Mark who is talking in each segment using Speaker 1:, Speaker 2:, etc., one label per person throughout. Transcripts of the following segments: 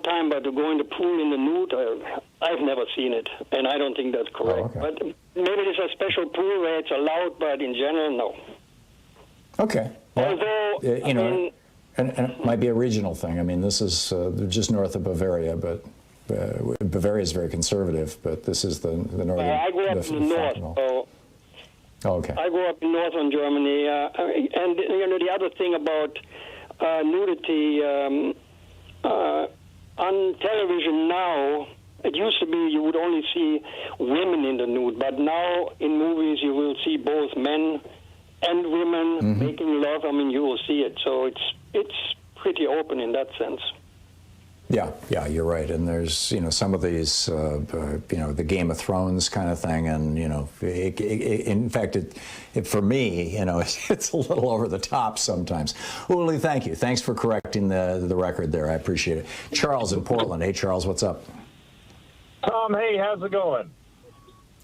Speaker 1: time, but to go in the pool in the nude, I've never seen it, and I don't think that's correct.
Speaker 2: Oh, okay.
Speaker 1: But maybe there's a special pool where it's allowed, but in general, no.
Speaker 2: Okay. Well,
Speaker 1: Although,
Speaker 2: you know, and it might be a regional thing. I mean, this is just north of Bavaria, but Bavaria is very conservative, but this is the northern.
Speaker 1: I grew up in the north, so
Speaker 2: okay.
Speaker 1: I grew up in northern Germany, and you know the other thing about nudity on television now. It used to be you would only see women in the nude, but now in movies you will see both men and women making love. I mean, you will see it, so it's pretty open in that sense.
Speaker 2: Yeah, you're right. And there's, you know, some of these, you know, the Game of Thrones kind of thing, and, you know, in fact, for me, you know, it's a little over the top sometimes. Uli, thank you. Thanks for correcting the record there. I appreciate it. Charles in Portland. Hey, Charles, what's up?
Speaker 3: Tom, hey, how's it going?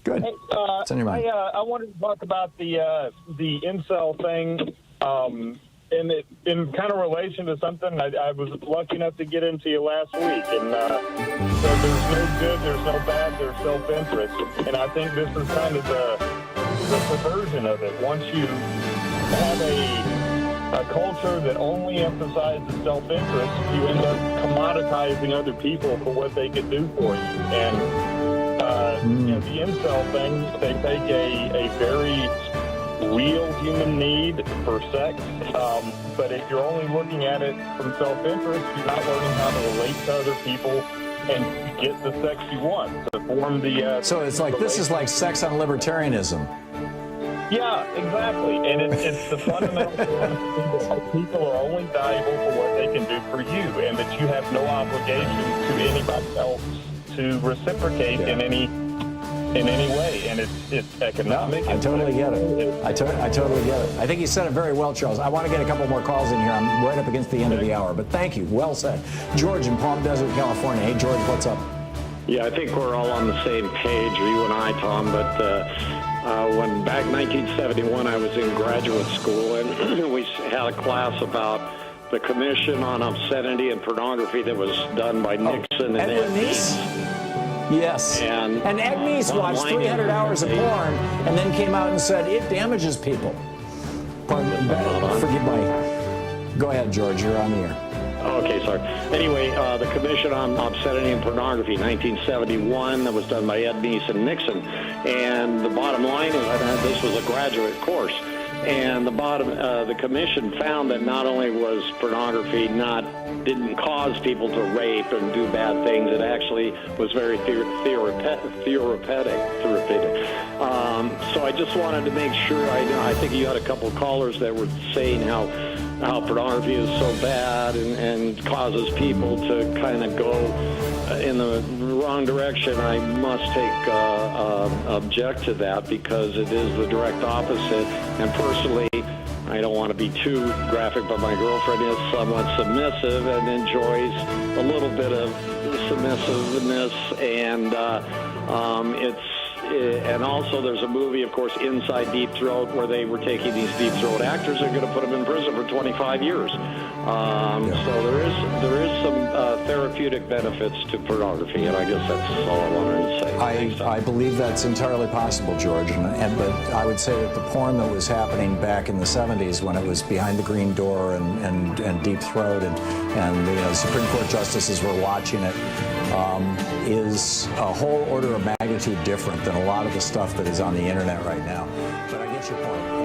Speaker 2: Good.
Speaker 3: Hey,
Speaker 2: What's on your mind?
Speaker 3: I wanted to talk about the incel thing. In kind of relation to something I was lucky enough to get into you last week. And so there's no good, there's no bad, there's self-interest. And I think this is kind of the perversion of it. Once you have a culture that only emphasizes self-interest, you end up commoditizing other people for what they can do for you. And you know, the incel thing, they take a very real human need for sex, but if you're only looking at it from self-interest, you're not learning how to relate to other people and get the sex you want to form the.
Speaker 2: So it's like this is like sex on libertarianism.
Speaker 3: Yeah, exactly, and it's the fundamental that people are only valuable for what they can do for you, and that you have no obligation to anybody else to reciprocate in any way, and it's economic.
Speaker 2: I totally get it. I totally get it. I think you said it very well, Charles. I want to get a couple more calls in here. I'm right up against the end of the hour, but thank you. Well said. George in Palm Desert, California. Hey, George, what's up?
Speaker 4: Yeah, I think we're all on the same page, you and I, Tom, but when back in 1971 I was in graduate school, and we had a class about the Commission on Obscenity and Pornography that was done by Nixon and
Speaker 2: Edwin Neese? Yes. And Ed Neese watched 300 hours of porn and then came out and said, it damages people. Pardon, forgive my... Go ahead, George, you're on the air.
Speaker 4: Okay, sorry. Anyway, the Commission on Obscenity and Pornography, 1971, that was done by Ed Neese and Nixon. And the bottom line is, this was a graduate course, and the commission found that not only was pornography didn't cause people to rape and do bad things, it actually was very therapeutic. So I just wanted to make sure, I think you had a couple of callers that were saying how pornography is so bad and causes people to kind of go in the wrong direction. I must object to that, because it is the direct opposite. And personally, I don't want to be too graphic, but my girlfriend is somewhat submissive and enjoys a little bit of submissiveness, and and also there's a movie, of course, Inside Deep Throat, where they were taking these Deep Throat actors and going to put them in prison for 25 years. So there is some therapeutic benefits to pornography, and I guess that's all I wanted to say.
Speaker 2: I believe that's entirely possible, George, but I would say that the porn that was happening back in the 70s, when it was Behind the Green Door and Deep Throat, and the Supreme Court justices were watching it, is a whole order of magnitude different than a lot of the stuff that is on the internet right now. But I get your point.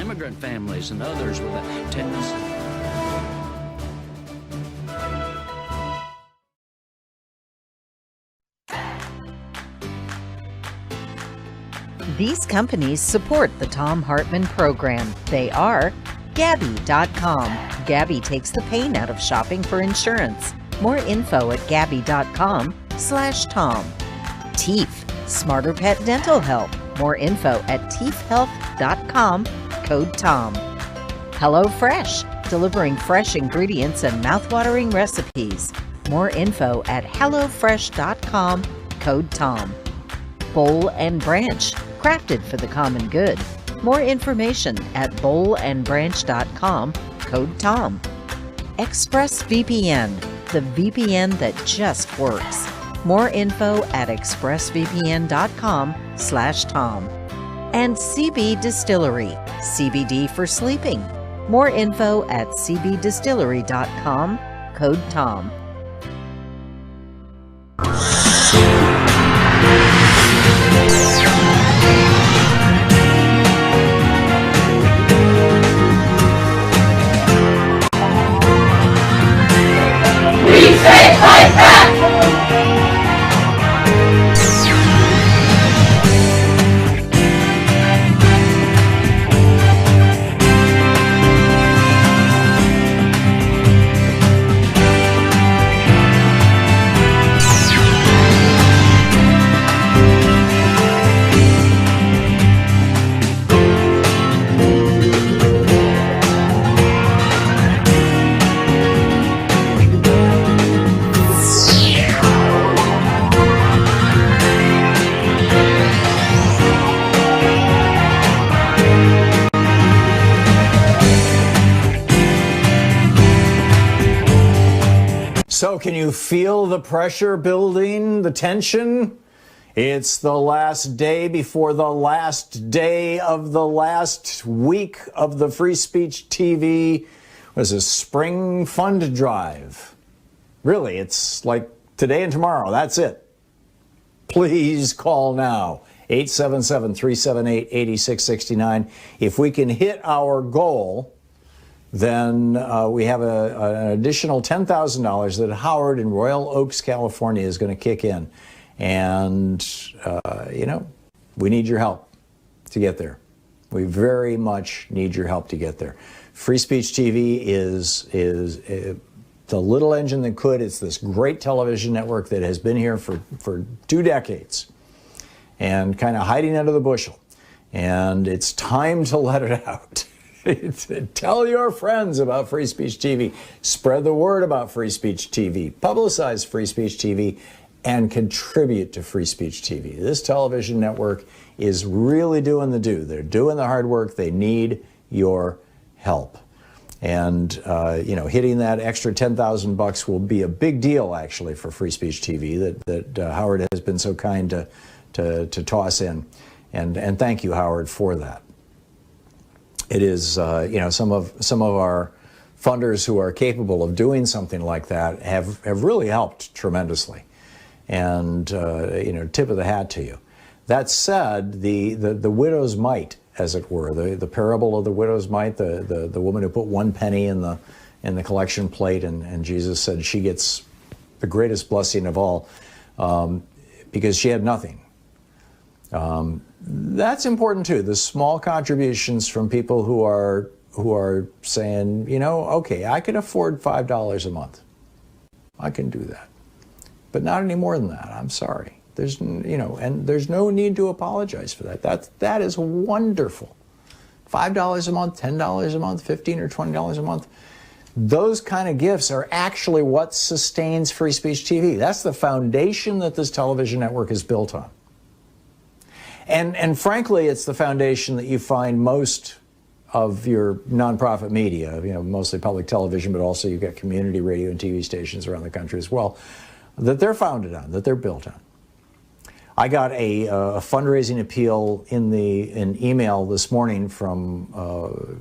Speaker 5: immigrant families and others with a tendency.
Speaker 6: These companies support the Thom Hartmann Program. They are Gabi.com. Gabi takes the pain out of shopping for insurance. More info at Gabi.com/Tom. Teef, Smarter Pet Dental Help. More info at teefhealth.com, code Tom. HelloFresh, delivering fresh ingredients and mouthwatering recipes. More info at hellofresh.com, code Tom. Bowl and Branch, crafted for the common good. More information at bowlandbranch.com, code Tom. ExpressVPN, the VPN that just works. More info at expressvpn.com/Tom. And CB Distillery, CBD for sleeping. More info at cbdistillery.com, code Tom.
Speaker 2: So can you feel the pressure building, the tension? It's the last day before the last day of the last week of the Free Speech TV, was a spring fund drive. Really, it's like today and tomorrow, that's it. Please call now, 877-378-8669. If we can hit our goal, then we have an additional $10,000 that Howard in Royal Oaks, California is going to kick in. And, we need your help to get there. We very much need your help to get there. Free Speech TV is the little engine that could. It's this great television network that has been here for 2 decades and kind of hiding under the bushel. And it's time to let it out. Tell your friends about Free Speech TV. Spread the word about Free Speech TV. Publicize Free Speech TV and contribute to Free Speech TV. This television network is really doing the do. They're doing the hard work. They need your help. And, hitting that extra $10,000 will be a big deal, actually, for Free Speech TV that Howard has been so kind to toss in. And thank you, Howard, for that. It is, some of our funders who are capable of doing something like that have really helped tremendously. And, tip of the hat to you. That said, the widow's mite, as it were, the parable of the widow's mite, the woman who put 1 penny in the collection plate, and Jesus said she gets the greatest blessing of all because she had nothing. That's important too. The small contributions from people who are saying, okay, I can afford $5 a month. I can do that, but not any more than that. I'm sorry. There's no need to apologize for that. That is wonderful. $5 a month, $10 a month, $15 or $20 a month. Those kind of gifts are actually what sustains Free Speech TV. That's the foundation that this television network is built on. And frankly, it's the foundation that you find most of your nonprofit media, mostly public television, but also you've got community radio and TV stations around the country as well, that they're founded on, that they're built on. I got a fundraising appeal in an email this morning from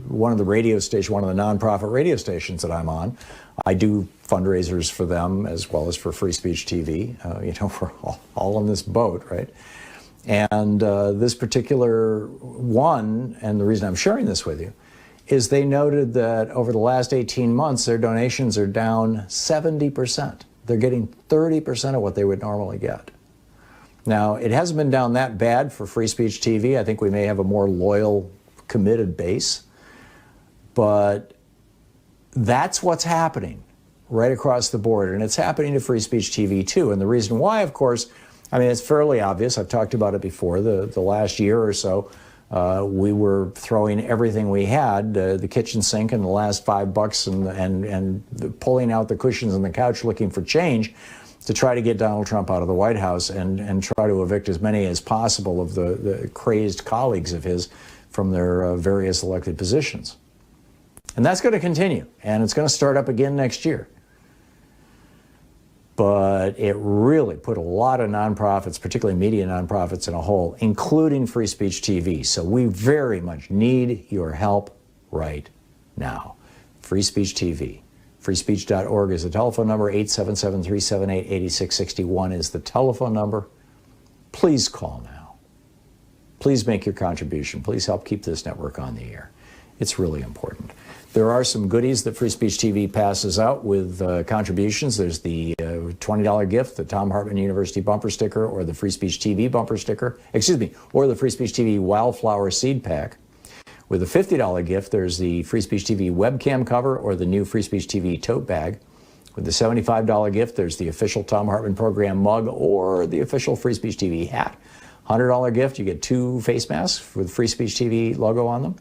Speaker 2: one of the nonprofit radio stations that I'm on. I do fundraisers for them as well as for Free Speech TV. We're all in this boat, right? And this particular one, and the reason I'm sharing this with you, is they noted that over the last 18 months, their donations are down 70%. They're getting 30% of what they would normally get. Now, it hasn't been down that bad for Free Speech TV. I think we may have a more loyal, committed base. But that's what's happening right across the board. And it's happening to Free Speech TV, too. And the reason why, of course, I mean, it's fairly obvious. I've talked about it before. The last year or so, we were throwing everything we had, the kitchen sink and the last $5 and pulling out the cushions on the couch looking for change to try to get Donald Trump out of the White House and try to evict as many as possible of the crazed colleagues of his from their various elected positions. And that's going to continue, and it's going to start up again next year. But it really put a lot of nonprofits, particularly media nonprofits, in a hole, including Free Speech TV. So we very much need your help right now. Free Speech TV. Freespeech.org is the telephone number. 877-378-8661 is the telephone number. Please call now. Please make your contribution. Please help keep this network on the air. It's really important. There are some goodies that Free Speech TV passes out with contributions. There's the $20 gift, the Thom Hartmann University bumper sticker, or the Free Speech TV bumper sticker, or the Free Speech TV Wildflower Seed Pack. With a $50 gift, there's the Free Speech TV webcam cover or the new Free Speech TV tote bag. With the $75 gift, there's the official Thom Hartmann Program mug or the official Free Speech TV hat. $100 gift, you get 2 face masks with Free Speech TV logo on them.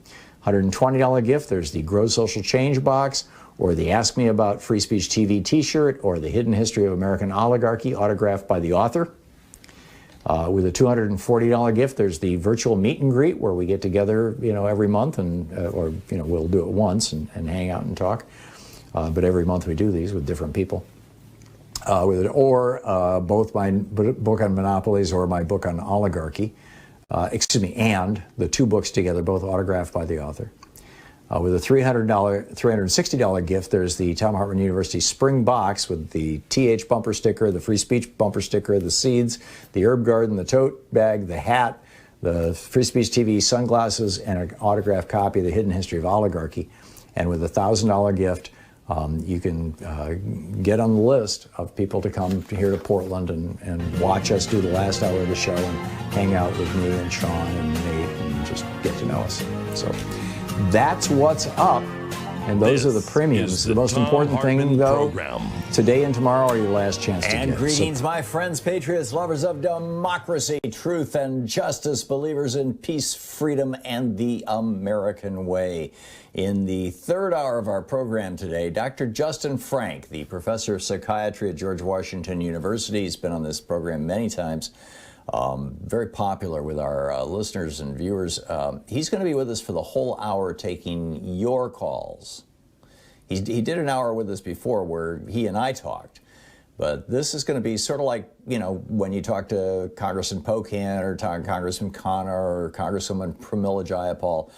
Speaker 2: $120 gift, there's the Grow Social Change box, or the Ask Me About Free Speech TV t-shirt, or the Hidden History of American Oligarchy autographed by the author. With a $240 gift, there's the virtual meet and greet, where we get together, every month, and we'll do it once and hang out and talk. But every month we do these with different people. Both my book on monopolies or my book on oligarchy. And the 2 books together, both autographed by the author. With a $360 gift, there's the Thom Hartmann University Spring Box with the TH bumper sticker, the Free Speech bumper sticker, the seeds, the herb garden, the tote bag, the hat, the Free Speech TV sunglasses, and an autographed copy of the Hidden History of Oligarchy. And with a $1,000 gift, you can get on the list of people to come here to Portland and watch us do the last hour of the show and hang out with me and Sean and Nate and just get to know us. So that's what's up. And those are the premiums. The most important thing, though, today and tomorrow are your last chance to
Speaker 7: And
Speaker 2: give.
Speaker 7: greetings, my friends, patriots, lovers of democracy, truth, and justice, believers in peace, freedom, and the American way. In the 3rd hour of our program today, Dr. Justin Frank, the professor of psychiatry at George Washington University, has been on this program many times. Very popular with our listeners and viewers. He's going to be with us for the whole hour taking your calls. He did an hour with us before where he and I talked. But this is going to be sort of like, when you talk to Congressman Pocan or Congressman Connor or Congresswoman Pramila Jayapal.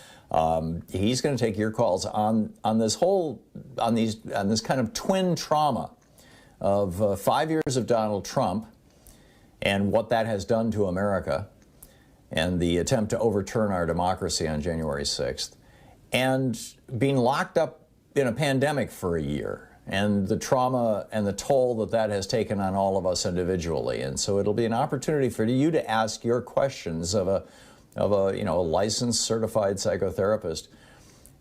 Speaker 7: He's going to take your calls on this kind of twin trauma of 5 years of Donald Trump and what that has done to America, and the attempt to overturn our democracy on January 6th, and being locked up in a pandemic for a year, and the trauma and the toll that has taken on all of us individually. And so it'll be an opportunity for you to ask your questions of a licensed, certified psychotherapist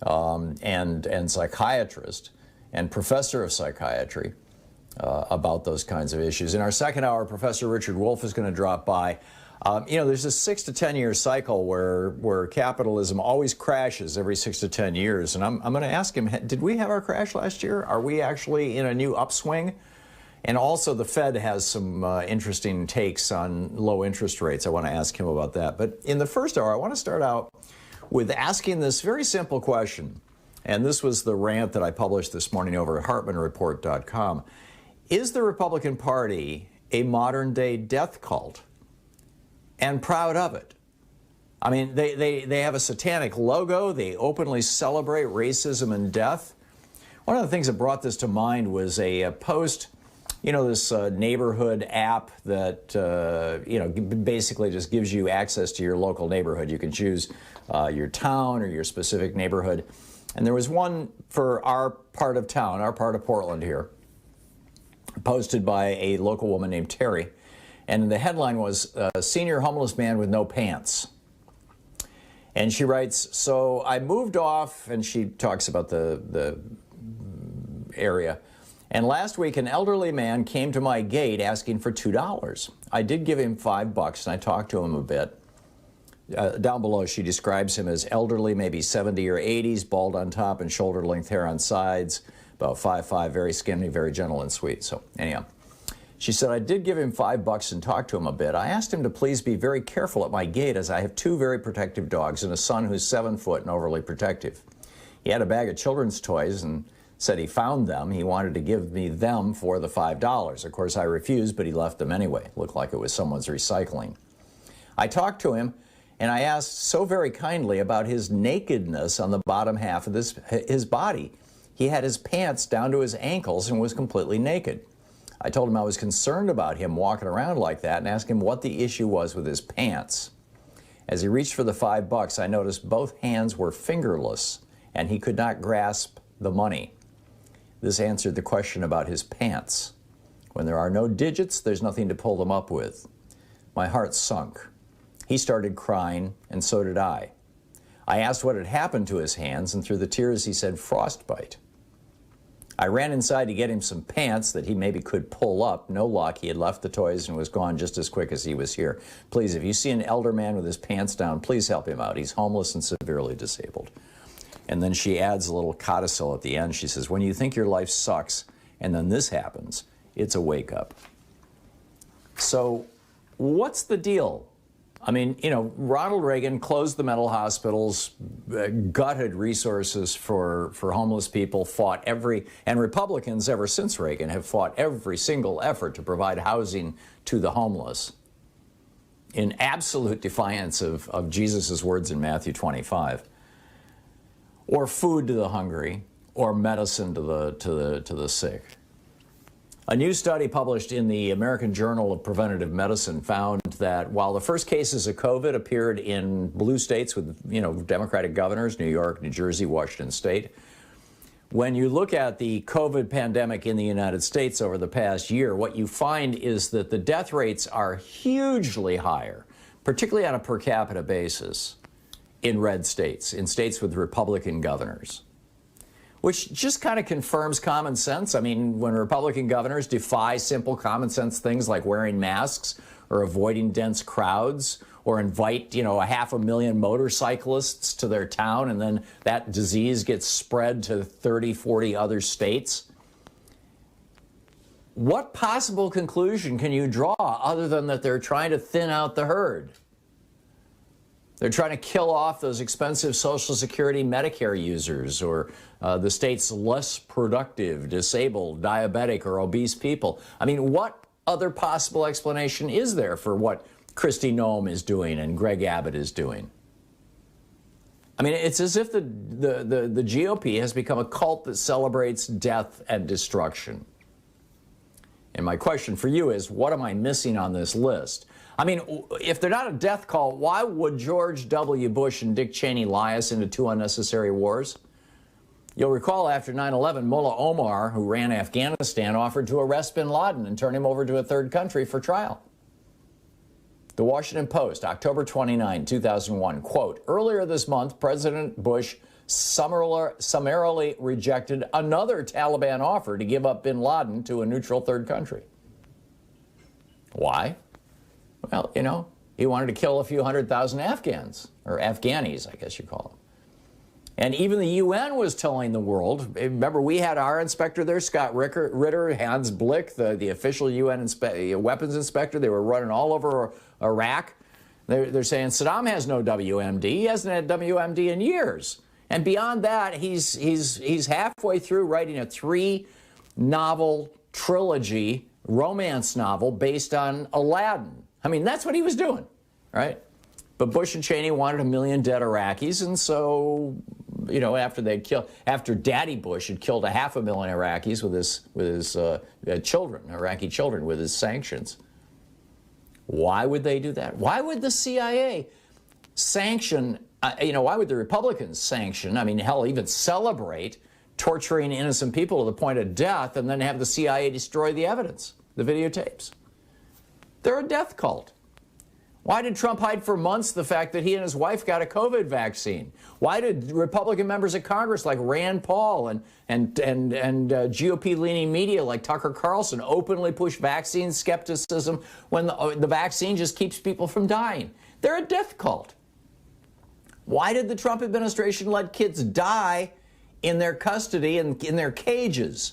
Speaker 7: and psychiatrist and professor of psychiatry about those kinds of issues. In our 2nd hour, Professor Richard Wolff is going to drop by. There's a 6 to 10 year cycle where capitalism always crashes every 6 to 10 years. And I'm going to ask him, did we have our crash last year? Are we actually in a new upswing? And also the Fed has some interesting takes on low interest rates. I want to ask him about that. But in the 1st hour, I want to start out with asking this very simple question. And this was the rant that I published this morning over at HartmannReport.com. Is the Republican Party a modern-day death cult? And proud of it. I mean, they have a satanic logo. They openly celebrate racism and death. One of the things that brought this to mind was a post you know, this neighborhood app that, you know, basically just gives you access to your local neighborhood. You can choose your town or your specific neighborhood. And there was one for our part of town, our part of Portland here, posted by a local woman named Terry. And the headline was, Senior Homeless Man with No Pants. And she writes, so I moved off, and she talks about the area. And last week, an elderly man came to my gate asking for $2. I did give him $5, and I talked to him a bit. Down below, she describes him as elderly, maybe 70 or 80s, bald on top and shoulder-length hair on sides, about 5'5", very skinny, very gentle and sweet. So anyhow, she said, I did give him $5 and talked to him a bit. I asked him to please be very careful at my gate as I have 2 very protective dogs and a son who's 7 foot and overly protective. He had a bag of children's toys and said he found them. He wanted to give me them for the $5. Of course, I refused, but he left them anyway. Looked like it was someone's recycling. I talked to him, and I asked so very kindly about his nakedness on the bottom half of his body. He had his pants down to his ankles and was completely naked. I told him I was concerned about him walking around like that and asked him what the issue was with his pants. As he reached for the $5, I noticed both hands were fingerless and he could not grasp the money. This answered the question about his pants. When there are no digits, there's nothing to pull them up with. My heart sunk. He started crying, and so did I. I asked what had happened to his hands, and through the tears he said frostbite. I ran inside to get him some pants that he maybe could pull up. No luck. He had left the toys and was gone just as quick as he was here. Please, if you see an elder man with his pants down, please help him out. He's homeless and severely disabled. And then she adds a little codicil at the end. She says, when you think your life sucks and then this happens, it's a wake up. So what's the deal? I mean, you know, Ronald Reagan closed the mental hospitals, gutted resources for homeless people, fought and Republicans ever since Reagan have fought every single effort to provide housing to the homeless in absolute defiance of Jesus' words in Matthew 25, or food to the hungry, or medicine to the sick. A new study published in the American Journal of Preventive Medicine found that while the first cases of COVID appeared in blue states with, you know, Democratic governors, New York, New Jersey, Washington State, when you look at the COVID pandemic in the United States over the past year, what you find is that the death rates are hugely higher, particularly on a per capita basis, in red states, in states with Republican governors. Which just kind of confirms common sense. I mean, when Republican governors defy simple common sense things like wearing masks or avoiding dense crowds or invite, you know, 500,000 motorcyclists to their town and then that disease gets spread to 30, 40 other states, what possible conclusion can you draw other than that they're trying to thin out the herd? They're trying to kill off those expensive Social Security Medicare users or the state's less productive, disabled, diabetic, or obese people. I mean, what other possible explanation is there for what Kristi Noem is doing and Greg Abbott is doing? I mean, it's as if the GOP has become a cult that celebrates death and destruction. And my question for you is, what am I missing on this list? I mean, if they're not a death cult, why would George W. Bush and Dick Cheney lie us into 2 unnecessary wars? You'll recall after 9/11, Mullah Omar, who ran Afghanistan, offered to arrest bin Laden and turn him over to a third country for trial. The Washington Post, October 29, 2001, quote, earlier this month, President Bush summarily rejected another Taliban offer to give up bin Laden to a neutral third country. Why? Well, you know, he wanted to kill a few 100,000 Afghans, or Afghanis, I guess you call them. And even the UN was telling the world, remember we had our inspector there, Scott Ritter, Hans Blick, the official UN weapons inspector. They were running all over Iraq. They're saying Saddam has no WMD. He hasn't had WMD in years. And beyond that, he's halfway through writing a 3-novel trilogy, romance novel based on Aladdin. I mean, that's what he was doing, right? But Bush and Cheney wanted 1 million dead Iraqis, and so you know, after Daddy Bush had killed 500,000 Iraqis with his children, Iraqi children, with his sanctions. Why would they do that? Why would the CIA sanction, why would the Republicans sanction, I mean, hell, even celebrate torturing innocent people to the point of death and then have the CIA destroy the evidence, the videotapes? They're a death cult. Why did Trump hide for months the fact that he and his wife got a COVID vaccine? Why did Republican members of Congress like Rand Paul and GOP-leaning media like Tucker Carlson openly push vaccine skepticism when the vaccine just keeps people from dying? They're a death cult. Why did the Trump administration let kids die in their custody and in their cages?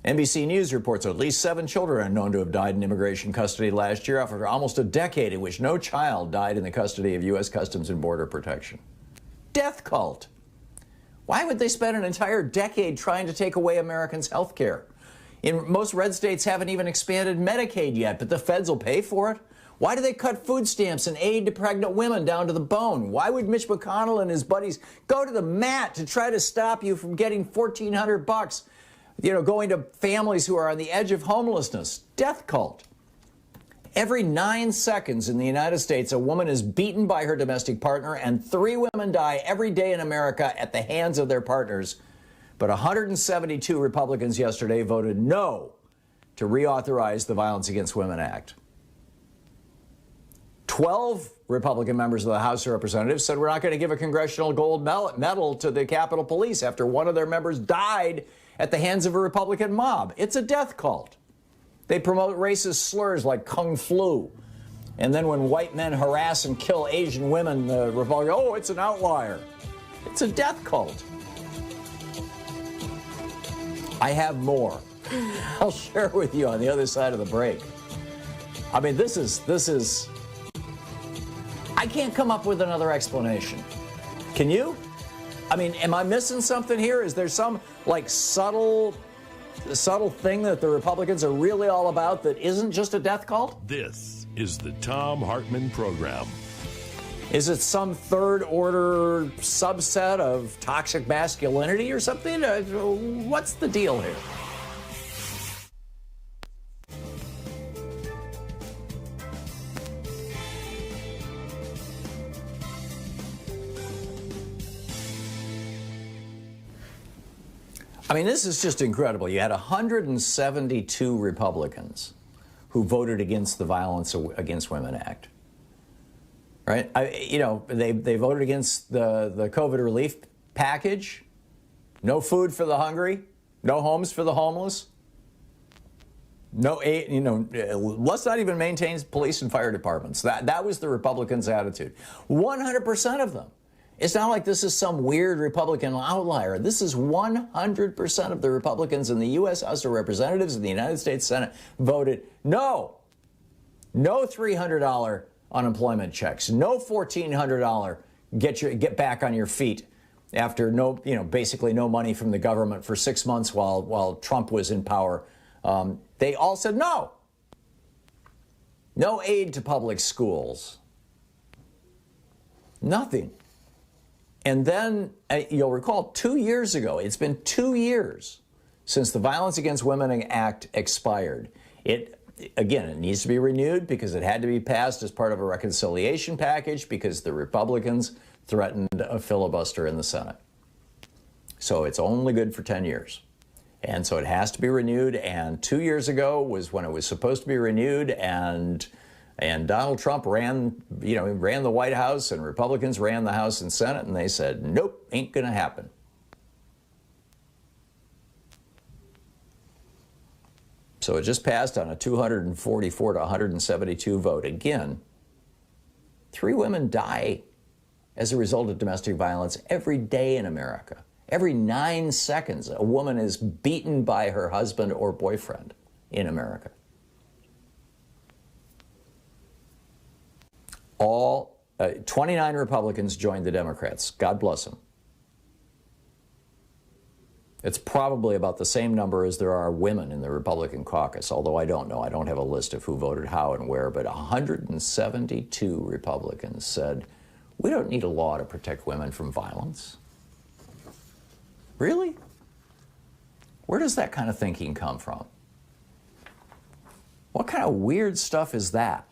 Speaker 7: NBC News reports at least 7 children are known to have died in immigration custody last year after almost a decade in which no child died in the custody of U.S. Customs and Border Protection. Death cult. Why would they spend an entire decade trying to take away Americans' health care? Most red states haven't even expanded Medicaid yet, but the feds will pay for it. Why do they cut food stamps and aid to pregnant women down to the bone? Why would Mitch McConnell and his buddies go to the mat to try to stop you from getting $1,400? Going to families who are on the edge of homelessness. Death cult. Every 9 seconds in the United States, a woman is beaten by her domestic partner, and 3 women die every day in America at the hands of their partners. But 172 Republicans yesterday voted no to reauthorize the Violence Against Women Act. 12 Republican members of the House of Representatives said we're not going to give a congressional gold medal to the Capitol Police after one of their members died at the hands of a Republican mob. It's a death cult. They promote racist slurs like Kung Flu. And then when white men harass and kill Asian women, the Republicans, oh, it's an outlier. It's a death cult. I have more. I'll share with you on the other side of the break. I mean, this is, I can't come up with another explanation. Can you? I mean, am I missing something here? Is there some subtle thing that the Republicans are really all about that isn't just a death cult?
Speaker 8: This is the Thom Hartmann Program.
Speaker 7: Is it some third order subset of toxic masculinity or something? What's the deal here? I mean, this is just incredible. You had 172 Republicans who voted against the Violence Against Women Act, right? They voted against the COVID relief package, no food for the hungry, no homes for the homeless, no aid, let's not even maintain police and fire departments. That was the Republicans' attitude. 100% of them. It's not like this is some weird Republican outlier. This is 100% of the Republicans in the U.S. House of Representatives and the United States Senate voted no. No $300 unemployment checks. No $1,400 get back on your feet after basically no money from the government for 6 months while Trump was in power. They all said no. No aid to public schools. Nothing. And then you'll recall 2 years ago, it's been 2 years since the Violence Against Women Act expired. It needs to be renewed because it had to be passed as part of a reconciliation package because the Republicans threatened a filibuster in the Senate. So it's only good for 10 years. And so it has to be renewed. And 2 years ago was when it was supposed to be renewed, and Donald Trump ran the White House, and Republicans ran the House and Senate, and they said, nope, ain't gonna happen. So it just passed on a 244 to 172 vote. Again, 3 women die as a result of domestic violence every day in America. Every 9 seconds, a woman is beaten by her husband or boyfriend in America. 29 Republicans joined the Democrats. God bless them. It's probably about the same number as there are women in the Republican caucus, although I don't know. I don't have a list of who voted how and where, but 172 Republicans said, we don't need a law to protect women from violence. Really? Where does that kind of thinking come from? What kind of weird stuff is that?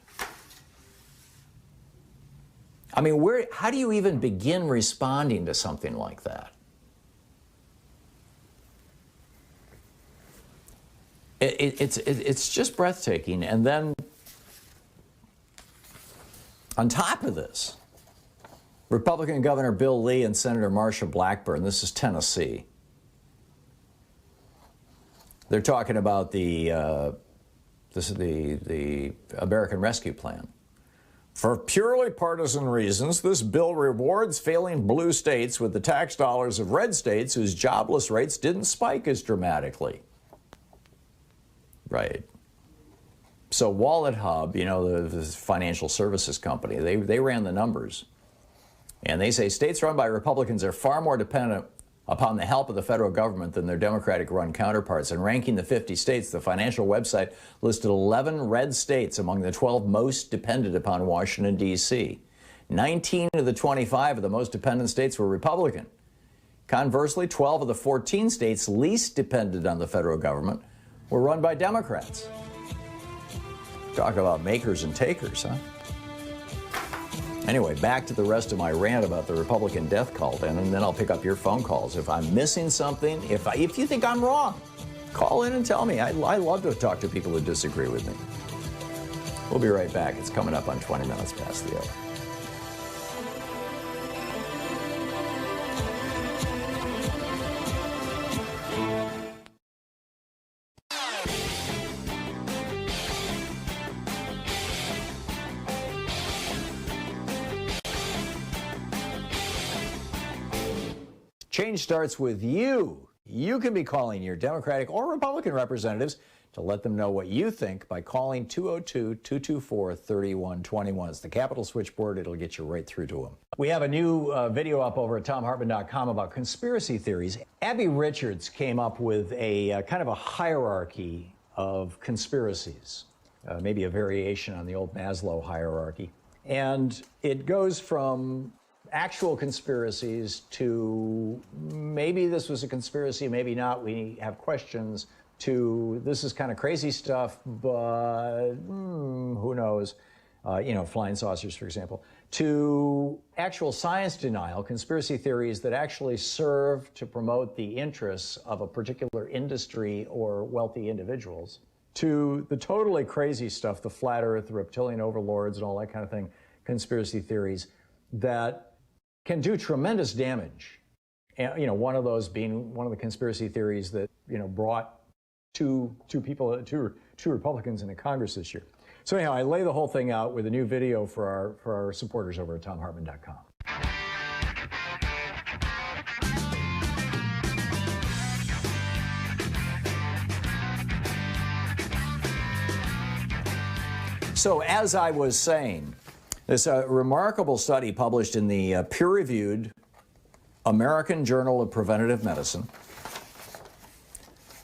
Speaker 7: I mean, how do you even begin responding to something like that? It's just breathtaking. And then on top of this, Republican Governor Bill Lee and Senator Marsha Blackburn, this is Tennessee, they're talking about the American Rescue Plan. For purely partisan reasons, this bill rewards failing blue states with the tax dollars of red states whose jobless rates didn't spike as dramatically. Right. So Wallet Hub, you know, the financial services company, they ran the numbers. And they say states run by Republicans are far more dependent upon the help of the federal government than their Democratic-run counterparts. And ranking the 50 states, the financial website listed 11 red states among the 12 most dependent upon Washington, D.C. 19 of the 25 of the most dependent states were Republican. Conversely, 12 of the 14 states least dependent on the federal government were run by Democrats. Talk about makers and takers, huh? Anyway, back to the rest of my rant about the Republican death cult, and then I'll pick up your phone calls. If I'm missing something, if you think I'm wrong, call in and tell me. I love to talk to people who disagree with me. We'll be right back. It's coming up on 20 minutes past the hour. Change starts with you. You can be calling your Democratic or Republican representatives to let them know what you think by calling 202-224-3121. It's the Capitol switchboard. It'll get you right through to them. We have a new video up over at thomhartmann.com about conspiracy theories. Abby Richards came up with a kind of a hierarchy of conspiracies, maybe a variation on the old Maslow hierarchy. And it goes from actual conspiracies to maybe this was a conspiracy, maybe not, we have questions, to this is kind of crazy stuff, but who knows, you know, flying saucers, for example, to actual science denial, conspiracy theories that actually serve to promote the interests of a particular industry or wealthy individuals, to the totally crazy stuff, the flat earth, the reptilian overlords and all that kind of thing, conspiracy theories that can do tremendous damage. And, you know, one of those being one of the conspiracy theories that, you know, brought two Republicans into Congress this year. So anyhow, I lay the whole thing out with a new video for our supporters over at thomhartmann.com. So as I was saying, there's a remarkable study published in the peer-reviewed American Journal of Preventive Medicine.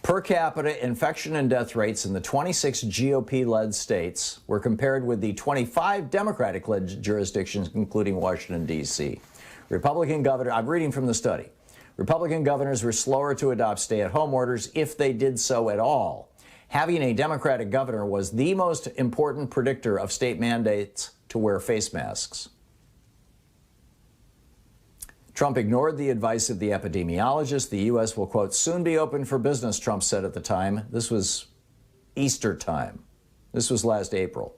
Speaker 7: Per capita infection and death rates in the 26 GOP-led states were compared with the 25 Democratic-led jurisdictions, including Washington, D.C. Republican governor, I'm reading from the study, Republican governors were slower to adopt stay-at-home orders if they did so at all. Having a Democratic governor was the most important predictor of state mandates to wear face masks. Trump ignored the advice of the epidemiologist. The U.S. will, quote, soon be open for business, Trump said at the time. This was Easter time. This was last April.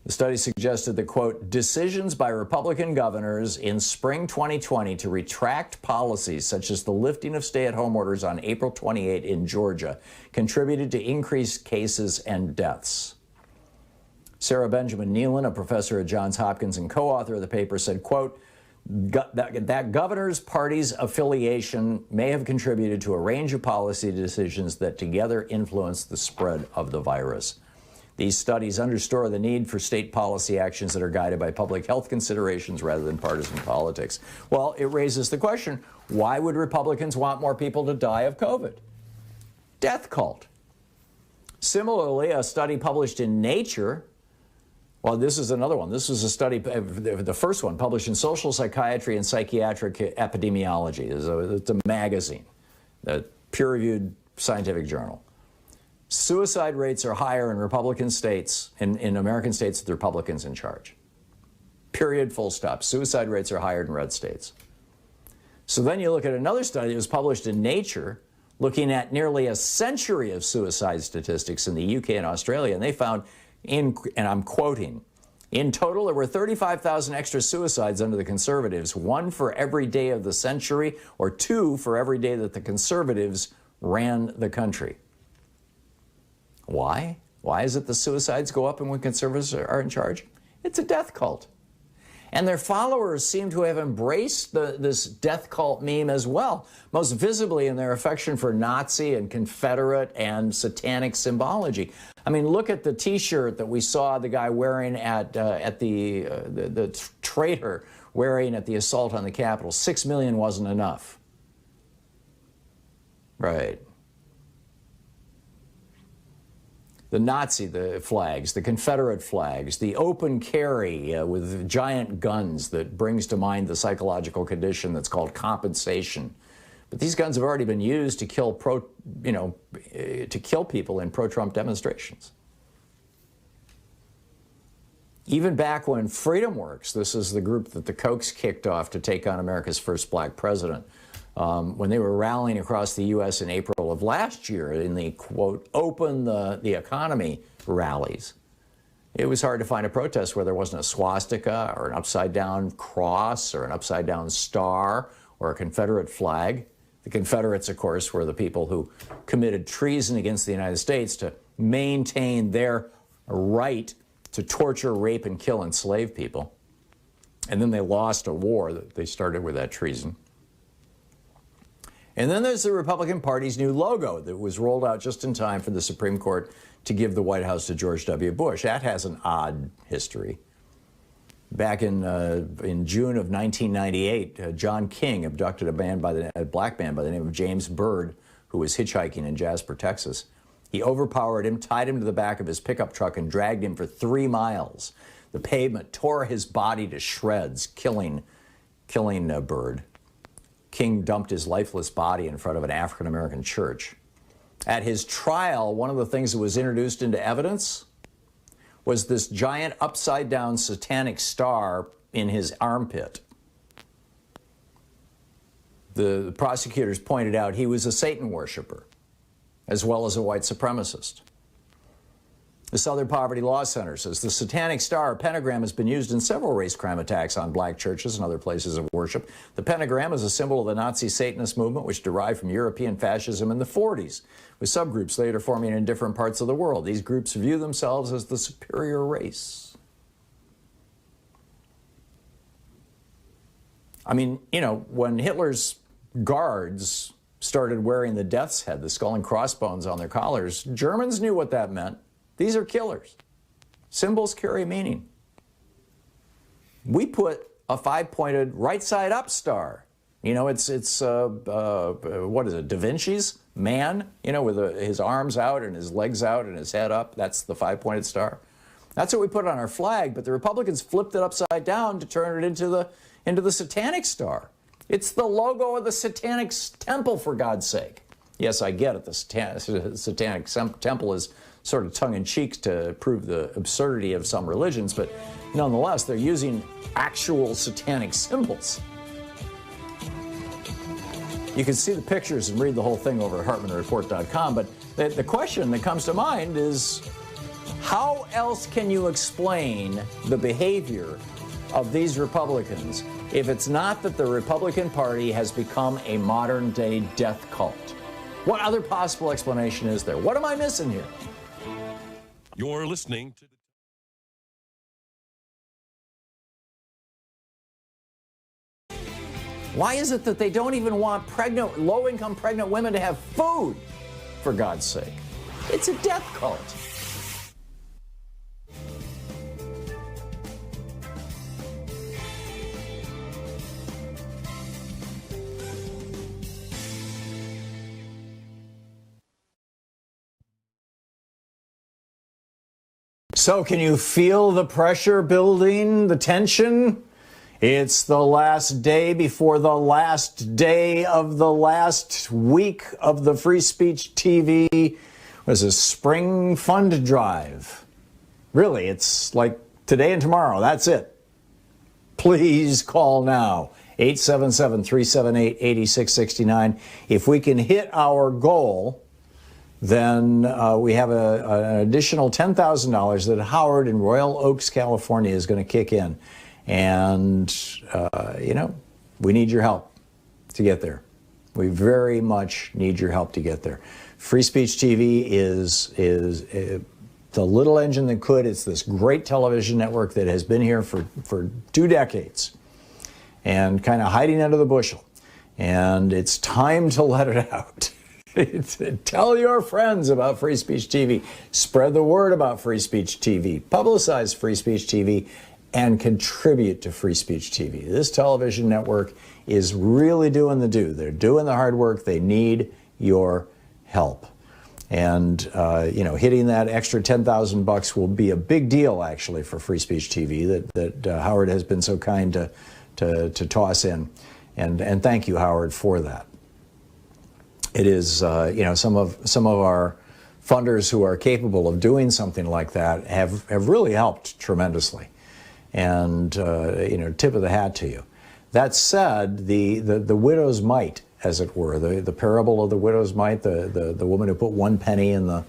Speaker 7: The study suggested that, quote, decisions by Republican governors in spring 2020 to retract policies such as the lifting of stay-at-home orders on April 28 in Georgia contributed to increased cases and deaths. Sarah Benjamin Nealon, a professor at Johns Hopkins and co-author of the paper, said, quote, that governor's party's affiliation may have contributed to a range of policy decisions that together influenced the spread of the virus. These studies underscore the need for state policy actions that are guided by public health considerations rather than partisan politics. Well, it raises the question, why would Republicans want more people to die of COVID? Death cult. Similarly, a study published in Nature Well, this is another one. This was a study, the first one, published in Social Psychiatry and Psychiatric Epidemiology. It's a magazine, a peer-reviewed scientific journal. Suicide rates are higher in Republican states, in American states with Republicans in charge. Period, full stop. Suicide rates are higher in red states. So then you look at another study that was published in Nature, looking at nearly a century of suicide statistics in the UK and Australia, and they found, and I'm quoting, in total there were 35,000 extra suicides under the Conservatives, 1 for every day of the century, or 2 for every day that the Conservatives ran the country. Why? Why is it the suicides go up when Conservatives are in charge? It's a death cult. And their followers seem to have embraced this death cult meme as well, most visibly in their affection for Nazi and Confederate and satanic symbology. I mean, look at the T-shirt that we saw the guy wearing at the traitor wearing at the assault on the Capitol. 6 million wasn't enough. Right. The Nazi flags, the Confederate flags, the open carry with giant guns that brings to mind the psychological condition that's called compensation. But these guns have already been used to kill people in pro-Trump demonstrations. Even back when Freedom Works, this is the group that the Kochs kicked off to take on America's first black president, when they were rallying across the U.S. in April of last year in the, quote, open the economy rallies, it was hard to find a protest where there wasn't a swastika or an upside-down cross or an upside-down star or a Confederate flag. The Confederates, of course, were the people who committed treason against the United States to maintain their right to torture, rape, and kill enslaved people. And then they lost a war that they started with that treason. And then there's the Republican Party's new logo that was rolled out just in time for the Supreme Court to give the White House to George W. Bush. That has an odd history. Back in June of 1998, John King abducted a black man by the name of James Byrd, who was hitchhiking in Jasper, Texas. He overpowered him, tied him to the back of his pickup truck, and dragged him for 3 miles. The pavement tore his body to shreds, killing Byrd. King dumped his lifeless body in front of an African-American church. At his trial, one of the things that was introduced into evidence was this giant upside-down satanic star in his armpit. The prosecutors pointed out he was a Satan worshiper, as well as a white supremacist. The Southern Poverty Law Center says the satanic star, pentagram, has been used in several race crime attacks on black churches and other places of worship. The pentagram is a symbol of the Nazi Satanist movement, which derived from European fascism in the 40s, with subgroups later forming in different parts of the world. These groups view themselves as the superior race. I mean, you know, when Hitler's guards started wearing the death's head, the skull and crossbones on their collars, Germans knew what that meant. These are killers. Symbols carry meaning. We put a 5-pointed right-side-up star. You know, it's what is it, Da Vinci's man? You know, with his arms out and his legs out and his head up. That's the 5-pointed star. That's what we put on our flag, but the Republicans flipped it upside down to turn it into the satanic star. It's the logo of the satanic temple, for God's sake. Yes, I get it. The satanic temple is sort of tongue-in-cheek to prove the absurdity of some religions, but nonetheless, they're using actual satanic symbols. You can see the pictures and read the whole thing over at HartmannReport.com, but the question that comes to mind is, how else can you explain the behavior of these Republicans if it's not that the Republican Party has become a modern-day death cult? What other possible explanation is there? What am I missing here?
Speaker 8: You're listening to
Speaker 7: Why is it that they don't even want low-income pregnant women to have food, for God's sake? It's a death cult. So can you feel the pressure building, the tension? It's the last day before the last day of the last week of the Free Speech TV was a spring fund drive. Really, it's like today and tomorrow. That's it. Please call now. 877-378-8669. If we can hit our goal, then we have an additional $10,000 that Howard in Royal Oaks, California is going to kick in. And, we need your help to get there. We very much need your help to get there. Free Speech TV is the little engine that could. It's this great television network that has been here for 2 decades and kind of hiding under the bushel. And it's time to let it out. Tell your friends about Free Speech TV. Spread the word about Free Speech TV. Publicize Free Speech TV and contribute to Free Speech TV. This television network is really doing the do. They're doing the hard work. They need your help. And, hitting that extra $10,000 will be a big deal, actually, for Free Speech TV that Howard has been so kind to toss in. And thank you, Howard, for that. It is, some of our funders who are capable of doing something like that have really helped tremendously. And, tip of the hat to you. That said, the widow's mite, as it were, the parable of the widow's mite, the woman who put 1 penny in the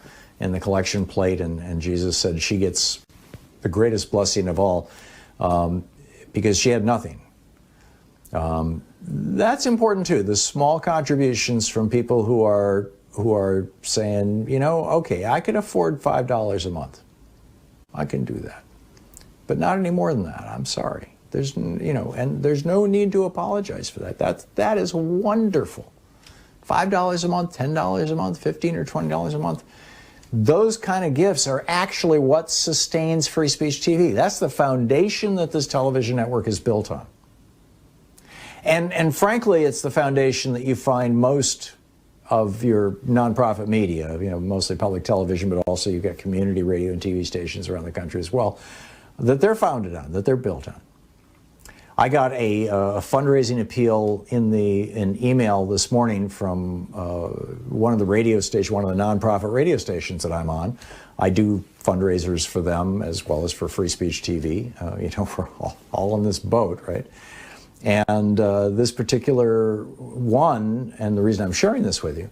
Speaker 7: collection plate, and Jesus said she gets the greatest blessing of all because she had nothing. That's important too. The small contributions from people who are saying, okay, I can afford $5 a month. I can do that, but not any more than that. I'm sorry. There's and there's no need to apologize for that. That is wonderful. $5 a month, $10 a month, $15 or $20 a month. Those kind of gifts are actually what sustains Free Speech TV. That's the foundation that this television network is built on. And frankly, it's the foundation that you find most of your nonprofit media, mostly public television, but also you've got community radio and TV stations around the country as well, that they're founded on, that they're built on. I got a fundraising appeal in email this morning from one of the radio stations, one of the nonprofit radio stations that I'm on. I do fundraisers for them as well as for Free Speech TV. We're all in this boat, right? And this particular one, and the reason I'm sharing this with you,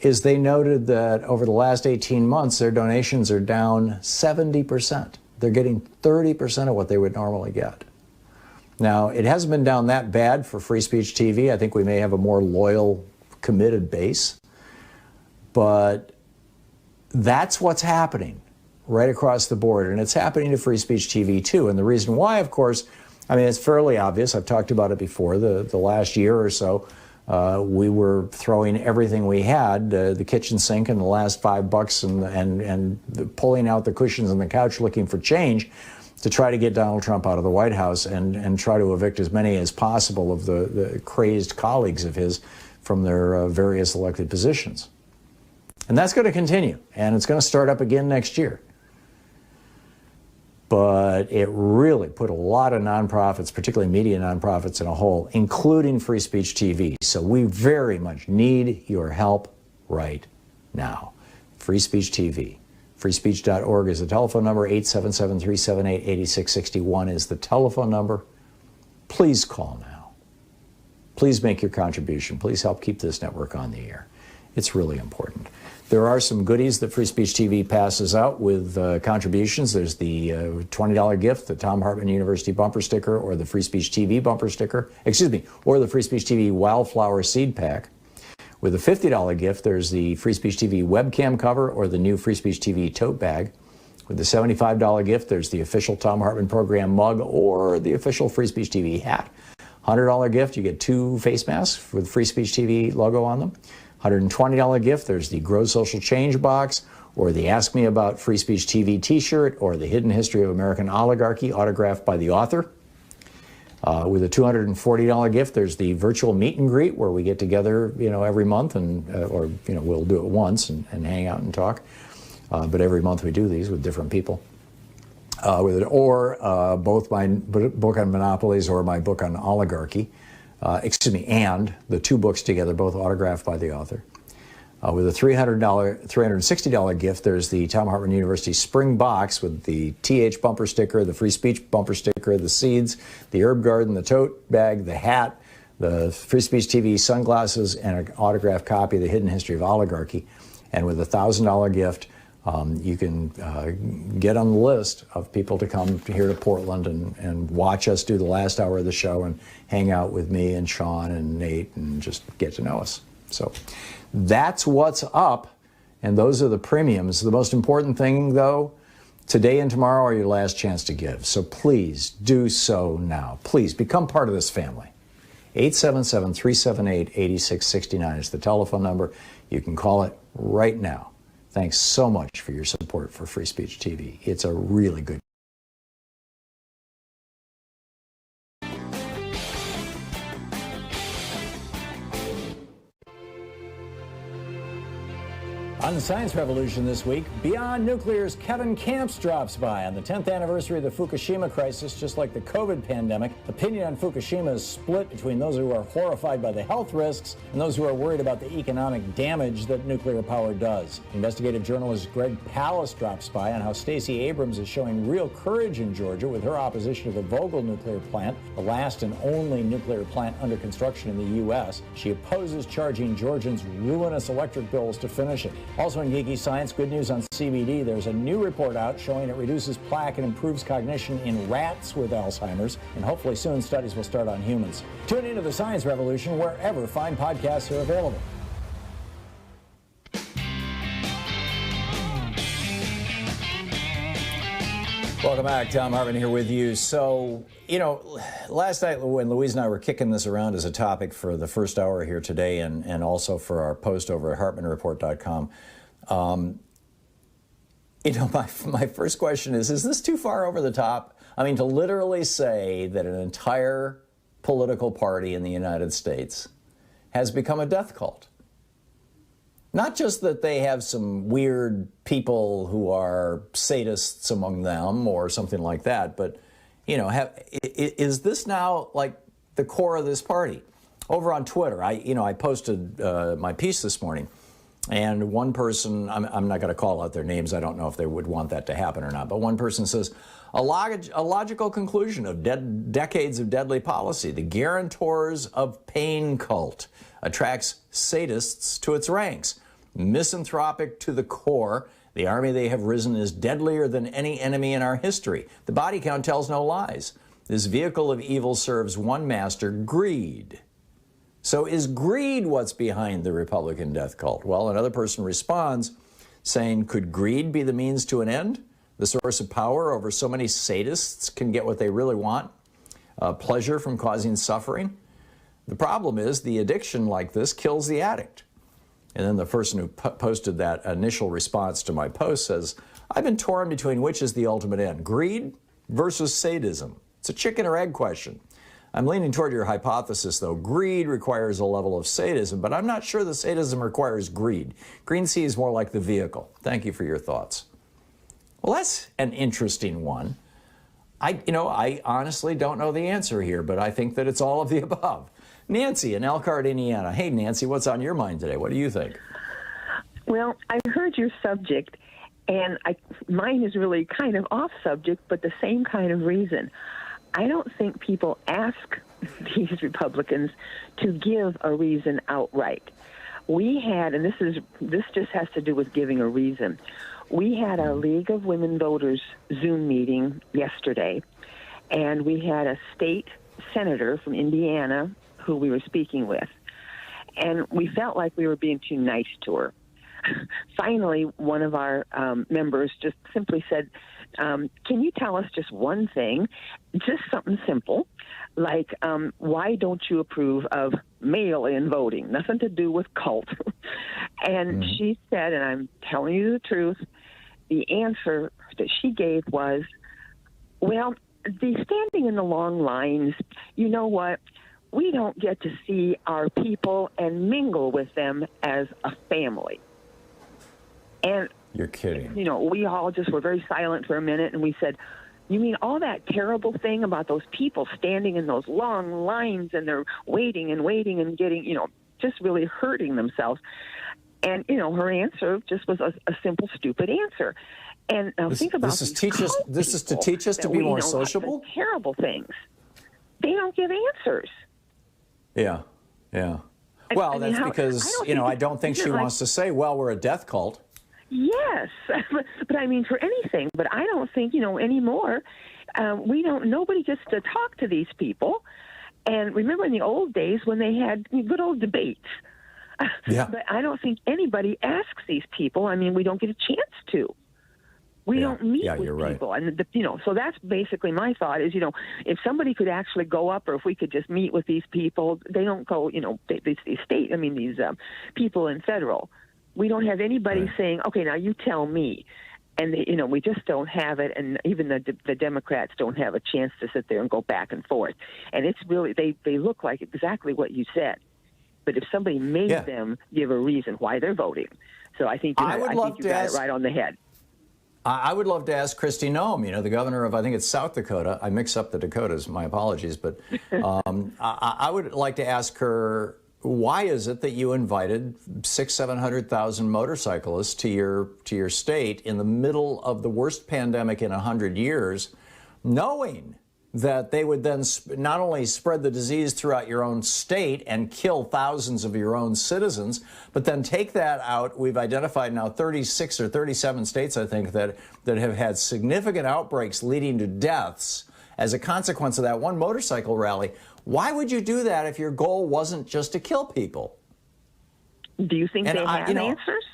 Speaker 7: is they noted that over the last 18 months, their donations are down 70%. They're getting 30% of what they would normally get. Now, it hasn't been down that bad for Free Speech TV. I think we may have a more loyal, committed base. But that's what's happening right across the board. And it's happening to Free Speech TV, too. And the reason why, of course, it's fairly obvious. I've talked about it before. The last year or so, we were throwing everything we had, the kitchen sink and the last $5 and pulling out the cushions on the couch looking for change to try to get Donald Trump out of the White House and try to evict as many as possible of the crazed colleagues of his from their various elected positions. And that's going to continue, and it's going to start up again next year. But it really put a lot of nonprofits, particularly media nonprofits, in a hole, including Free Speech TV. So we very much need your help right now. Free Speech TV. Freespeech.org is the telephone number. 877-378-8661 is the telephone number. Please call now. Please make your contribution. Please help keep this network on the air. It's really important. There are some goodies that Free Speech TV passes out with contributions. There's the $20 gift, the Thom Hartmann University bumper sticker, or the Free Speech TV bumper sticker, or the Free Speech TV Wildflower Seed Pack. With a $50 gift, there's the Free Speech TV webcam cover or the new Free Speech TV tote bag. With the $75 gift, there's the official Thom Hartmann Program mug or the official Free Speech TV hat. $100 gift, you get 2 face masks with Free Speech TV logo on them. $120 gift, there's the Grow Social Change box or the Ask Me About Free Speech TV t-shirt or the Hidden History of American Oligarchy autographed by the author. With a $240 gift, there's the virtual meet and greet where we get together, every month and, we'll do it once and hang out and talk. But every month we do these with different people.
Speaker 2: both my book on monopolies or my book on oligarchy, and the two books together, both autographed by the author. With a $360 gift, there's the Thom Hartmann University Spring Box with the TH bumper sticker, the Free Speech bumper sticker, the seeds, the herb garden, the tote bag, the hat, the Free Speech TV sunglasses, and an autographed copy of The Hidden History of Oligarchy. And with a $1,000 gift, you can get on the list of people to come here to Portland and watch us do the last hour of the show and hang out with me and Sean and Nate and just get to know us. So that's what's up, and those are the premiums. The most important thing, though, today and tomorrow are your last chance to give. So please do so now. Please become part of this family. 877-378-8669 is the telephone number. You can call it right now. Thanks so much for your support for Free Speech TV. It's a really good. On the Science Revolution this week, Beyond Nuclear's Kevin Camps drops by. On the 10th anniversary of the Fukushima crisis, just like the COVID pandemic, opinion on Fukushima is split between those who are horrified by the health risks and those who are worried about the economic damage that nuclear power does. Investigative journalist Greg Pallas drops by on how Stacey Abrams is showing real courage in Georgia with her opposition to the Vogtle nuclear plant, the last and only nuclear plant under construction in the U.S. She opposes charging Georgians ruinous electric bills to finish it. Also in Geeky Science, good news on CBD. There's a new report out showing it reduces plaque and improves cognition in rats with Alzheimer's, and hopefully soon studies will start on humans. Tune into the Science Revolution wherever fine podcasts are available. Welcome back. Thom Hartmann here with you. So, last night when Louise and I were kicking this around as a topic for the first hour here today and also for our post over at HartmannReport.com, my first question is this too far over the top? I mean, to literally say that an entire political party in the United States has become a death cult. Not just that they have some weird people who are sadists among them or something like that, but, is this now like the core of this party? Over on Twitter, I posted my piece this morning, and one person, I'm not going to call out their names, I don't know if they would want that to happen or not, but one person says, a logical conclusion of decades of deadly policy, the guarantors of pain cult attracts sadists to its ranks. Misanthropic to the core, the army they have risen is deadlier than any enemy in our history. The body count tells no lies. This vehicle of evil serves one master, greed. So is greed what's behind the Republican death cult? Well, another person responds saying, could greed be the means to an end? The source of power over so many sadists can get what they really want, pleasure from causing suffering. The problem is the addiction like this kills the addict. And then the person who posted that initial response to my post says, I've been torn between which is the ultimate end, greed versus sadism. It's a chicken or egg question. I'm leaning toward your hypothesis, though. Greed requires a level of sadism, but I'm not sure the sadism requires greed. Green Sea is more like the vehicle. Thank you for your thoughts. Well, that's an interesting one. I honestly don't know the answer here, but I think that it's all of the above. Nancy in Elkhart, Indiana. Hey, Nancy, what's on your mind today? What do you think?
Speaker 9: Well, I heard your subject, and mine is really kind of off subject, but the same kind of reason. I don't think people ask these Republicans to give a reason outright. We had, and this just has to do with giving a reason. We had a League of Women Voters Zoom meeting yesterday, and we had a state senator from Indiana who we were speaking with, and we felt like we were being too nice to her. Finally, one of our members just simply said, can you tell us just one thing, just something simple, like why don't you approve of mail-in voting? Nothing to do with cult. And she said, and I'm telling you the truth, the answer that she gave was, well, the standing in the long lines, you know what? We don't get to see our people and mingle with them as a family. And
Speaker 2: you're kidding.
Speaker 9: We all just were very silent for a minute, and we said, You mean all that terrible thing about those people standing in those long lines and they're waiting and getting, just really hurting themselves. And, her answer just was a simple, stupid answer. And now think about this is
Speaker 7: to teach us to be more sociable?
Speaker 9: Terrible things. They don't give answers.
Speaker 7: Yeah, yeah. Well, that's because, I don't think she wants to say, well, we're a death cult.
Speaker 9: Yes, but I mean for anything. But I don't think anymore. Nobody gets to talk to these people. And remember in the old days when they had good old debates.
Speaker 7: Yeah.
Speaker 9: But I don't think anybody asks these people. I mean, we don't get a chance to. We don't meet with people,
Speaker 7: right.
Speaker 9: And so that's basically my thought is, if somebody could actually go up, or if we could just meet with these people, they don't go, these people in federal. We don't have anybody saying, okay, now you tell me. And, we just don't have it. And even the Democrats don't have a chance to sit there and go back and forth. And it's really, they look like exactly what you said. But if somebody made them give a reason why they're voting. So I think, I think you got it right on the head.
Speaker 7: I would love to ask Kristi Noem, the governor of, I think it's South Dakota. I mix up the Dakotas, my apologies. But I would like to ask her, why is it that you invited 700,000 motorcyclists to your state in the middle of the worst pandemic in 100 years, knowing that they would then not only spread the disease throughout your own state and kill thousands of your own citizens, but then take that out? We've identified now 36 or 37 states, I think, that have had significant outbreaks leading to deaths as a consequence of that one motorcycle rally. Why would you do that if your goal wasn't just to kill people?
Speaker 9: Do you think they have answers?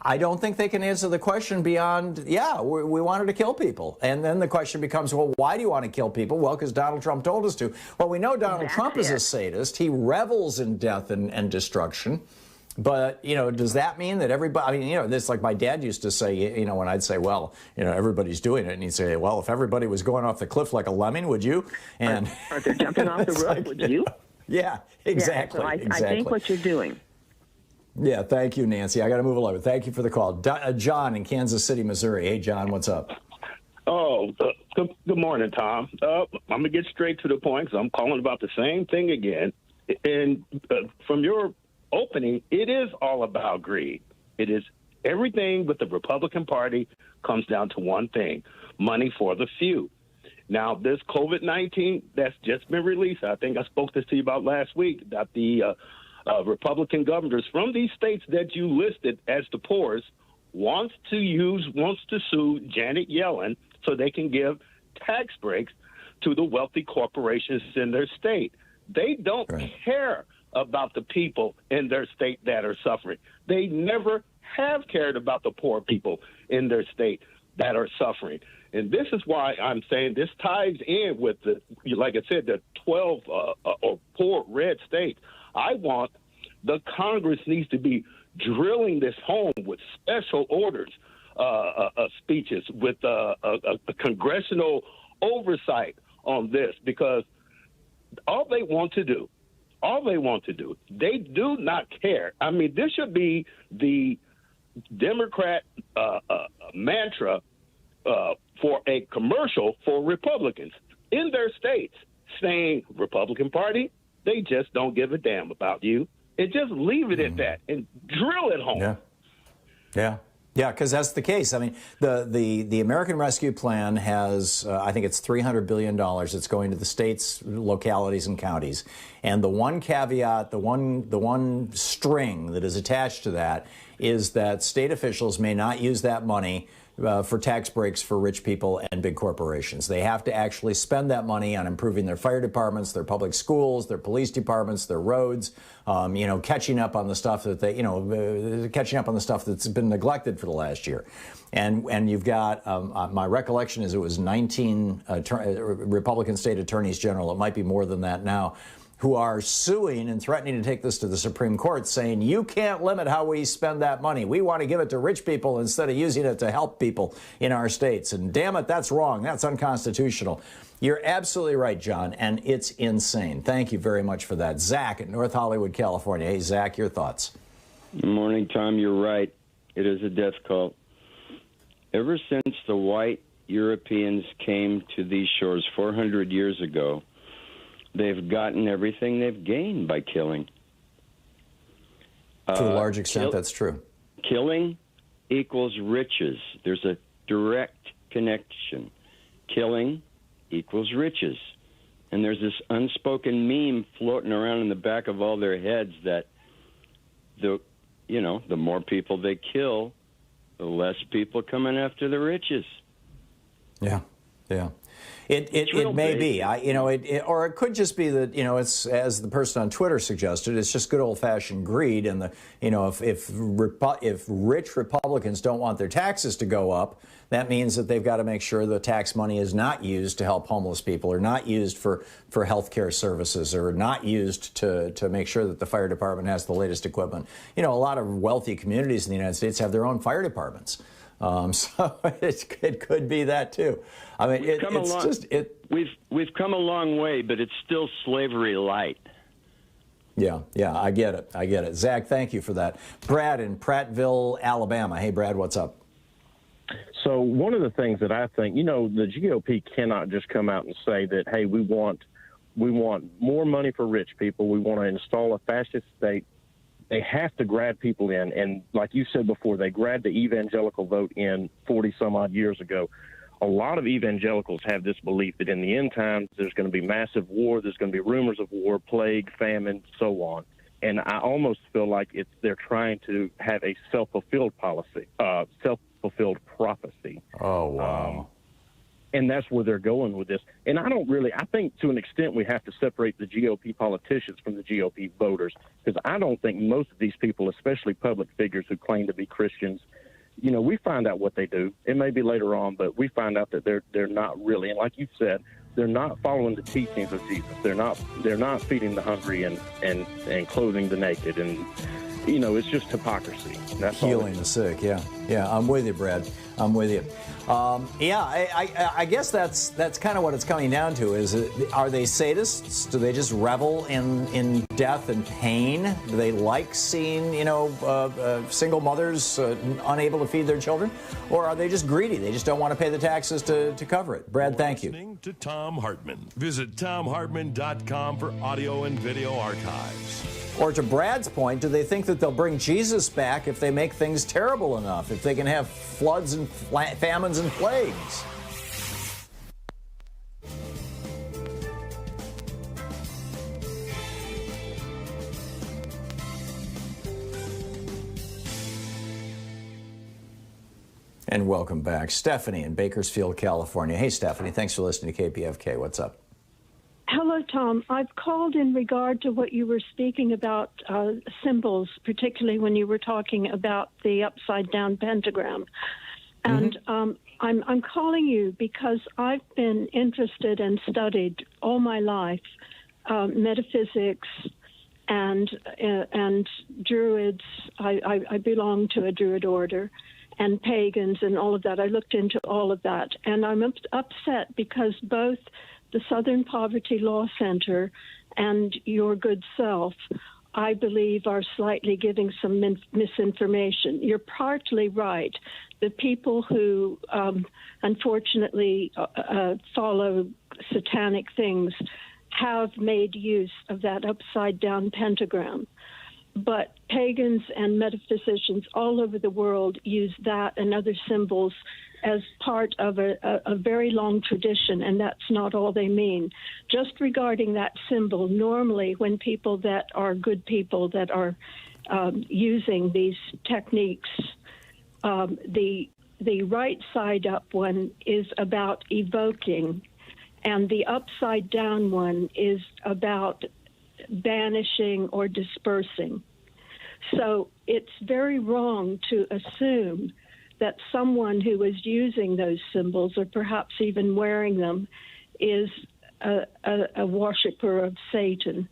Speaker 7: I don't think they can answer the question beyond, we wanted to kill people. And then the question becomes, well, why do you want to kill people? Well, because Donald Trump told us to. Well, we know Donald Trump is a sadist. He revels in death and destruction. But, does that mean that everybody, this like my dad used to say, when I'd say, well, everybody's doing it. And he'd say, well, if everybody was going off the cliff like a lemming, would you? And
Speaker 9: are they jumping off the roof, would you?
Speaker 7: Yeah, exactly.
Speaker 9: Yeah, so I think what you're doing.
Speaker 7: Yeah, thank you, Nancy. I got to move along. Thank you for the call. John in Kansas City, Missouri. Hey, John, what's up?
Speaker 10: Oh, good morning, Tom. I'm going to get straight to the point because I'm calling about the same thing again. And from your opening, it is all about greed. It is everything with the Republican Party comes down to one thing: money for the few. Now, this COVID-19 that's just been released, I think I spoke this to you about last week, that the Republican governors from these states that you listed as the poorest wants to sue Janet Yellen so they can give tax breaks to the wealthy corporations in their state. They don't care about the people in their state that are suffering. They never have cared about the poor people in their state that are suffering. And this is why I'm saying this ties in with like I said, the 12 or poor red states. I want the Congress needs to be drilling this home with special orders, speeches, with a congressional oversight on this, because all they want to do, they do not care. I mean, this should be the Democrat mantra for a commercial for Republicans in their states, saying, Republican Party, they just don't give a damn about you. And just leave it at that and drill it home.
Speaker 7: Yeah, because that's the case. I mean, the American Rescue Plan has, I think it's $300 billion. It's going to the states, localities, and counties. And the one caveat, the one string that is attached to that is that state officials may not use that money for tax breaks for rich people and big corporations. They have to actually spend that money on improving their fire departments, their public schools, their police departments, their roads, catching up on the stuff that catching up on the stuff that's been neglected for the last year. And you've got, my recollection is it was 19 Republican state attorneys general, it might be more than that now, who are suing and threatening to take this to the Supreme Court, saying, you can't limit how we spend that money. We want to give it to rich people instead of using it to help people in our states. And damn it, that's wrong. That's unconstitutional. You're absolutely right, John, and it's insane. Thank you very much for that. Zach in North Hollywood, California. Hey, Zach, your thoughts?
Speaker 11: Good morning, Tom. You're right. It is a death cult. ever since the white Europeans came to these shores 400 years ago, they've gotten everything they've gained by killing.
Speaker 7: To a large extent, that's true.
Speaker 11: Killing equals riches. There's a direct connection. Killing equals riches. And there's this unspoken meme floating around in the back of all their heads that the more people they kill, the less people coming after the riches.
Speaker 7: Yeah. It may be, or it could just be that it's, as the person on Twitter suggested, it's just good old-fashioned greed, and if rich Republicans don't want their taxes to go up, that means that they've got to make sure the tax money is not used to help homeless people, or not used for health care services, or not used to make sure that the fire department has the latest equipment. A lot of wealthy communities in the United States have their own fire departments. So it could be that too. I mean,
Speaker 11: we've come a long way, but it's still slavery light.
Speaker 7: Yeah, I get it. Zach, thank you for that. Brad in Prattville, Alabama. Hey, Brad, what's up?
Speaker 12: So one of the things that I think, the GOP cannot just come out and say that, hey, we want more money for rich people. We want to install a fascist state. They have to grab people in. And like you said before, they grabbed the evangelical vote in 40-some-odd years ago. A lot of evangelicals have this belief that in the end times there's going to be massive war, there's going to be rumors of war, plague, famine, so on. And I almost feel like they're trying to have a self-fulfilled self-fulfilled prophecy.
Speaker 7: Oh, wow.
Speaker 12: And that's where they're going with this. And I think to an extent we have to separate the GOP politicians from the GOP voters, because I don't think most of these people, especially public figures who claim to be Christians, we find out what they do. It may be later on, but we find out that they're not really. And like you said, they're not following the teachings of Jesus. They're not feeding the hungry and clothing the naked. And, it's just hypocrisy. That's
Speaker 7: healing the sick. Yeah. I'm with you, Brad. I'm with you. I guess that's kind of what it's coming down to. Are they sadists? Do they just revel in death and pain? Do they like seeing single mothers unable to feed their children, or are they just greedy? They just don't want to pay the taxes to cover it. Brad, thank you.
Speaker 8: Listening to Thom Hartmann. Visit thomhartmann.com for audio and video archives.
Speaker 7: Or to Brad's point, do they think that they'll bring Jesus back if they make things terrible enough, if they can have floods and famines and plagues? And welcome back. Stephanie in Bakersfield, California. Hey, Stephanie, thanks for listening to KPFK. What's up?
Speaker 13: Hello, Tom. I've called in regard to what you were speaking about symbols, particularly when you were talking about the upside-down pentagram. And I'm calling you because I've been interested and studied all my life metaphysics and Druids. I belong to a Druid order, and pagans and all of that. I looked into all of that, and I'm upset because both the Southern Poverty Law Center and Your Good Self, I believe, are slightly giving some misinformation. You're partly right. The people who unfortunately follow satanic things have made use of that upside-down pentagram. But pagans and metaphysicians all over the world use that and other symbols as part of a very long tradition, and that's not all they mean. Just regarding that symbol, normally when people that are good people that are using these techniques, the right side up one is about evoking, and the upside down one is about banishing or dispersing. So it's very wrong to assume that someone who is using those symbols, or perhaps even wearing them, is a worshiper of Satan.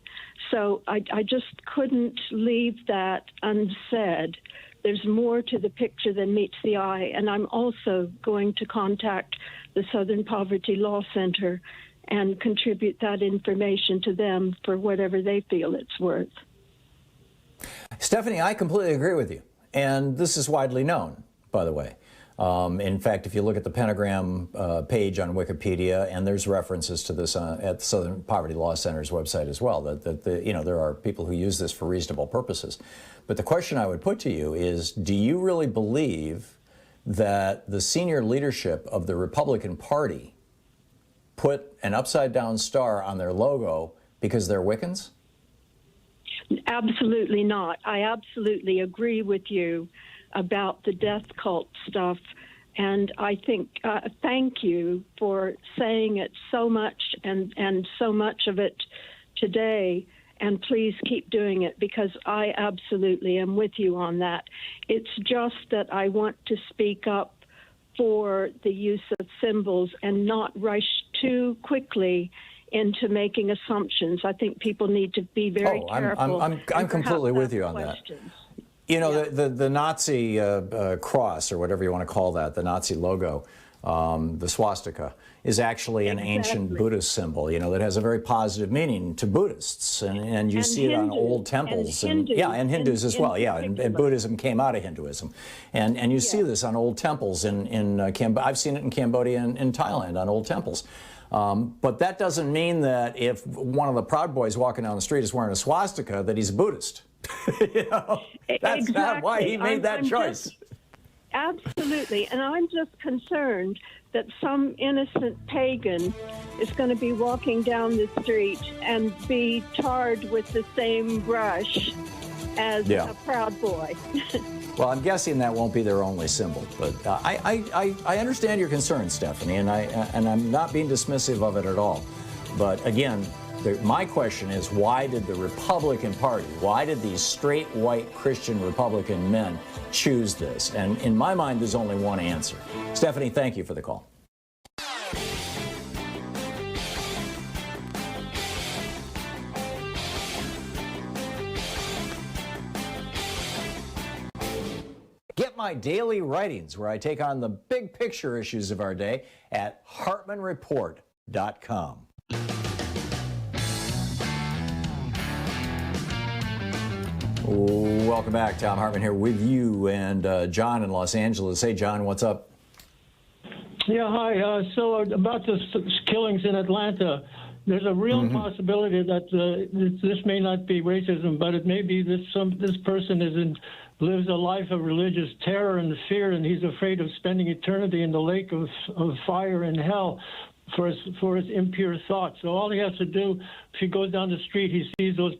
Speaker 13: So I just couldn't leave that unsaid. There's more to the picture than meets the eye, and I'm also going to contact the Southern Poverty Law Center and contribute that information to them for whatever they feel it's worth.
Speaker 7: Stephanie, I completely agree with you, and this is widely known, by the way.
Speaker 2: In fact, if you look at the pentagram page on Wikipedia, and there's references to this at the Southern Poverty Law Center's website as well, that there are people who use this for reasonable purposes. But the question I would put to you is, do you really believe that the senior leadership of the Republican Party put an upside-down star on their logo because they're Wiccans?
Speaker 13: Absolutely not. I absolutely agree with you about the death cult stuff. And I think, thank you for saying it so much and so much of it today. And please keep doing it, because I absolutely am with you on that. It's just that I want to speak up for the use of symbols and not rush too quickly into making assumptions. I think people need to be very careful.
Speaker 2: I'm completely with you on that. You know, the Nazi cross, or whatever you want to call that, the Nazi logo, the swastika, is actually an ancient Buddhist symbol, you know, that has a very positive meaning to Buddhists. And you see it on old temples. And Hindus as well. And Buddhism came out of Hinduism. And you see this on old temples in Cambodia. I've seen it in Cambodia and in Thailand on old temples. But that doesn't mean that if one of the Proud Boys walking down the street is wearing a swastika, that he's a Buddhist. You know, that's not why he made that choice.
Speaker 13: Absolutely. And I'm just concerned that some innocent pagan is going to be walking down the street and be tarred with the same brush as a Proud Boy.
Speaker 2: Well, I'm guessing that won't be their only symbol, but I understand your concern, Stephanie, and I'm not being dismissive of it at all. But again, my question is, why did the Republican Party, why did these straight white Christian Republican men choose this? And in my mind, there's only one answer. Stephanie, thank you for the call. Get my daily writings, where I take on the big picture issues of our day, at hartmanreport.com. Welcome back. Thom Hartmann here with you, and John in Los Angeles. Hey, John, what's up?
Speaker 14: Yeah, hi. So about the killings in Atlanta, there's a real possibility that this may not be racism, but it may be this person lives a life of religious terror and fear, and he's afraid of spending eternity in the lake of fire in hell for his impure thoughts. So all he has to do, if he goes down the street, he sees those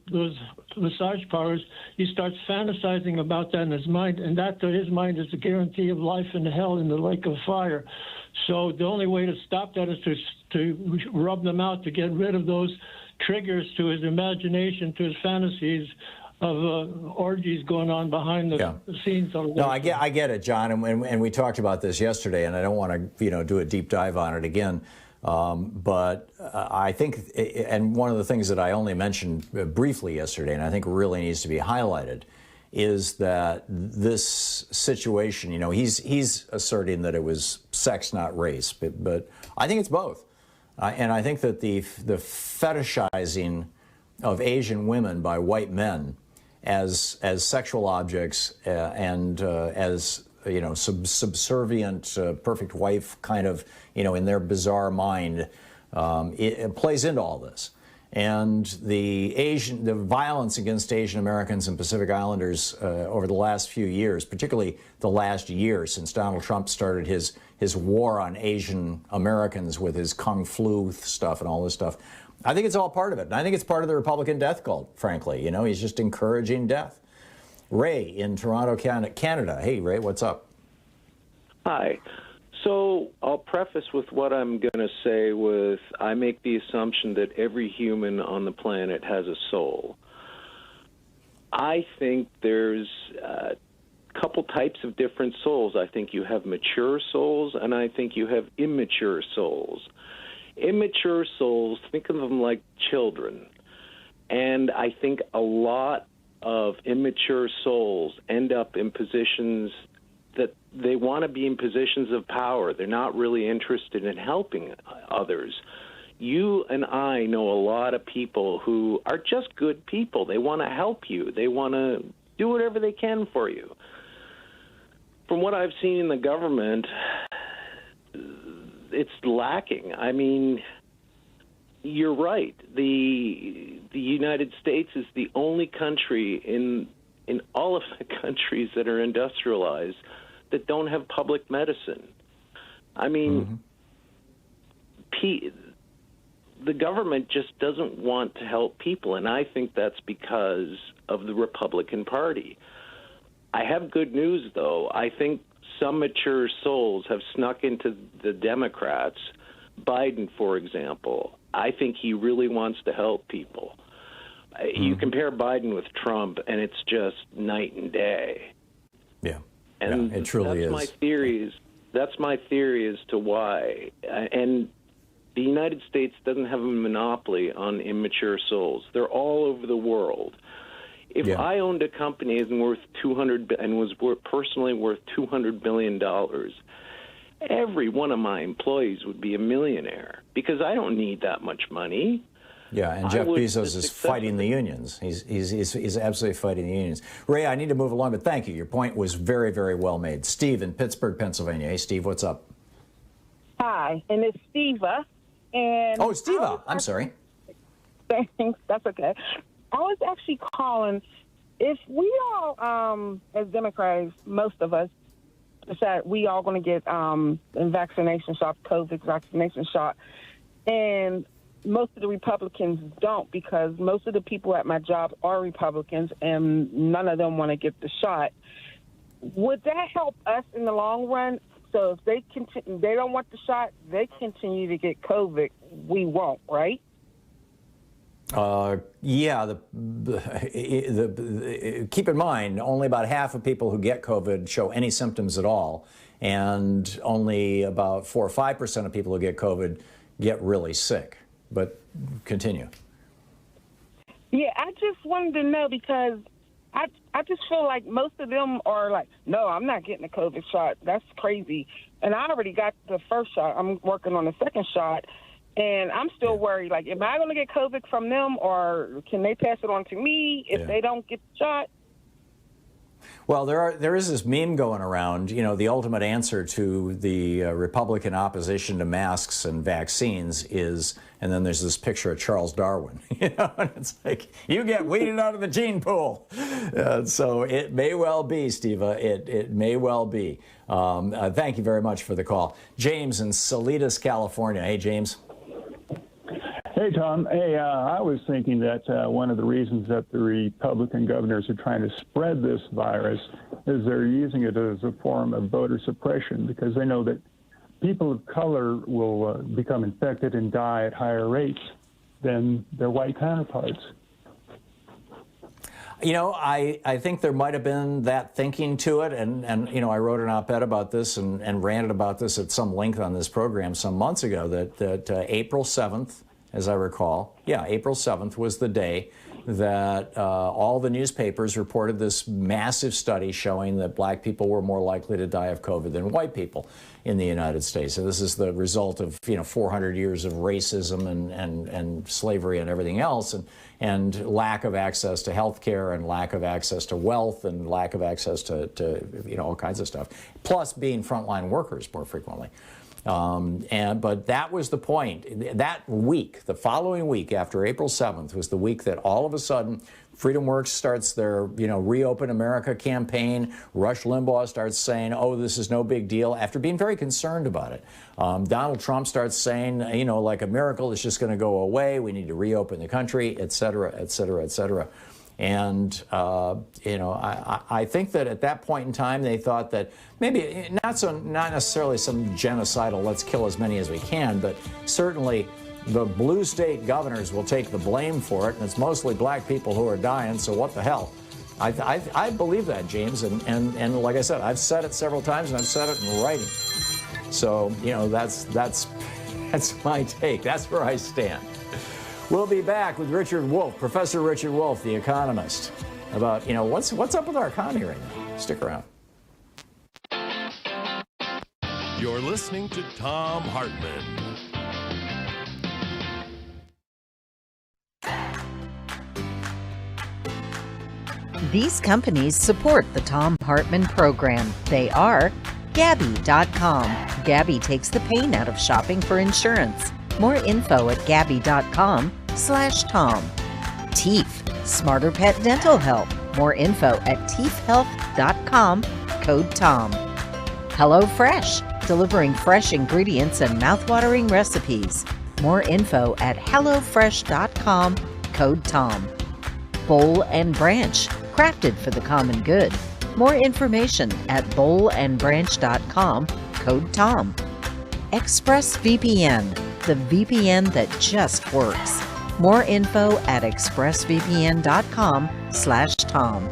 Speaker 14: massage parlors, he starts fantasizing about that in his mind, and that to his mind is a guarantee of life in hell in the lake of fire. So the only way to stop that is to rub them out, to get rid of those triggers to his imagination, to his fantasies of orgies going on behind the scenes.
Speaker 2: No, I get it, John, and we talked about this yesterday, and I don't want to do a deep dive on it again. But I think, and one of the things that I only mentioned briefly yesterday, and I think really needs to be highlighted, is that this situation, you know, he's asserting that it was sex, not race, but I think it's both. And I think that the fetishizing of Asian women by white men as sexual objects and as, you know, subservient, perfect wife kind of, you know, in their bizarre mind, it plays into all this. And the violence against Asian Americans and Pacific Islanders over the last few years, particularly the last year since Donald Trump started his war on Asian Americans with his Kung Flu stuff and all this stuff, I think it's all part of it. And I think it's part of the Republican death cult, frankly. You know, he's just encouraging death. Ray in Toronto, Canada. Hey, Ray, what's up?
Speaker 15: Hi. So I'll preface with what I'm going to say with, I make the assumption that every human on the planet has a soul. I think there's a couple types of different souls. I think you have mature souls, and I think you have immature souls. Immature souls, think of them like children. And I think a lot of immature souls end up in positions that they want to be in positions of power. They're not really interested in helping others. You and I know a lot of people who are just good people. They want to help you. They want to do whatever they can for you. From what I've seen in the government, it's lacking. I mean, you're right. The United States is the only country in all of the countries that are industrialized that don't have public medicine. I mean, the government just doesn't want to help people, and I think that's because of the Republican Party. I have good news, though. I think some mature souls have snuck into the Democrats. Biden, for example, I think he really wants to help people. You compare Biden with Trump, and it's just night and day.
Speaker 7: Yeah,
Speaker 15: and
Speaker 7: it truly is.
Speaker 15: That's my theory as to why. And the United States doesn't have a monopoly on immature souls. They're all over the world. If I owned a company and was personally worth $200 billion, every one of my employees would be a millionaire because I don't need that much money.
Speaker 7: Yeah, and Jeff Bezos is fighting the unions. He's absolutely fighting the unions. Ray, I need to move along, but thank you. Your point was very, very well made. Steve in Pittsburgh, Pennsylvania. Hey, Steve, what's up?
Speaker 16: Hi, and it's Steva. And
Speaker 7: Steva. I'm sorry.
Speaker 16: Thanks. That's okay. I was actually calling. If we all, as Democrats, most of us, decide we all going to get a vaccination shot, COVID vaccination shot, and most of the Republicans don't because most of the people at my job are Republicans and none of them want to get the shot. Would that help us in the long run? So if they don't want the shot, they continue to get COVID. We won't, right?
Speaker 7: Yeah. Keep in mind, only about half of people who get COVID show any symptoms at all, and only about 4 or 5% of people who get COVID get really sick. But continue.
Speaker 16: Yeah, I just wanted to know because I just feel like most of them are like, no, I'm not getting a COVID shot. That's crazy. And I already got the first shot. I'm working on the second shot. And I'm still worried, like, am I going to get COVID from them or can they pass it on to me if they don't get the shot?
Speaker 7: Well, there is this meme going around, you know, the ultimate answer to the Republican opposition to masks and vaccines is, and then there's this picture of Charles Darwin, you know, and it's like, you get weeded out of the gene pool. So it may well be, Steva, it may well be. Thank you very much for the call. James in Salinas, California. Hey, James.
Speaker 17: Hey, Tom. Hey, I was thinking that one of the reasons that the Republican governors are trying to spread this virus is they're using it as a form of voter suppression because they know that people of color will become infected and die at higher rates than their white counterparts.
Speaker 7: You know, I think there might have been that thinking to it, and you know, I wrote an op-ed about this and ranted about this at some length on this program some months ago, that April 7th, as I recall, April 7th was the day that all the newspapers reported this massive study showing that black people were more likely to die of COVID than white people in the United States. And this is the result of, you know, 400 years of racism and slavery and everything else, and lack of access to health care and lack of access to wealth and lack of access to you know, all kinds of stuff, plus being frontline workers more frequently. But that was the point. That week, the following week after April 7th, was the week that all of a sudden FreedomWorks starts their, you know, Reopen America campaign. Rush Limbaugh starts saying, oh, this is no big deal, after being very concerned about it. Donald Trump starts saying, you know, like a miracle is just going to go away. We need to reopen the country, et cetera, et cetera, et cetera. And, you know, I think that at that point in time, they thought that maybe not necessarily some genocidal, let's kill as many as we can, but certainly the blue state governors will take the blame for it, and it's mostly black people who are dying, so what the hell? I believe that, James, and like I said, I've said it several times, and I've said it in writing. So, you know, that's my take. That's where I stand. We'll be back with Richard Wolff, Professor Richard Wolff, the economist, about, you know, what's up with our economy right now. Stick around.
Speaker 8: You're listening to Thom Hartmann.
Speaker 6: These companies support the Thom Hartmann Program. They are Gabi.com. Gabi takes the pain out of shopping for insurance. More info at Gabi.com/Tom. Teeth, Smarter Pet Dental Help. More info at teethhealth.com, code TOM. HelloFresh, delivering fresh ingredients and mouthwatering recipes. More info at hellofresh.com, code TOM. Bowl and Branch, crafted for the common good. More information at bowlandbranch.com, code TOM. ExpressVPN, the VPN that just works. More info at expressvpn.com/Tom.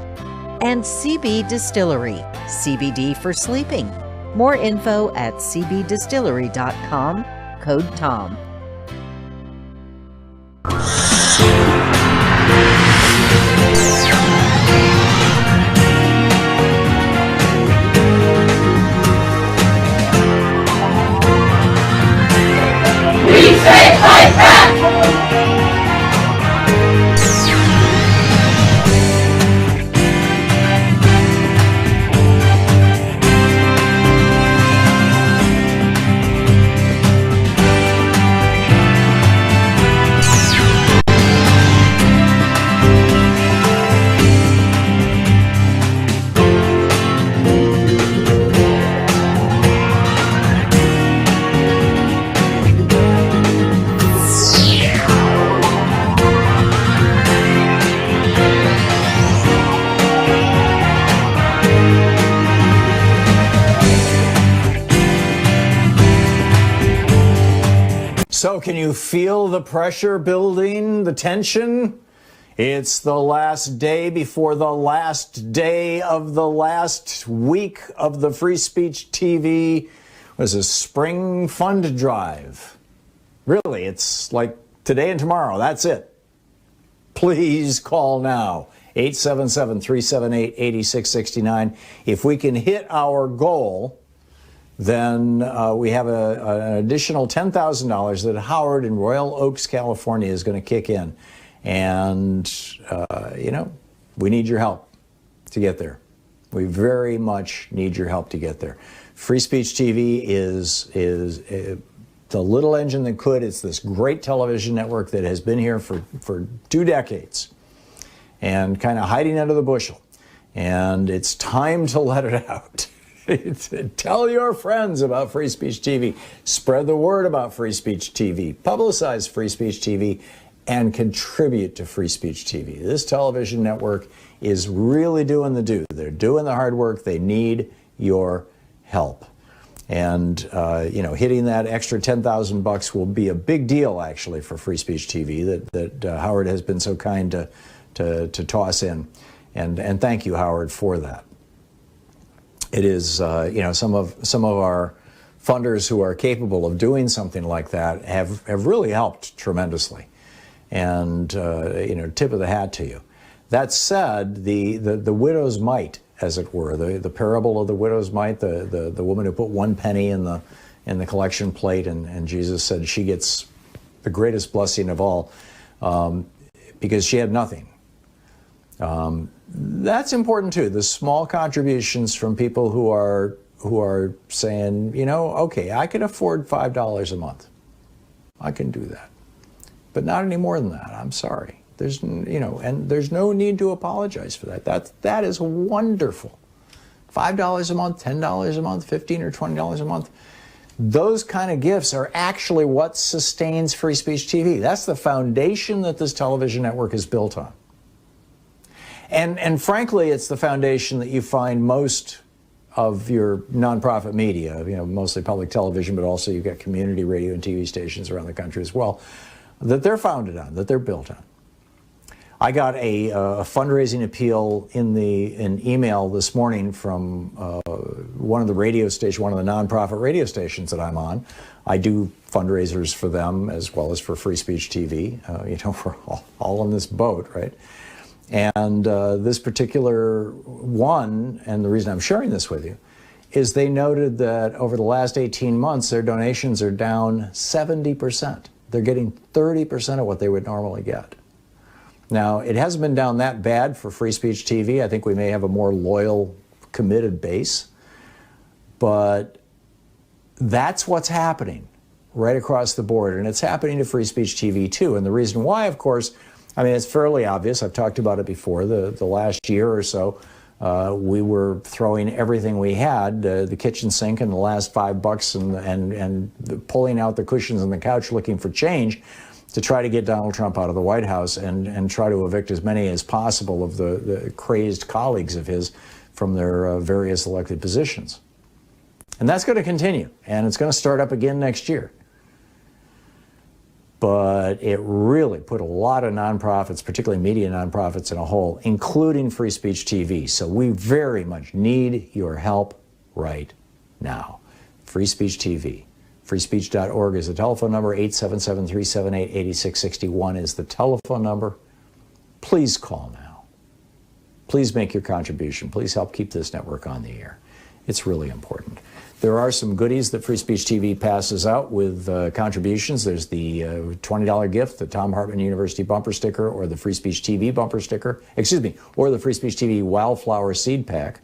Speaker 6: And CB Distillery, CBD for sleeping. More info at cbdistillery.com, code TOM.
Speaker 18: We say fight back!
Speaker 7: So can you feel the pressure building, the tension? It's the last day before the last day of the last week of the Free Speech TV was a spring fund drive. Really, it's like today and tomorrow. That's it. Please call now. 877-378-8669. If we can hit our goal, then we have an additional $10,000 that Howard in Royal Oaks, California is going to kick in. And, we need your help to get there. We very much need your help to get there. Free Speech TV is the little engine that could. It's this great television network that has been here for 2 decades and kind of hiding under the bushel. And it's time to let it out. Tell your friends about Free Speech TV. Spread the word about Free Speech TV. Publicize Free Speech TV and contribute to Free Speech TV. This television network is really doing the do. They're doing the hard work. They need your help. And, hitting that extra $10,000 will be a big deal, actually, for Free Speech TV that Howard has been so kind to toss in. And thank you, Howard, for that. It is, some of our funders who are capable of doing something like that have really helped tremendously. And, tip of the hat to you. That said, the widow's mite, as it were, the parable of the widow's mite, the woman who put 1 penny in the collection plate, and Jesus said she gets the greatest blessing of all because she had nothing. That's important too. The small contributions from people who are saying, okay, I can afford $5 a month. I can do that, but not any more than that. I'm sorry. There's there's no need to apologize for that. That is wonderful. $5 a month, $10 a month, $15 or $20 a month. Those kind of gifts are actually what sustains Free Speech TV. That's the foundation that this television network is built on. And frankly, it's the foundation that you find most of your nonprofit media, mostly public television, but also you've got community radio and TV stations around the country as well, that they're founded on, that they're built on. I got a fundraising appeal in an email this morning from one of the radio stations, one of the nonprofit radio stations that I'm on. I do fundraisers for them as well as for Free Speech TV. We're all in this boat, right? And this particular one, and the reason I'm sharing this with you, is they noted that over the last 18 months, their donations are down 70%. They're getting 30% of what they would normally get. Now, it hasn't been down that bad for Free Speech TV. I think we may have a more loyal, committed base. But that's what's happening right across the board. And it's happening to Free Speech TV, too. And the reason why, of course, I mean, it's fairly obvious. I've talked about it before. The last year or so, we were throwing everything we had, the kitchen sink and the last $5 and pulling out the cushions on the couch looking for change to try to get Donald Trump out of the White House and try to evict as many as possible of the crazed colleagues of his from their various elected positions. And that's going to continue, and it's going to start up again next year. But it really put a lot of nonprofits, particularly media nonprofits, in a hole, including Free Speech TV. So we very much need your help right now. Free Speech TV. Freespeech.org is the telephone number. 877-378-8661 is the telephone number. Please call now. Please make your contribution. Please help keep this network on the air. It's really important. There are some goodies that Free Speech TV passes out with contributions. There's the $20 gift, the Thom Hartmann University bumper sticker, or the Free Speech TV bumper sticker, or the Free Speech TV Wildflower Seed Pack.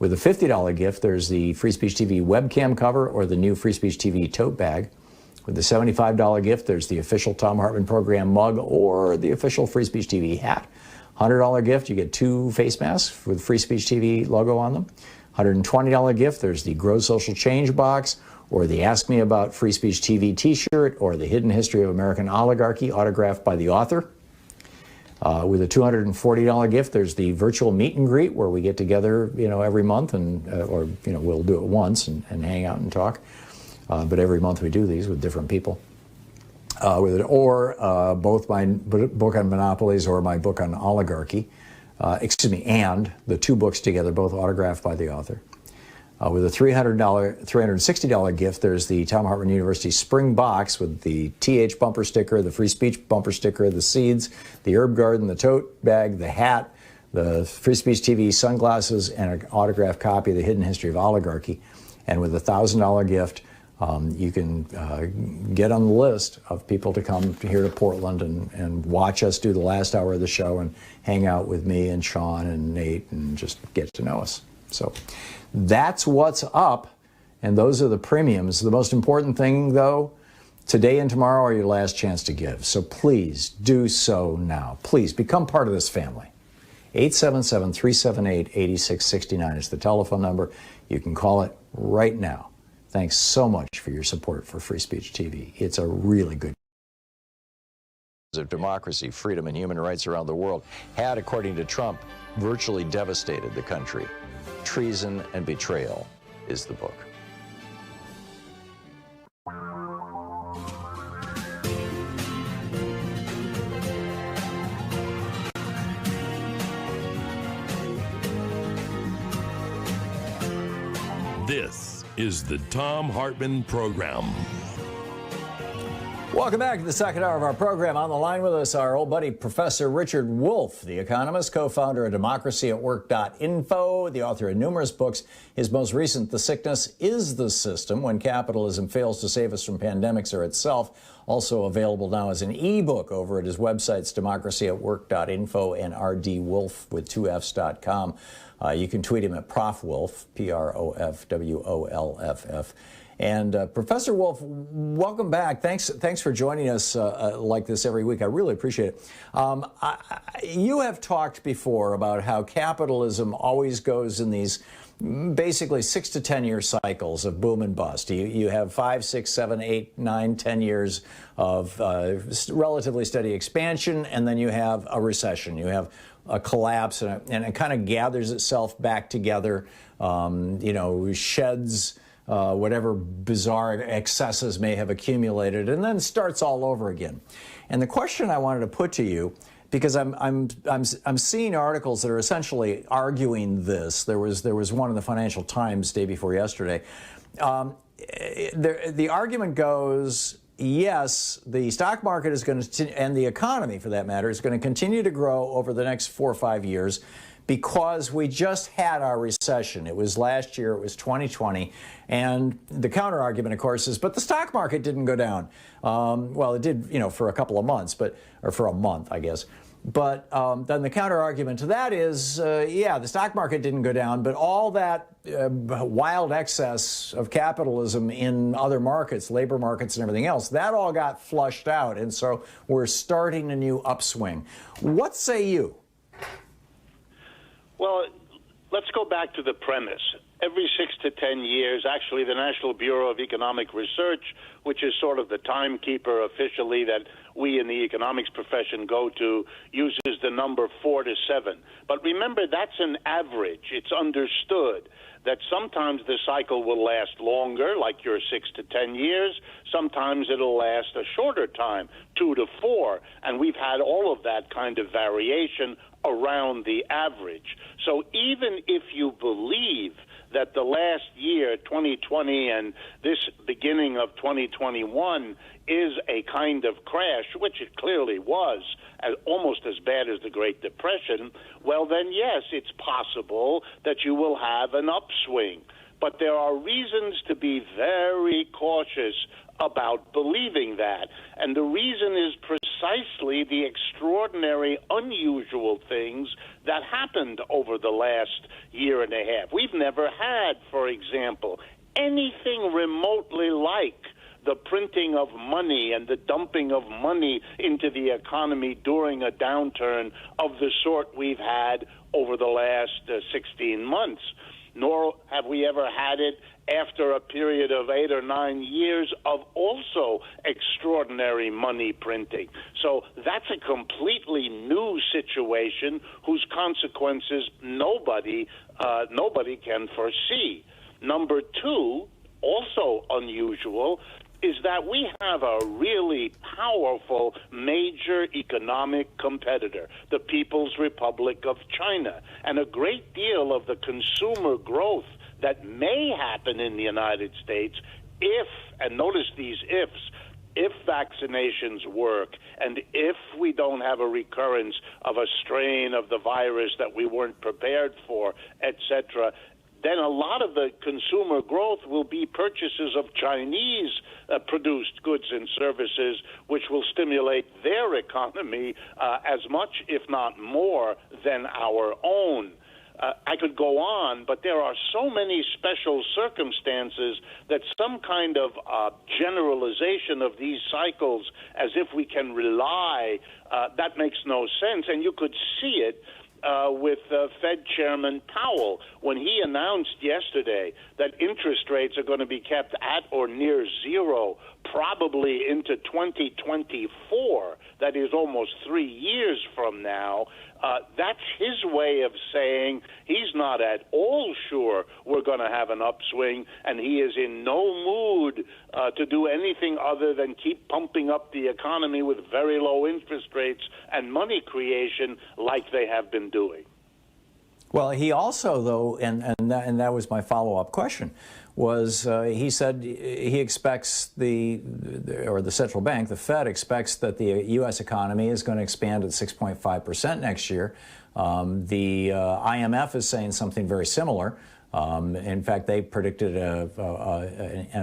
Speaker 7: With a $50 gift, there's the Free Speech TV webcam cover or the new Free Speech TV tote bag. With the $75 gift, there's the official Thom Hartmann Program mug or the official Free Speech TV hat. $100 gift, you get 2 face masks with Free Speech TV logo on them. $120 gift, there's the Grow Social Change box, or the Ask Me About Free Speech TV t-shirt, or the Hidden History of American Oligarchy autographed by the author. With a $240 gift, there's the virtual meet and greet where we get together, every month, and we'll do it once and hang out and talk. But every month we do these with different people. Both my book on monopolies or my book on oligarchy. And the 2 books together, both autographed by the author. With a $360 gift, there's the Thom Hartmann University Spring Box with the TH bumper sticker, the Free Speech bumper sticker, the seeds, the herb garden, the tote bag, the hat, the Free Speech TV sunglasses, and an autographed copy of the Hidden History of Oligarchy. And with a $1,000 gift, you can get on the list of people to come here to Portland and watch us do the last hour of the show and hang out with me and Sean and Nate and just get to know us. So that's what's up, and those are the premiums. The most important thing, though, today and tomorrow are your last chance to give. So please do so now. Please become part of this family. 877-378-8669 is the telephone number. You can call it right now. Thanks so much for your support for Free Speech TV. It's a really good of democracy, freedom, and human rights around the world had, according to Trump, virtually devastated the country. Treason and Betrayal is the book.
Speaker 8: This is the Thom Hartmann Program.
Speaker 7: Welcome back to the second hour of our program. On the line with us, our old buddy, Professor Richard Wolff, the economist, co-founder of democracyatwork.info, the author of numerous books. His most recent, The Sickness is the System, When Capitalism Fails to Save Us from Pandemics or Itself, also available now as an ebook over at his websites, democracyatwork.info and rdwolff with 2fs.com. You can tweet him at Prof Wolff, PROFWOLFF. And Professor Wolff, welcome back. Thanks for joining us like this every week. I really appreciate it. You have talked before about how capitalism always goes in these basically 6 to 10 year cycles of boom and bust. You have 5, 6, 7, 8, 9, 10 years of relatively steady expansion, and then you have a recession. You have a collapse, and it kind of gathers itself back together, sheds whatever bizarre excesses may have accumulated, and then starts all over again. And the question I wanted to put to you, because I'm seeing articles that are essentially arguing this. There was one in the Financial Times day before yesterday. The argument goes, yes, the stock market is going to, and the economy for that matter, is going to continue to grow over the next 4 or 5 years because we just had our recession. It was last year, it was 2020. And the counter argument, of course, is, but the stock market didn't go down. Well, it did, for a couple of months, or for a month, I guess.
Speaker 2: But then the counter argument to that is, yeah, the stock market didn't go down, but all that wild excess of capitalism in other markets, labor markets and everything else, that all got flushed out. And so we're starting a new upswing. What say you?
Speaker 19: Well, let's go back to the premise. Every 6 to 10 years, actually, the National Bureau of Economic Research, which is sort of the timekeeper officially that we in the economics profession go to, uses the number 4 to 7. But remember, that's an average. It's understood that sometimes the cycle will last longer, like your 6 to 10 years. Sometimes it'll last a shorter time, 2 to 4. And we've had all of that kind of variation around the average. So even if you believe that the last year, 2020, and this beginning of 2021 is a kind of crash, which it clearly was, almost as bad as the Great Depression, well, then, yes, it's possible that you will have an upswing. But there are reasons to be very cautious about believing that. And the reason is precisely the extraordinary, unusual things that happened over the last year and a half. We've never had, for example, anything remotely like the printing of money and the dumping of money into the economy during a downturn of the sort we've had over the last 16 months. Nor have we ever had it after a period of 8 or 9 years of also extraordinary money printing. So that's a completely new situation whose consequences nobody can foresee. Number two, also unusual, is that we have a really powerful major economic competitor, the People's Republic of China. And a great deal of the consumer growth that may happen in the United States if, and notice these ifs, if vaccinations work and if we don't have a recurrence of a strain of the virus that we weren't prepared for, etc., then a lot of the consumer growth will be purchases of Chinese-produced goods and services, which will stimulate their economy as much, if not more, than our own. I could go on, but there are so many special circumstances that some kind of generalization of these cycles as if we can rely, that makes no sense. And you could see it with Fed Chairman Powell when he announced yesterday that interest rates are going to be kept at or near zero probably into 2024. That is almost 3 years from now. That's his way of saying he's not at all sure we're going to have an upswing, and he is in no mood to do anything other than keep pumping up the economy with very low interest rates and money creation like they have been doing.
Speaker 2: Well, he also, though, and that was my follow-up question, was he said he expects the central bank, the Fed, expects that the U.S. economy is going to expand at 6.5% next year. The IMF is saying something very similar. In fact, they predicted a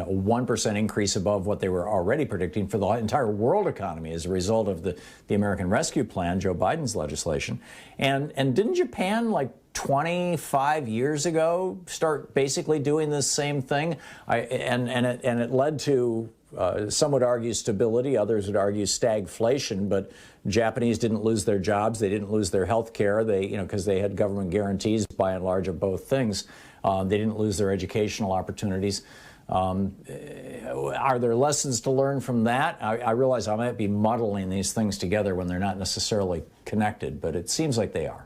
Speaker 2: 1% increase above what they were already predicting for the entire world economy as a result of the American Rescue Plan, Joe Biden's legislation. And didn't Japan, like 25 years ago, start basically doing this same thing? And it led to, some would argue stability, others would argue stagflation, but Japanese didn't lose their jobs, they didn't lose their health care, because they had government guarantees by and large of both things. They didn't lose their educational opportunities. Are there lessons to learn from that? I realize I might be muddling these things together when they're not necessarily connected, but it seems like they are.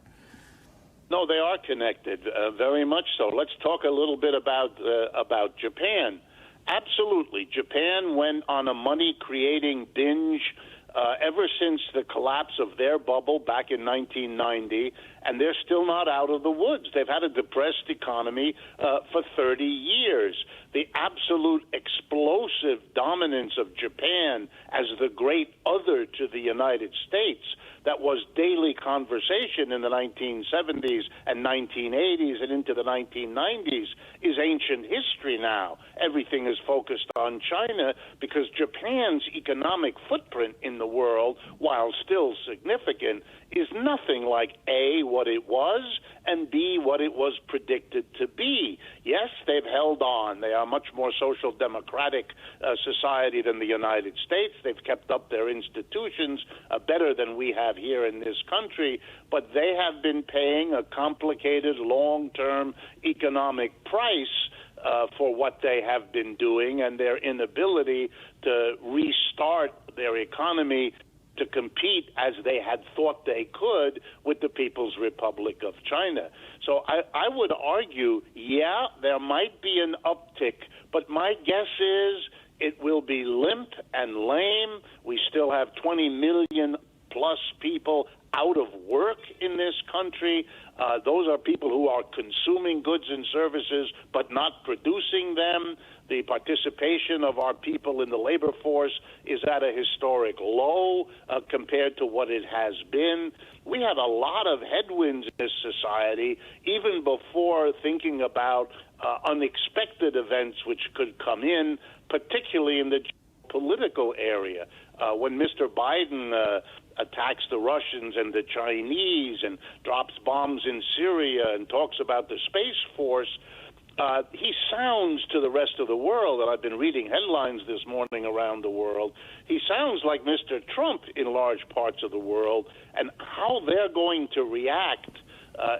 Speaker 19: No, they are connected, very much so. Let's talk a little bit about Japan. Absolutely. Japan went on a money-creating binge ever since the collapse of their bubble back in 1990, and they're still not out of the woods. They've had a depressed economy for 30 years. The absolute explosive dominance of Japan as the great other to the United States that was daily conversation in the 1970s and 1980s and into the 1990s is ancient history now. Everything is focused on China because Japan's economic footprint in the world, while still significant, is nothing like A, what it was, and B, what it was predicted to be. Yes, they've held on. They are a much more social democratic society than the United States. They've kept up their institutions better than we have here in this country, but they have been paying a complicated long-term economic price for what they have been doing and their inability to restart their economy to compete as they had thought they could with the People's Republic of China. So I would argue, yeah, there might be an uptick, but my guess is it will be limp and lame. We still have 20 million plus people out of work in this country. Those are people who are consuming goods and services but not producing them. The participation of our people in the labor force is at a historic low compared to what it has been. We have a lot of headwinds in this society, even before thinking about unexpected events which could come in, particularly in the political area. When Mr. Biden attacks the Russians and the Chinese and drops bombs in Syria and talks about the Space Force, he sounds to the rest of the world, and I've been reading headlines this morning around the world, he sounds like Mr. Trump in large parts of the world, and how they're going to react,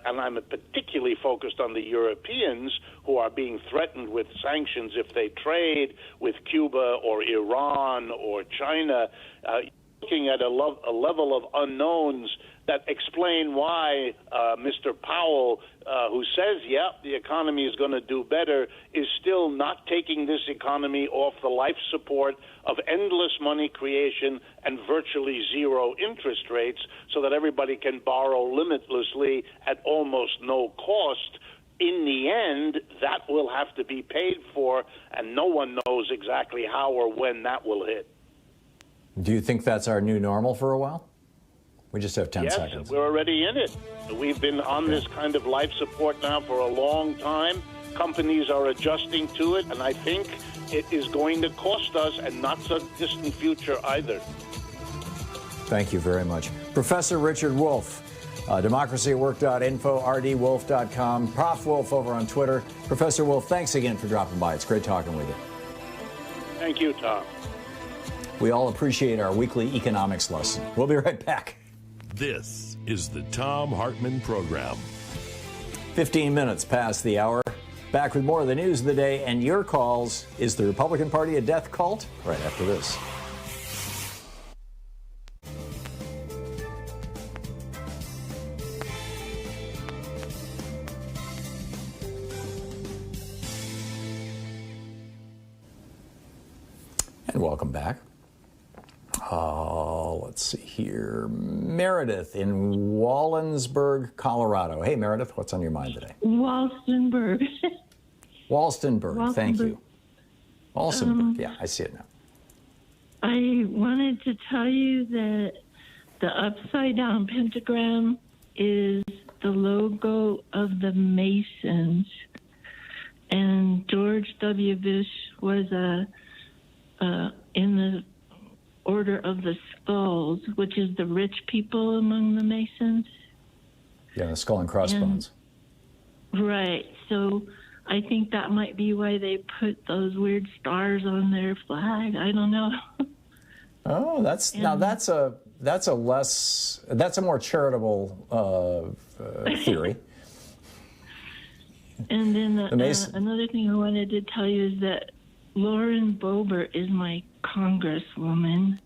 Speaker 19: and I'm particularly focused on the Europeans who are being threatened with sanctions if they trade with Cuba or Iran or China, looking at a level of unknowns that explain why Mr. Powell, who says, yeah, the economy is going to do better, is still not taking this economy off the life support of endless money creation and virtually zero interest rates so that everybody can borrow limitlessly at almost no cost. In the end, that will have to be paid for, and no one knows exactly how or when that will hit.
Speaker 7: Do you think that's our new normal for a while? We just have 10 seconds.
Speaker 19: Yes, we're already in it. We've been on this kind of life support now for a long time. Companies are adjusting to it, and I think it is going to cost us, and not so distant future either.
Speaker 7: Thank you very much. Professor Richard Wolff, democracyatwork.info, rdwolff.com, Prof. Wolff over on Twitter. Professor Wolff, thanks again for dropping by. It's great talking with you.
Speaker 19: Thank you, Tom.
Speaker 7: We all appreciate our weekly economics lesson. We'll be right back.
Speaker 8: This is the Thom Hartmann Program.
Speaker 7: 15 minutes past the hour. Back with more of the news of the day and your calls. Is the Republican Party a death cult? Right after this. And welcome back. Let's see here. Meredith in Wallensburg, Colorado. Hey, Meredith, what's on your mind today?
Speaker 20: Walstenburg.
Speaker 7: Walstenburg, thank you. Walstenburg, yeah, I see it now.
Speaker 20: I wanted to tell you that the upside-down pentagram is the logo of the Masons. And George W. Bush was in the Order of the Skulls, which is the rich people among the Masons.
Speaker 7: Yeah, the skull and crossbones.
Speaker 20: Right. So I think that might be why they put those weird stars on their flag. I don't know.
Speaker 7: Oh, that's a more charitable theory.
Speaker 20: And then another thing I wanted to tell you is that Lauren Boebert is my congresswoman.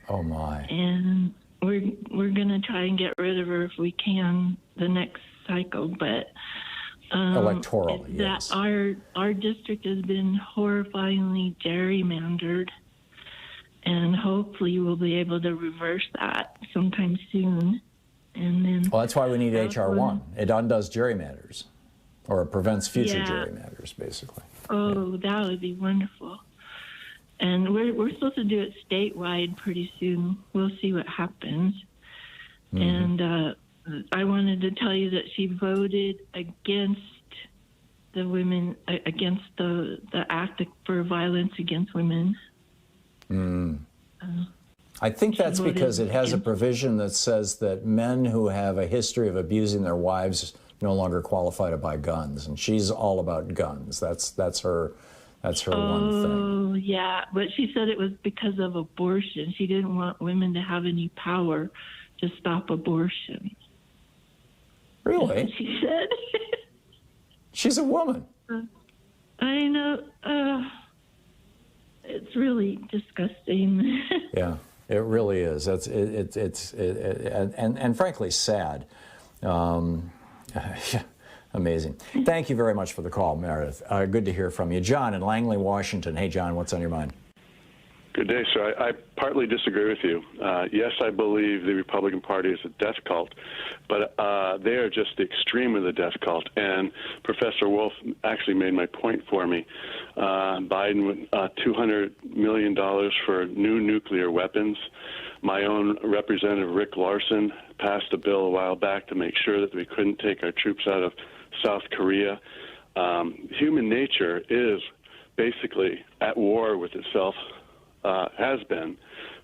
Speaker 7: Oh my!
Speaker 20: And we're gonna try and get rid of her if we can the next cycle, but
Speaker 7: electoral. Yes.
Speaker 20: That our district has been horrifyingly gerrymandered, and hopefully we'll be able to reverse that sometime soon. And then
Speaker 7: well, that's why we need HR 1. It undoes gerrymanders, or it prevents future gerrymanders, basically.
Speaker 20: Oh, that would be wonderful. And we're supposed to do it statewide pretty soon. We'll see what happens. And I wanted to tell you that she voted against the women, against the act for violence against women.
Speaker 7: I think that's because it has a provision that says that men who have a history of abusing their wives no longer qualify to buy guns, and she's all about guns. That's her one thing.
Speaker 20: Oh, yeah, but she said it was because of abortion. She didn't want women to have any power to stop abortion.
Speaker 7: Really?
Speaker 20: She said.
Speaker 7: She's a woman.
Speaker 20: I know. It's really disgusting.
Speaker 7: Yeah, it really is. And frankly sad. Amazing. Thank you very much for the call, Meredith. Good to hear from you. John in Langley, Washington. Hey, John, what's on your mind?
Speaker 19: Good day, sir. I partly disagree with you. Yes, I believe the Republican Party is a death cult, but they are just the extreme of the death cult. And Professor Wolff actually made my point for me. Biden with $200 million for new nuclear weapons. My own Representative Rick Larson passed a bill a while back to make sure that we couldn't take our troops out of South Korea. Human nature is basically at war with itself. Has been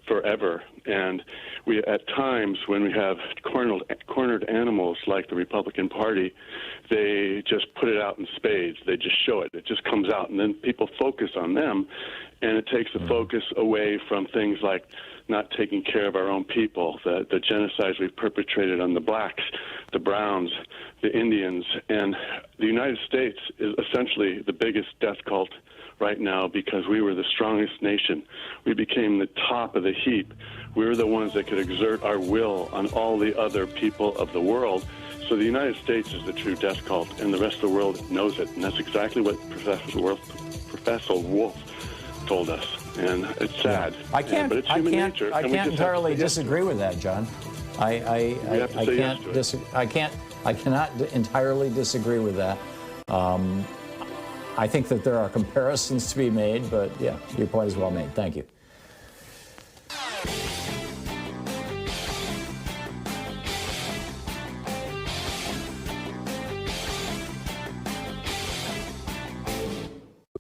Speaker 19: forever, and we at times when we have cornered animals like the Republican Party, they just put it out in spades. They just show it. It just comes out, and then people focus on them, and it takes the focus away from things like not taking care of our own people, the genocides we've perpetrated on the blacks, the browns, the Indians, and the United States is essentially the biggest death cult right now because we were the strongest nation. We became the top of the heap. We were the ones that could exert our will on all the other people of the world. So the United States is the true death cult, and the rest of the world knows it. And that's exactly what Professor Wolff told us. And it's sad.
Speaker 7: I can't.
Speaker 19: But it's human nature.
Speaker 7: I can't entirely disagree with that, John. I cannot entirely disagree with that. I think that there are comparisons to be made, but yeah, your point is well made. Thank you.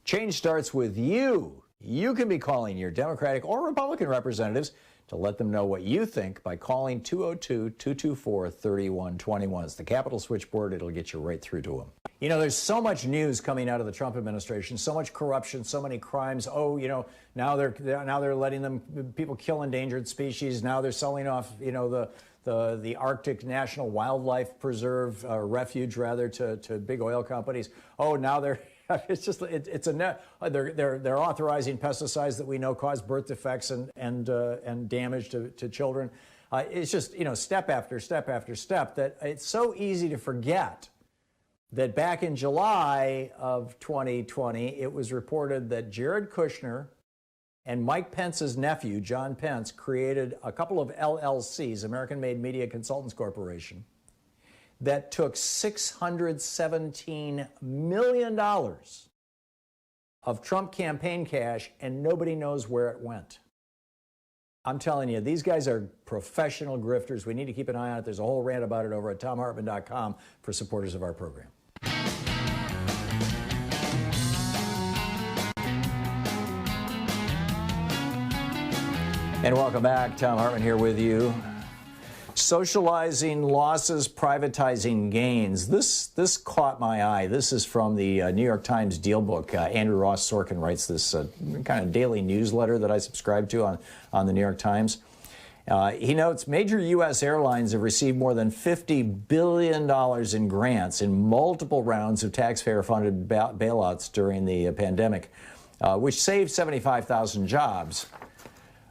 Speaker 7: Change starts with you. You can be calling your Democratic or Republican representatives to let them know what you think by calling 202-224-3121. It's the Capitol switchboard. It'll get you right through to them. You know, there's so much news coming out of the Trump administration, so much corruption, so many crimes. Oh, you know, now they're letting people kill endangered species. Now they're selling off, you know, the Arctic National Wildlife Preserve refuge rather to big oil companies. Oh, now they're they're authorizing pesticides that we know cause birth defects and damage to children. It's just, you know, step after step after step that it's so easy to forget that back in July of 2020, it was reported that Jared Kushner and Mike Pence's nephew, John Pence, created a couple of LLCs, American-Made Media Consultants Corporation, that took $617 million of Trump campaign cash, and nobody knows where it went. I'm telling you, these guys are professional grifters. We need to keep an eye on it. There's a whole rant about it over at thomhartmann.com for supporters of our program. And welcome back. Thom Hartmann here with you. Socializing losses, privatizing gains. This caught my eye. This is from the New York Times Deal Book. Andrew Ross Sorkin writes this kind of daily newsletter that I subscribe to on the New York Times. He notes major U.S. airlines have received more than $50 billion in grants in multiple rounds of taxpayer-funded bailouts during the pandemic, which saved 75,000 jobs.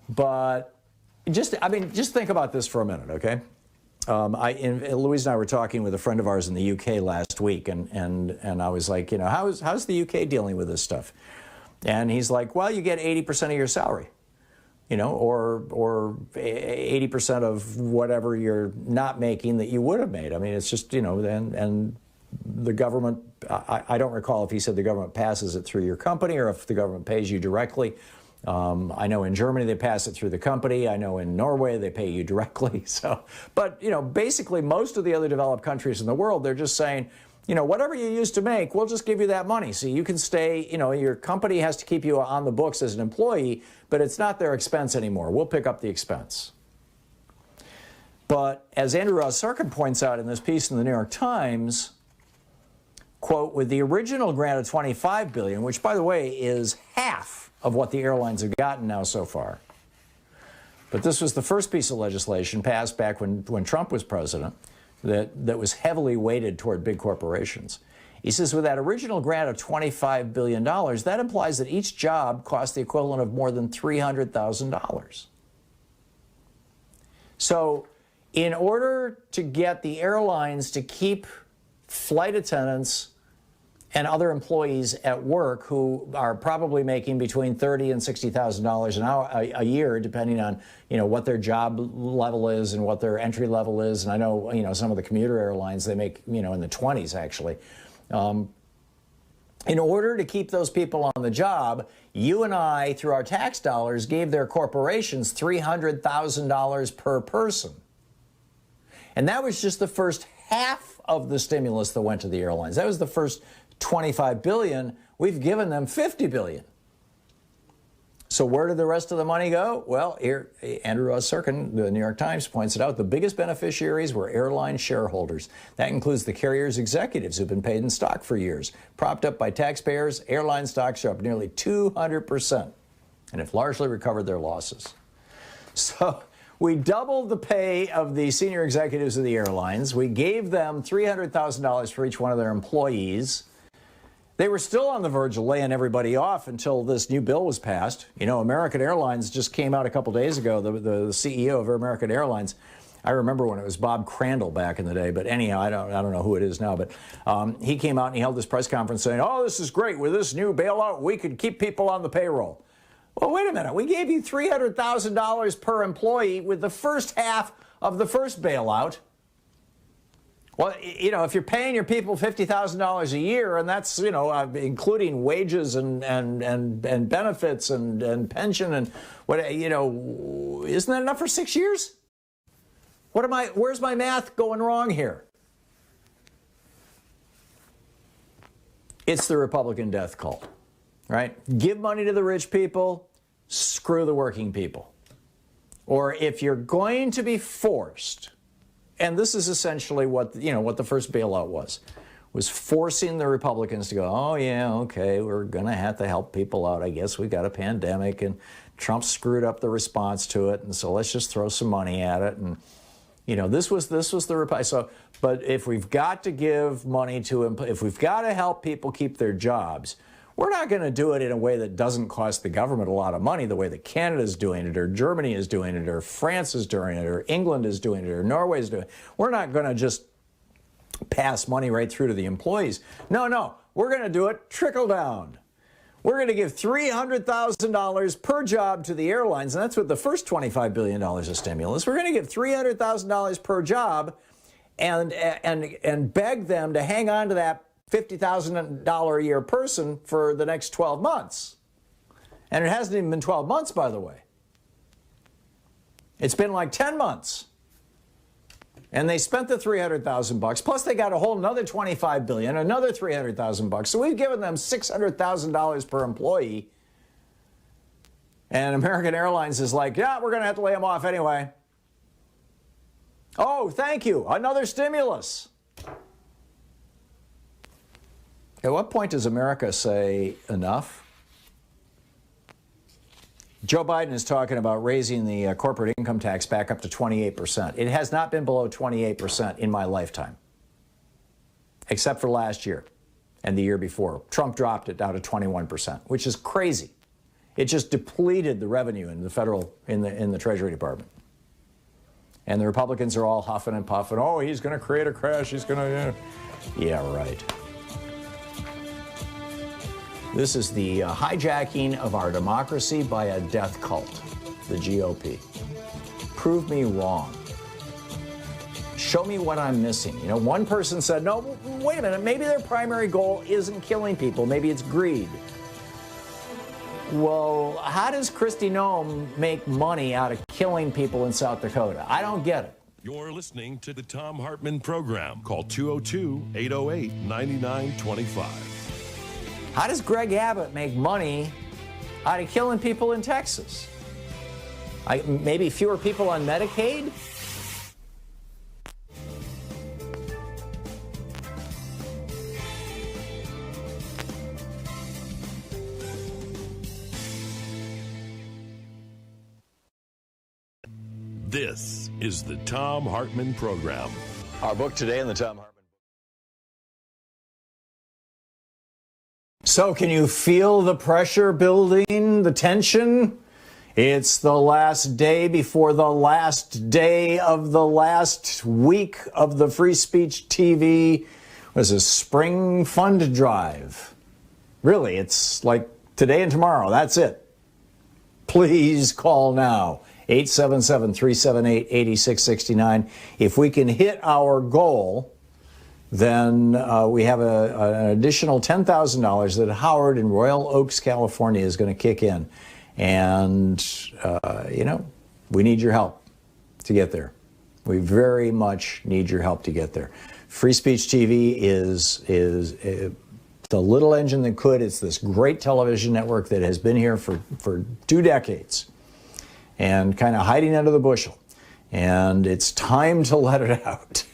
Speaker 7: But just think about this for a minute, okay? Louise and I were talking with a friend of ours in the UK last week, and I was like, you know, how's the UK dealing with this stuff? And he's like, well, you get 80% of your salary, you know, or 80% of whatever you're not making that you would have made. I mean, it's just, you know, and the government, I don't recall if he said the government passes it through your company or if the government pays you directly. I know in Germany they pass it through the company. I know in Norway they pay you directly. But basically most of the other developed countries in the world, they're just saying, whatever you used to make, we'll just give you that money. So you can stay, your company has to keep you on the books as an employee, but it's not their expense anymore. We'll pick up the expense. But as Andrew Ross Sorkin points out in this piece in the New York Times, quote, with the original grant of $25 billion, which by the way is half of what the airlines have gotten now so far. But this was the first piece of legislation passed back when Trump was president that was heavily weighted toward big corporations. He says with that original grant of $25 billion, that implies that each job costs the equivalent of more than $300,000. So in order to get the airlines to keep flight attendants and other employees at work who are probably making between $30,000 and $60,000 an hour a year, depending on what their job level is and what their entry level is. And I know some of the commuter airlines, they make in the 20s actually. In order to keep those people on the job, you and I, through our tax dollars, gave their corporations $300,000 per person. And that was just the first half of the stimulus that went to the airlines. That was the first $25 billion. We've given them $50 billion. So where did the rest of the money go? Well, here, Andrew Ross Sorkin, the New York Times, points it out. The biggest beneficiaries were airline shareholders. That includes the carriers' executives who've been paid in stock for years. Propped up by taxpayers, airline stocks are up nearly 200% and have largely recovered their losses. So we doubled the pay of the senior executives of the airlines. We gave them $300,000 for each one of their employees. They were still on the verge of laying everybody off until this new bill was passed. American Airlines just came out a couple days ago, the CEO of American Airlines. I remember when it was Bob Crandall back in the day, but anyhow, I don't know who it is now, but he came out and he held this press conference saying, oh, this is great. With this new bailout, we could keep people on the payroll. Well, wait a minute. We gave you $300,000 per employee with the first half of the first bailout. Well, if you're paying your people $50,000 a year, and that's, including wages and benefits and pension and what, isn't that enough for 6 years? Where's my math going wrong here? It's the Republican death cult, right? Give money to the rich people, screw the working people. Or if you're going to be forced, and this is essentially what the first bailout was forcing the Republicans to go, oh yeah, okay, we're going to have to help people out. I guess we got a pandemic and Trump screwed up the response to it, and so let's just throw some money at it. And this was the reply. So, but if we've got to give money to, if we've got to help people keep their jobs, we're not going to do it in a way that doesn't cost the government a lot of money, the way that Canada's doing it, or Germany is doing it, or France is doing it, or England is doing it, or Norway is doing it. We're not going to just pass money right through to the employees. No, we're going to do it trickle down. We're going to give $300,000 per job to the airlines, and that's what the first $25 billion of stimulus. We're going to give $300,000 per job and beg them to hang on to that $50,000 a year person for the next 12 months. And it hasn't even been 12 months, by the way. It's been like 10 months. And they spent the $300,000, plus they got a whole another $25 billion, another $300,000. So we've given them $600,000 per employee. And American Airlines is like, yeah, we're going to have to lay them off anyway. Oh, thank you. Another stimulus. At what point does America say enough? Joe Biden is talking about raising the corporate income tax back up to 28%. It has not been below 28% in my lifetime, except for last year and the year before. Trump dropped it down to 21%, which is crazy. It just depleted the revenue in the federal, in the Treasury Department. And the Republicans are all huffing and puffing. Oh, he's going to create a crash. He's going to, yeah, right. This is the hijacking of our democracy by a death cult, the GOP. Prove me wrong. Show me what I'm missing. One person said, no, wait a minute, maybe their primary goal isn't killing people. Maybe it's greed. well, how does Kristi Noem make money out of killing people in South Dakota? I don't get it.
Speaker 8: You're listening to the Thom Hartmann Program. Call 202-808-9925.
Speaker 7: How does Greg Abbott make money out of killing people in Texas? Maybe fewer people on Medicaid?
Speaker 8: This is the Thom Hartmann Program.
Speaker 7: Our book today in the Thom Hartmann. So can you feel the pressure building, the tension? It's the last day before the last day of the last week of the Free Speech TV was a spring fund drive. Really, it's like today and tomorrow. That's it. Please call now. 877-378-8669. If we can hit our goal, then we have an additional $10,000 that Howard in Royal Oaks, California is going to kick in. And, we need your help to get there. We very much need your help to get there. Free Speech TV is the little engine that could. It's this great television network that has been here for 2 decades. And kind of hiding under the bushel. And it's time to let it out.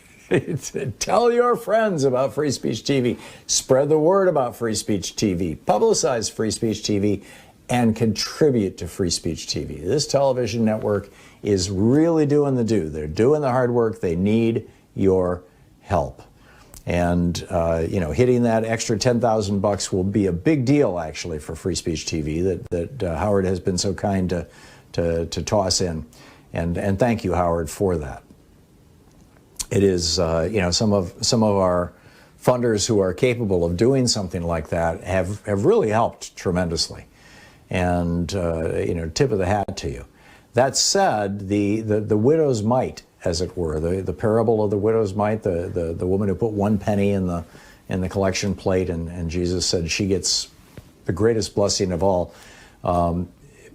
Speaker 7: Tell your friends about Free Speech TV. Spread the word about Free Speech TV. Publicize Free Speech TV and contribute to Free Speech TV. This television network is really doing the do. They're doing the hard work. They need your help. And, hitting that extra $10,000 will be a big deal, actually, for Free Speech TV that Howard has been so kind to toss in, and thank you, Howard, for that. It is, some of our funders who are capable of doing something like that have really helped tremendously, and tip of the hat to you. That said, the widow's mite, as it were, the parable of the widow's mite, the woman who put 1 penny in the collection plate, and Jesus said she gets the greatest blessing of all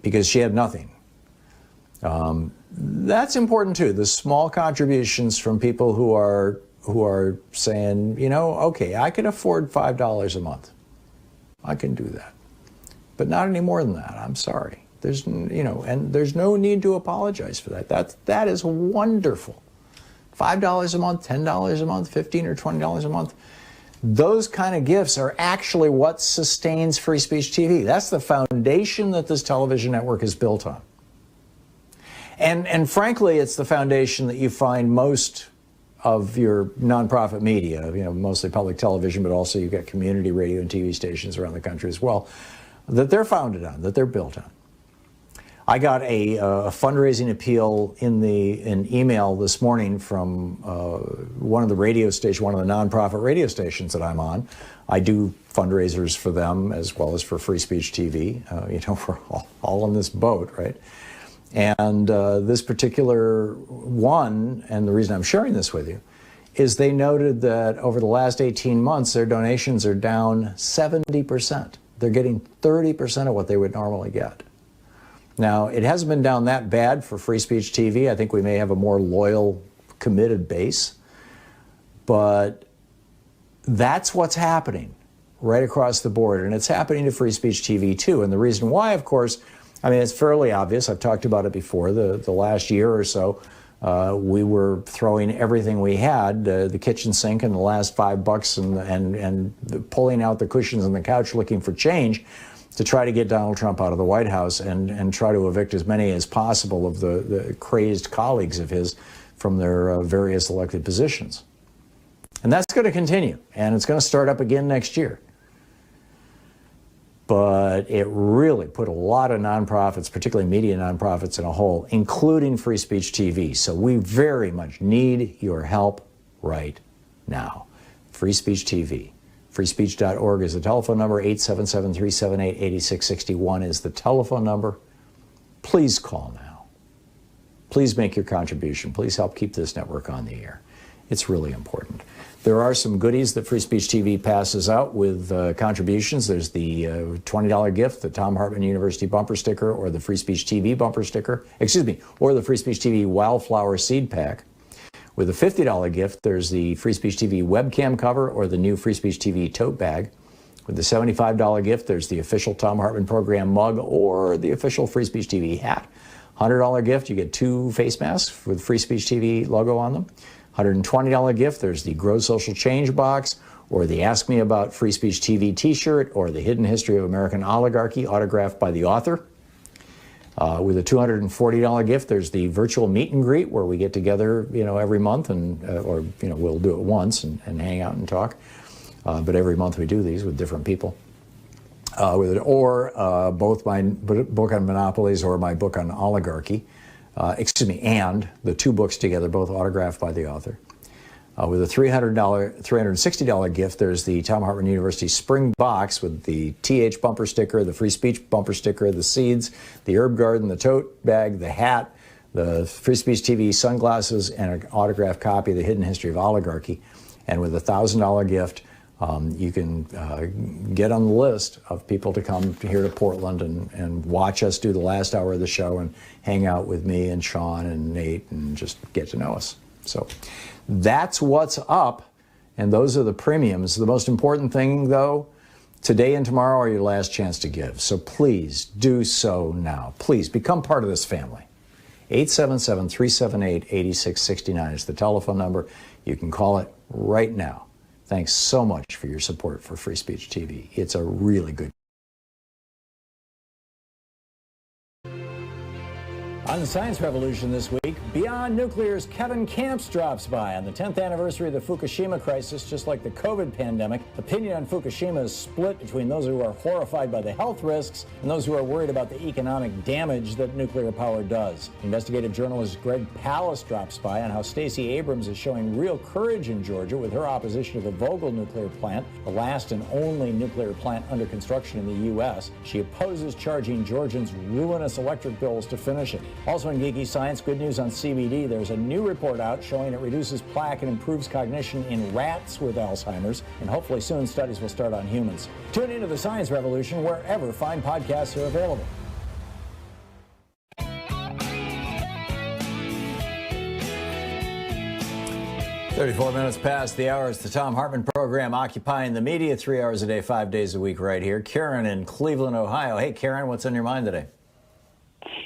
Speaker 7: because she had nothing. That's important too. The small contributions from people who are saying, okay, I can afford $5 a month. I can do that, but not any more than that. I'm sorry. There's there's no need to apologize for that. That is wonderful. $5 a month, $10 a month, $15 or $20 a month. Those kind of gifts are actually what sustains Free Speech TV. That's the foundation that this television network is built on. And frankly, it's the foundation that you find most of your nonprofit media, mostly public television, but also you've got community radio and TV stations around the country as well, that they're founded on, that they're built on. I got a fundraising appeal in an email this morning from one of the radio stations, one of the nonprofit radio stations that I'm on. I do fundraisers for them as well as for Free Speech TV. We're all on this boat, right? And this particular one, and the reason I'm sharing this with you, is they noted that over the last 18 months, their donations are down 70%. They're getting 30% of what they would normally get. Now, it hasn't been down that bad for Free Speech TV. I think we may have a more loyal, committed base. But that's what's happening right across the board. And it's happening to Free Speech TV, too. And the reason why, of course, it's fairly obvious. I've talked about it before. The last year or so, we were throwing everything we had, the kitchen sink and the last $5 and pulling out the cushions on the couch looking for change to try to get Donald Trump out of the White House and try to evict as many as possible of the crazed colleagues of his from their various elected positions. And that's going to continue, and it's going to start up again next year. But it really put a lot of nonprofits, particularly media nonprofits, in a hole, including Free Speech TV. So we very much need your help right now. Free Speech TV. Freespeech.org is the telephone number. 877-378-8661 is the telephone number. Please call now. Please make your contribution. Please help keep this network on the air. It's really important. There are some goodies that Free Speech TV passes out with contributions. There's the $20 gift, the Thom Hartmann University bumper sticker, or the Free Speech TV bumper sticker, or the Free Speech TV Wildflower Seed Pack. With a $50 gift, there's the Free Speech TV webcam cover or the new Free Speech TV tote bag. With the $75 gift, there's the official Thom Hartmann Program mug or the official Free Speech TV hat. $100 gift, you get 2 face masks with Free Speech TV logo on them. $120 gift, there's the Grow Social Change box or the Ask Me About Free Speech TV t-shirt or the Hidden History of American Oligarchy autographed by the author. With a $240 gift, there's the virtual meet and greet where we get together, every month and, we'll do it once and hang out and talk. But every month we do these with different people. Both my book on monopolies or my book on oligarchy. And the 2 books together, both autographed by the author. With a $360 gift, there's the Thom Hartmann University Spring Box with the TH bumper sticker, the Free Speech bumper sticker, the seeds, the herb garden, the tote bag, the hat, the Free Speech TV sunglasses, and an autographed copy of the Hidden History of Oligarchy. And with a $1,000 gift, you can get on the list of people to come here to Portland and watch us do the last hour of the show and hang out with me and Sean and Nate and just get to know us. So that's what's up, and those are the premiums. The most important thing, though, today and tomorrow are your last chance to give. So please do so now. Please become part of this family. 877-378-8669 is the telephone number. You can call it right now. Thanks so much for your support for Free Speech TV. It's a really good. On the Science Revolution this week, Beyond Nuclear's Kevin Camps drops by. On the 10th anniversary of the Fukushima crisis, just like the COVID pandemic, opinion on Fukushima is split between those who are horrified by the health risks and those who are worried about the economic damage that nuclear power does. Investigative journalist Greg Palast drops by on how Stacey Abrams is showing real courage in Georgia with her opposition to the Vogtle nuclear plant, the last and only nuclear plant under construction in the U.S. She opposes charging Georgians ruinous electric bills to finish it. Also in Geeky Science, good news on CBD. There's a new report out showing it reduces plaque and improves cognition in rats with Alzheimer's, and hopefully soon studies will start on humans. Tune into the Science Revolution wherever fine podcasts are available. 34 minutes past the hour. It's the Thom Hartmann Program, occupying the media 3 hours a day, 5 days a week right here. Karen in Cleveland, Ohio. Hey, Karen, what's on your mind today?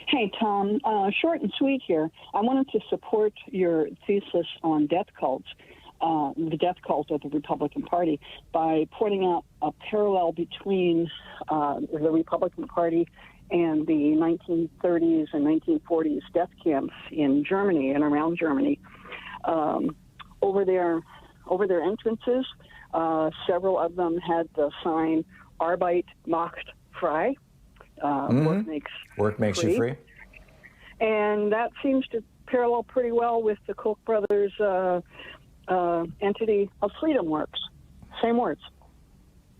Speaker 19: Hey, Tom. Short and sweet here. I wanted to support your thesis on death cults, the death cult of the Republican Party, by pointing out a parallel between the Republican Party and the 1930s and 1940s death camps in Germany and around Germany. Over their entrances, several of them had the sign "Arbeit macht frei." Work makes you free. And that seems to parallel pretty well with the Koch brothers' entity of Freedom Works. Same words.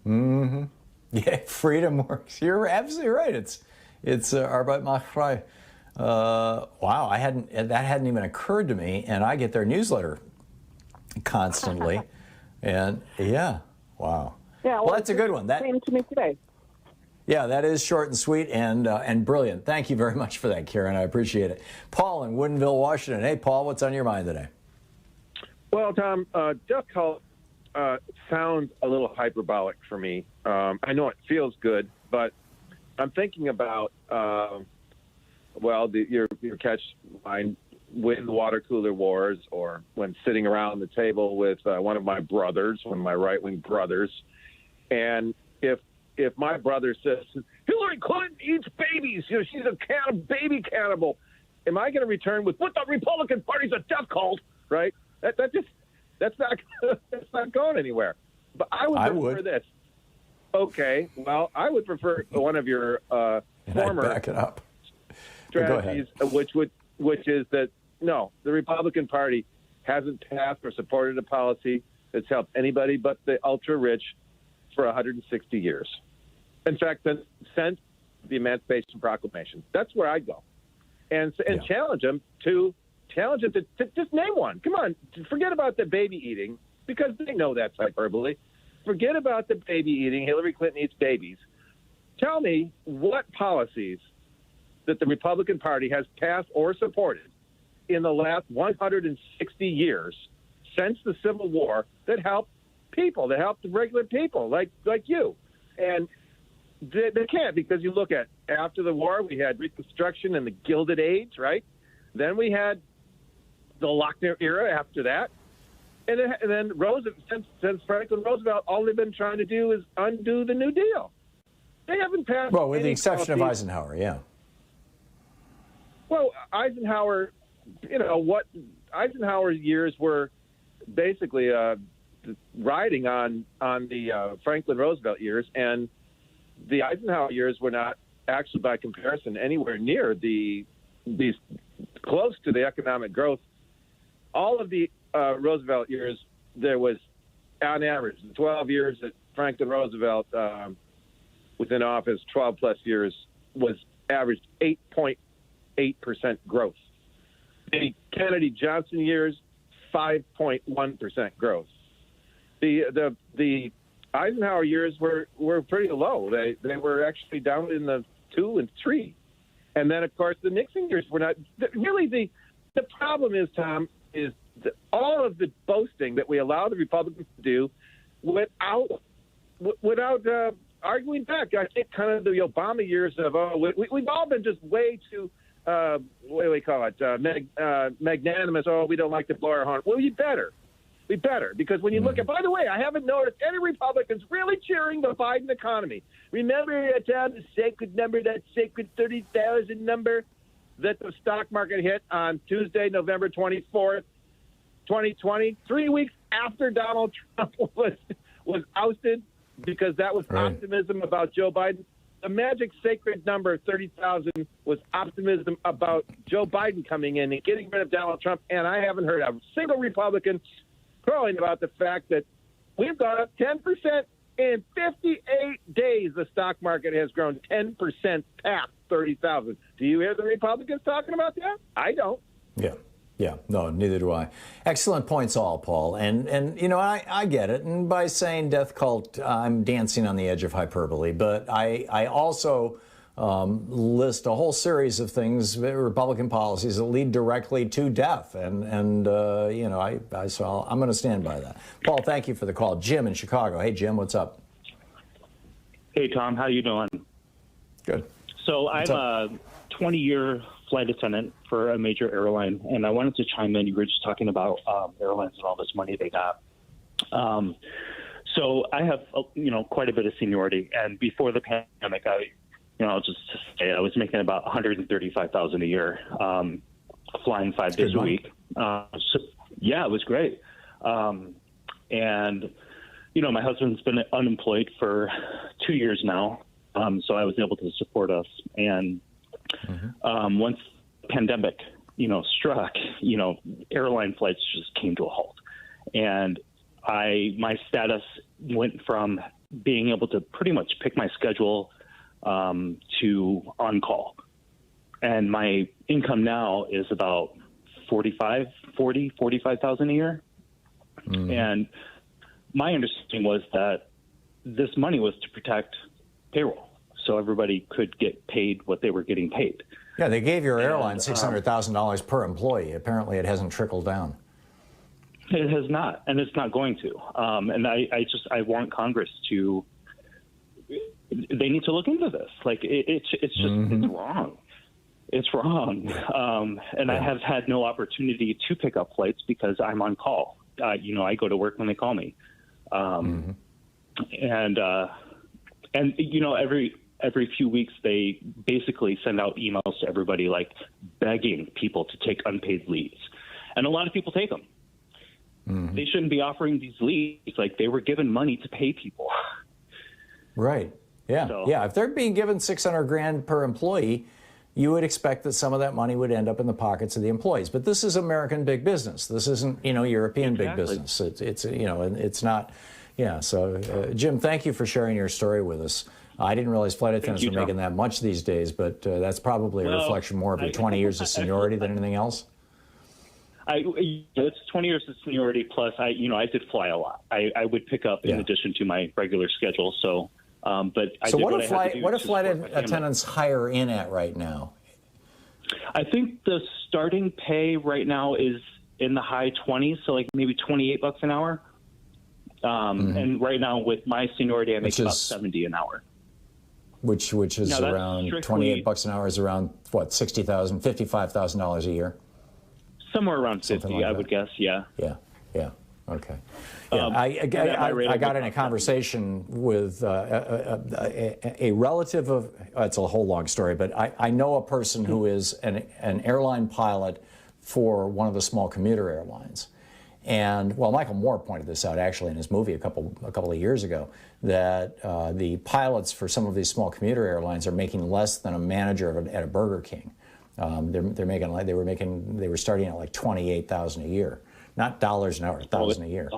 Speaker 7: Mm-hmm. Yeah, Freedom Works. You're absolutely right. It's Arbeit macht frei. Wow, that hadn't even occurred to me, and I get their newsletter constantly. And yeah, wow.
Speaker 19: Yeah,
Speaker 7: well that's a good one. That
Speaker 19: came to me today.
Speaker 7: Yeah, that is short and sweet and brilliant. Thank you very much for that, Karen. I appreciate it. Paul in Woodinville, Washington. Hey, Paul, what's on your mind today?
Speaker 12: Well, Tom, death cult sounds a little hyperbolic for me. I know it feels good, but I'm thinking about your catch line, win the water cooler wars, or when sitting around the table with one of my brothers, one of my right-wing brothers, and if my brother says Hillary Clinton eats babies, she's a baby cannibal, am I going to return with what the Republican Party's a death cult, right? That's not going anywhere. But I would prefer this. Okay, well, I would prefer one of your former
Speaker 7: back it up.
Speaker 12: strategies, which is that no, the Republican Party hasn't passed or supported a policy that's helped anybody but the ultra rich for 160 years. In fact, since the Emancipation Proclamation, that's where I go, and challenge them to
Speaker 19: challenge it to just name one. Come on, forget about the baby eating, because they know that's hyperbole. Forget about the baby eating. Hillary Clinton eats babies. Tell me what policies that the Republican Party has passed or supported in the last 160 years since the Civil War that help people, that help the regular people like you. And they can't, because you look at after the war, we had Reconstruction and the Gilded Age, right? Then we had the Lochner era after that. And then Roosevelt, since Franklin Roosevelt, all they've been trying to do is undo the New Deal. They haven't passed.
Speaker 7: Well, with the
Speaker 19: any
Speaker 7: exception of
Speaker 19: policies.
Speaker 7: Eisenhower, yeah.
Speaker 19: Well, Eisenhower, what Eisenhower's years were basically riding on the Franklin Roosevelt years, and the Eisenhower years were not actually, by comparison, anywhere near these close to the economic growth. All of the Roosevelt years, there was, on average, the 12 years that Franklin Roosevelt was in office, 12 plus years, was averaged 8.8% growth. The Kennedy-Johnson years, 5.1% growth. The Eisenhower years were pretty low. They were actually down in the 2 and 3. And then, of course, the Nixon years were not. Really, the problem is, Tom, is all of the boasting that we allow the Republicans to do without arguing back. I think kind of the Obama years of, we've all been just way too, what do we call it, magnanimous. Oh, we don't like to blow our horn. Well, we better, because when you look at, by the way, I haven't noticed any Republicans really cheering the Biden economy. Remember the sacred number, that sacred 30,000 number that the stock market hit on Tuesday, November 24th, 2020, 3 weeks after Donald Trump was ousted, because that was optimism about Joe Biden. The magic sacred number 30,000 was optimism about Joe Biden coming in and getting rid of Donald Trump. And I haven't heard a single Republican crowing about the fact that we've gone up 10% in 58 days. The stock market has grown 10% past 30,000. Do you hear the Republicans talking about that? I don't.
Speaker 7: Yeah, no, neither do I. Excellent points all, Paul. And I get it. And by saying death cult, I'm dancing on the edge of hyperbole. But I also list a whole series of things, Republican policies that lead directly to death. And so I'm going to stand by that. Paul, thank you for the call. Jim in Chicago. Hey, Jim, what's up?
Speaker 21: Hey, Tom, how you doing?
Speaker 7: Good.
Speaker 21: So I'm a 20-year flight attendant for a major airline, and I wanted to chime in. You were just talking about airlines and all this money they got. So I have, quite a bit of seniority, and before the pandemic, I'll just say I was making about $135,000 a year, flying 5 days a week. Yeah, it was great. And my husband's been unemployed for 2 years now, so I was able to support us. And once the pandemic, struck, airline flights just came to a halt. And my status went from being able to pretty much pick my schedule to on-call. And my income now is about $45,000 a year. And my understanding was that this money was to protect payroll, so everybody could get paid what they were getting paid.
Speaker 7: Yeah, they gave your airline $600,000 per employee. Apparently, it hasn't trickled down.
Speaker 21: It has not, and it's not going to. And I want Congress to. They need to look into this. Like it's just it's wrong. It's wrong. And I have had no opportunity to pick up flights because I'm on call. I go to work when they call me. And every few weeks they basically send out emails to everybody like begging people to take unpaid leaves. And a lot of people take them. They shouldn't be offering these leaves. Like they were given money to pay people.
Speaker 7: Right. Yeah. So, yeah. If they're being given $600,000 per employee, you would expect that some of that money would end up in the pockets of the employees. But this is American big business. This isn't, European big business. It's not. Yeah. So, Jim, thank you for sharing your story with us. I didn't realize flight attendants were making that much these days, but that's probably a reflection more of your 20 years of seniority than anything else.
Speaker 21: It's 20 years of seniority plus. I did fly a lot. I would pick up in addition to my regular schedule. So, but I
Speaker 7: so
Speaker 21: did
Speaker 7: what
Speaker 21: do
Speaker 7: if flight attendants hire in at right now?
Speaker 21: I think the starting pay right now is in the high 20s, so like maybe $28 an hour. And right now with my seniority, I make about $70 an hour.
Speaker 2: Which is around $28 an hour is around what, $60,000, $55,000 a year.
Speaker 21: Somewhere around 50, like I would guess. Yeah.
Speaker 2: Yeah. Okay. Yeah, I got in a conversation with a relative of. It's a whole long story, but I know a person who is an airline pilot for one of the small commuter airlines. And well, Michael Moore pointed this out actually in his movie a couple of years ago, that the pilots for some of these small commuter airlines are making less than a manager at a Burger King. They were starting at like $28,000 a year, not dollars an hour, $1,000 a year.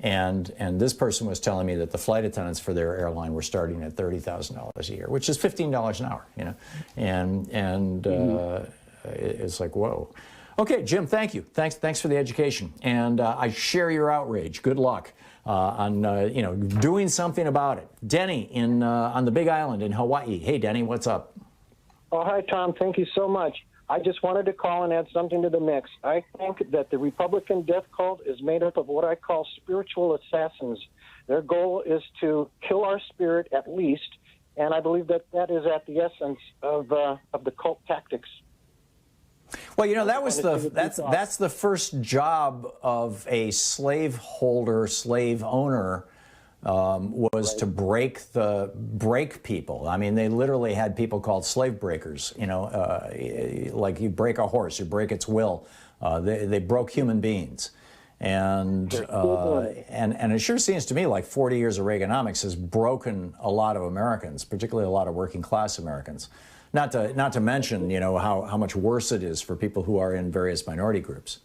Speaker 2: And this person was telling me that the flight attendants for their airline were starting at $30,000 a year, which is $15 an hour, you know, and it's like, whoa. Okay, Jim, thank you. Thanks for the education, and I share your outrage. Good luck on doing something about it. Denny on the Big Island in Hawaii. Hey, Denny, what's up?
Speaker 1: Oh, hi, Tom. Thank you so much. I just wanted to call and add something to the mix. I think that the Republican death cult is made up of what I call spiritual assassins. Their goal is to kill our spirit at least, and I believe that is at the essence of the cult tactics.
Speaker 7: Well, you know, that's the first job of a slaveholder, slave owner, was to break people. I mean, they literally had people called slave breakers. You know, like you break a horse, you break its will. They broke human beings, and it sure seems to me like 40 years of Reaganomics has broken a lot of Americans, particularly a lot of working class Americans. Not to mention, you know, how much worse it is for people who are in various minority groups.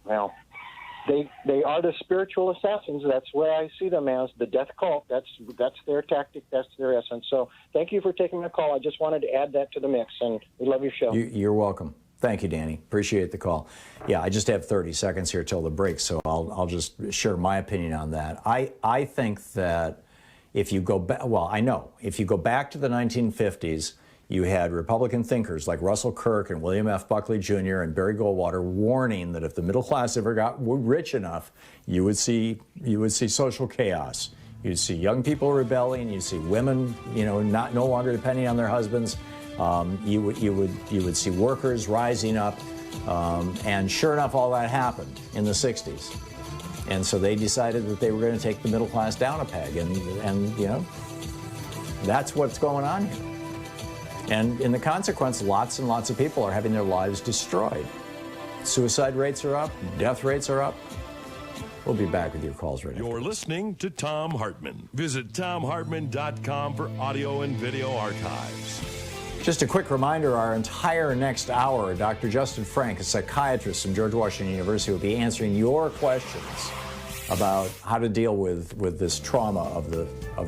Speaker 1: Well, they are the spiritual assassins. That's where I see them as the death cult. That's their tactic. That's their essence. So thank you for taking my call. I just wanted to add that to the mix, and we love your show.
Speaker 7: You're welcome. Thank you, Danny. Appreciate the call. Yeah, I just have 30 seconds here till the break, so I'll just share my opinion on that. I think that if you go back, well, I know if you go back to the 1950s, you had Republican thinkers like Russell Kirk and William F. Buckley Jr. and Barry Goldwater warning that if the middle class ever got rich enough, you would see social chaos. You'd see young people rebelling. You'd see women, you know, no longer depending on their husbands. You would see workers rising up, and sure enough, all that happened in the 60s. And so they decided that they were going to take the middle class down a peg, and you know, that's what's going on here. And in the consequence, lots and lots of people are having their lives destroyed. Suicide rates are up, death rates are up. We'll be back with your calls right now.
Speaker 8: You're listening to Thom Hartmann. Visit ThomHartmann.com for audio and video archives.
Speaker 7: Just a quick reminder, our entire next hour, Dr. Justin Frank, a psychiatrist from George Washington University, will be answering your questions about how to deal with this trauma of the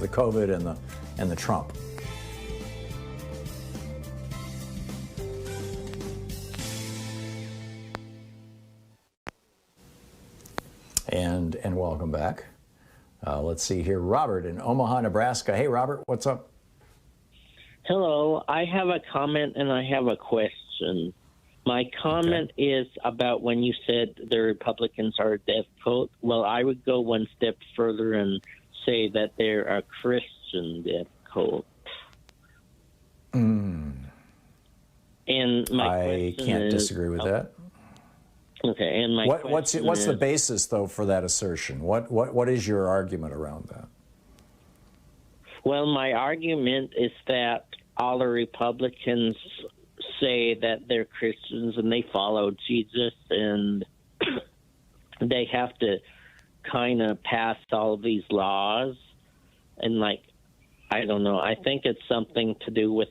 Speaker 7: COVID and the Trump. And welcome back. Let's see here, Robert in Omaha, Nebraska. Hey, Robert, what's up?
Speaker 22: Hello. I have a comment and I have a question. My comment is about when you said the Republicans are a death cult. Well, I would go one step further and say that they're a Christian death cult. And
Speaker 7: I can't disagree with that.
Speaker 22: Okay, and my
Speaker 7: what's the basis though for that assertion? What is your argument around that?
Speaker 22: Well, my argument is that all the Republicans say that they're Christians and they follow Jesus, and they have to kind of pass all these laws, and I don't know. I think it's something to do with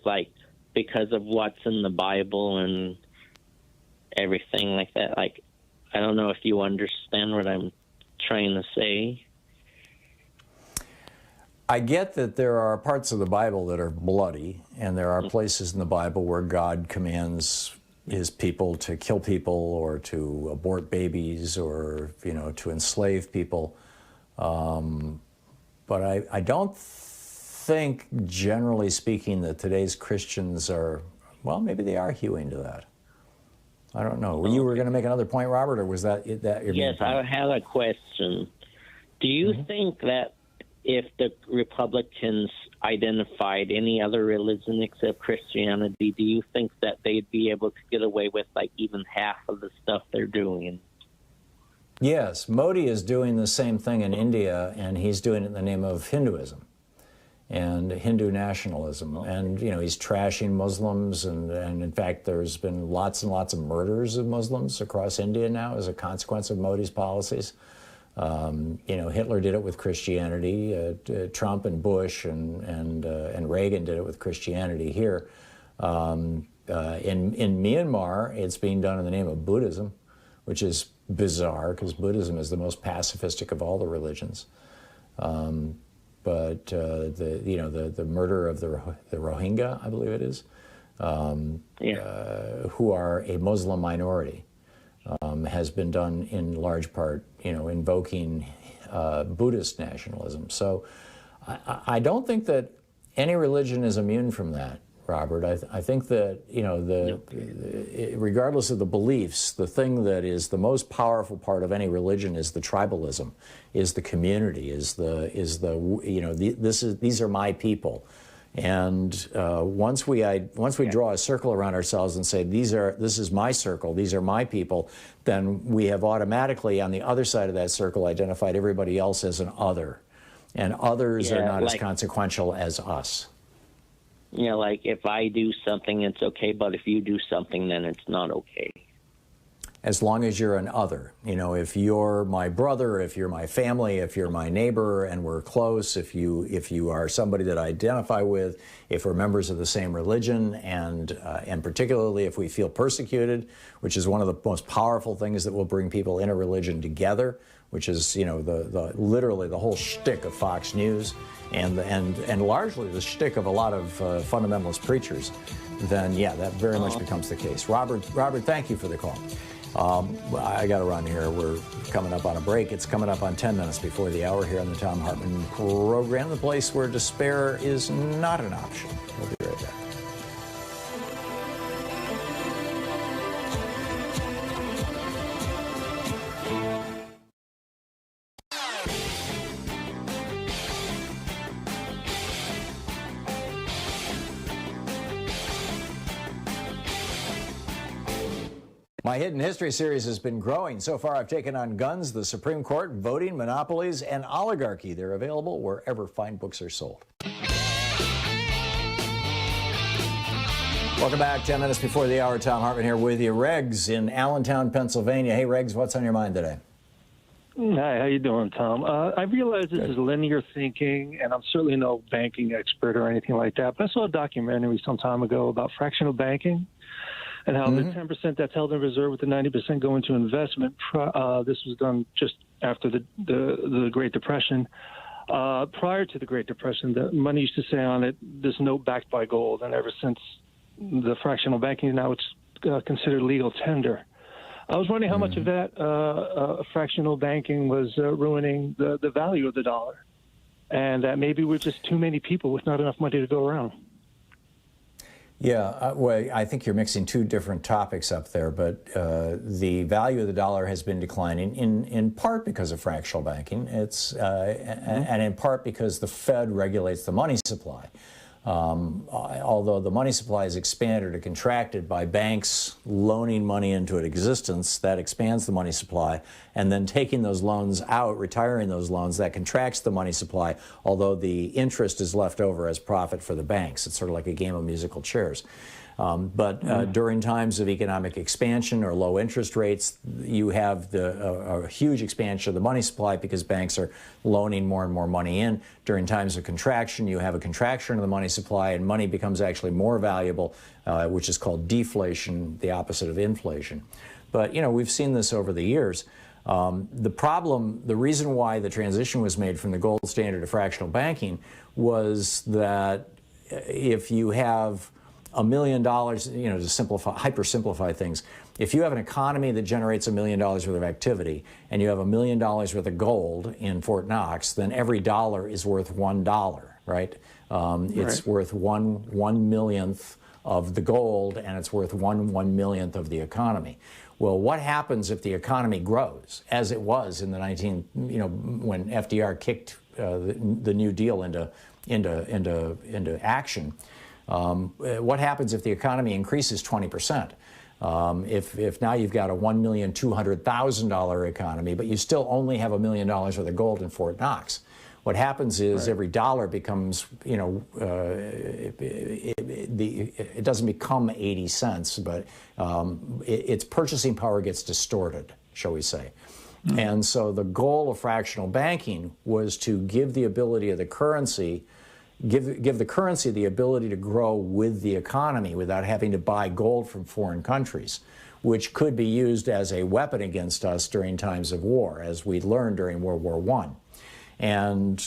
Speaker 22: because of what's in the Bible and everything like that. I don't know if you understand what I'm trying to say.
Speaker 7: I get that there are parts of the Bible that are bloody, and there are places in the Bible where God commands
Speaker 2: his people to kill people or to abort babies or, to enslave people. But I don't think, generally speaking, that today's Christians are, well, maybe they are hewing to that. I don't know. You were going to make another point, Robert, or was that your main point?
Speaker 22: I had a question. Do you think that if the Republicans identified any other religion except Christianity, do you think that they'd be able to get away with like even half of the stuff they're doing?
Speaker 2: Yes, Modi is doing the same thing in India, and he's doing it in the name of Hinduism and Hindu nationalism. And, he's trashing Muslims, and in fact, there's been lots and lots of murders of Muslims across India now as a consequence of Modi's policies. Hitler did it with Christianity. Trump and Bush and Reagan did it with Christianity here. In Myanmar, it's being done in the name of Buddhism, which is bizarre because Buddhism is the most pacifistic of all the religions. But the murder of the Rohingya, I believe it is, who are a Muslim minority, has been done in large part, invoking Buddhist nationalism. So I don't think that any religion is immune from that, Robert. I think that, regardless of the beliefs, the thing that is the most powerful part of any religion is the tribalism, is the community, these are my people. And once we draw a circle around ourselves and say, this is my circle, these are my people, then we have automatically, on the other side of that circle, identified everybody else as an other. And others are not as consequential as us.
Speaker 22: Like if I do something, it's okay, but if you do something, then it's not okay.
Speaker 2: As long as you're an other. If you're my brother, if you're my family, if you're my neighbor and we're close, if you are somebody that I identify with, if we're members of the same religion, and particularly if we feel persecuted, which is one of the most powerful things that will bring people in a religion together, which is literally the whole shtick of Fox News and largely the shtick of a lot of fundamentalist preachers, then that very much becomes the case. Robert, thank you for the call. I got to run here. We're coming up on a break. It's coming up on 10 minutes before the hour here on the Thom Hartmann Program, the place where despair is not an option. We'll be right back. My Hidden History series has been growing. So far, I've taken on guns, the Supreme Court, voting, monopolies, and oligarchy. They're available wherever fine books are sold. Welcome back. 10 minutes before the hour. Thom Hartmann here with you. Regs in Allentown, Pennsylvania. Hey, Regs, what's on your mind today?
Speaker 3: Hi, how you doing, Tom? I realize this is linear thinking, and I'm certainly no banking expert or anything like that, but I saw a documentary some time ago about fractional banking and how the 10% that's held in reserve with the 90% go into investment. This was done just after the Great Depression. Prior to the Great Depression, the money used to say on it, this note backed by gold, and ever since the fractional banking, now it's considered legal tender. I was wondering how much of that fractional banking was ruining the value of the dollar, and that maybe we're just too many people with not enough money to go around.
Speaker 2: Yeah, well, I think you're mixing two different topics up there, but the value of the dollar has been declining in part because of fractional banking. It's and in part because the Fed regulates the money supply. Although the money supply is expanded or contracted by banks loaning money into existence, that expands the money supply, and then taking those loans out, retiring those loans, that contracts the money supply, although the interest is left over as profit for the banks. It's sort of like a game of musical chairs. But during times of economic expansion or low interest rates, you have a huge expansion of the money supply because banks are loaning more and more money in. During times of contraction, you have a contraction of the money supply, and money becomes actually more valuable, which is called deflation, the opposite of inflation. But, we've seen this over the years. The reason why the transition was made from the gold standard to fractional banking was that if you have $1 million, to hyper simplify things, if you have an economy that generates $1 million worth of activity and you have $1 million worth of gold in Fort Knox, then every dollar is worth $1, right? It's worth one millionth of the gold, and it's worth one millionth of the economy. Well, what happens if the economy grows, as it was in the when FDR kicked the New Deal into action? What happens if the economy increases 20%? If now you've got a $1,200,000 economy, but you still only have $1 million worth of gold in Fort Knox, what happens is every dollar becomes, it doesn't become 80 cents, but its purchasing power gets distorted, shall we say. And so the goal of fractional banking was to give the ability of the currency, give the currency the ability to grow with the economy without having to buy gold from foreign countries, which could be used as a weapon against us during times of war, as we learned during World War I. And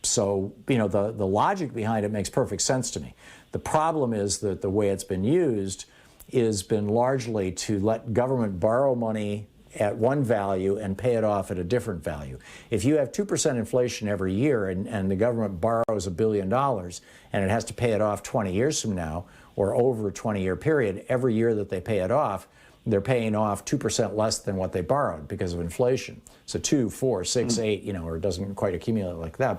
Speaker 2: so, the logic behind it makes perfect sense to me. The problem is that the way it's been used has been largely to let government borrow money at one value and pay it off at a different value. If you have 2% inflation every year and the government borrows $1 billion and it has to pay it off 20 years from now or over a 20-year period, every year that they pay it off, they're paying off 2% less than what they borrowed because of inflation. So 2, 4, 6, 8, or it doesn't quite accumulate like that.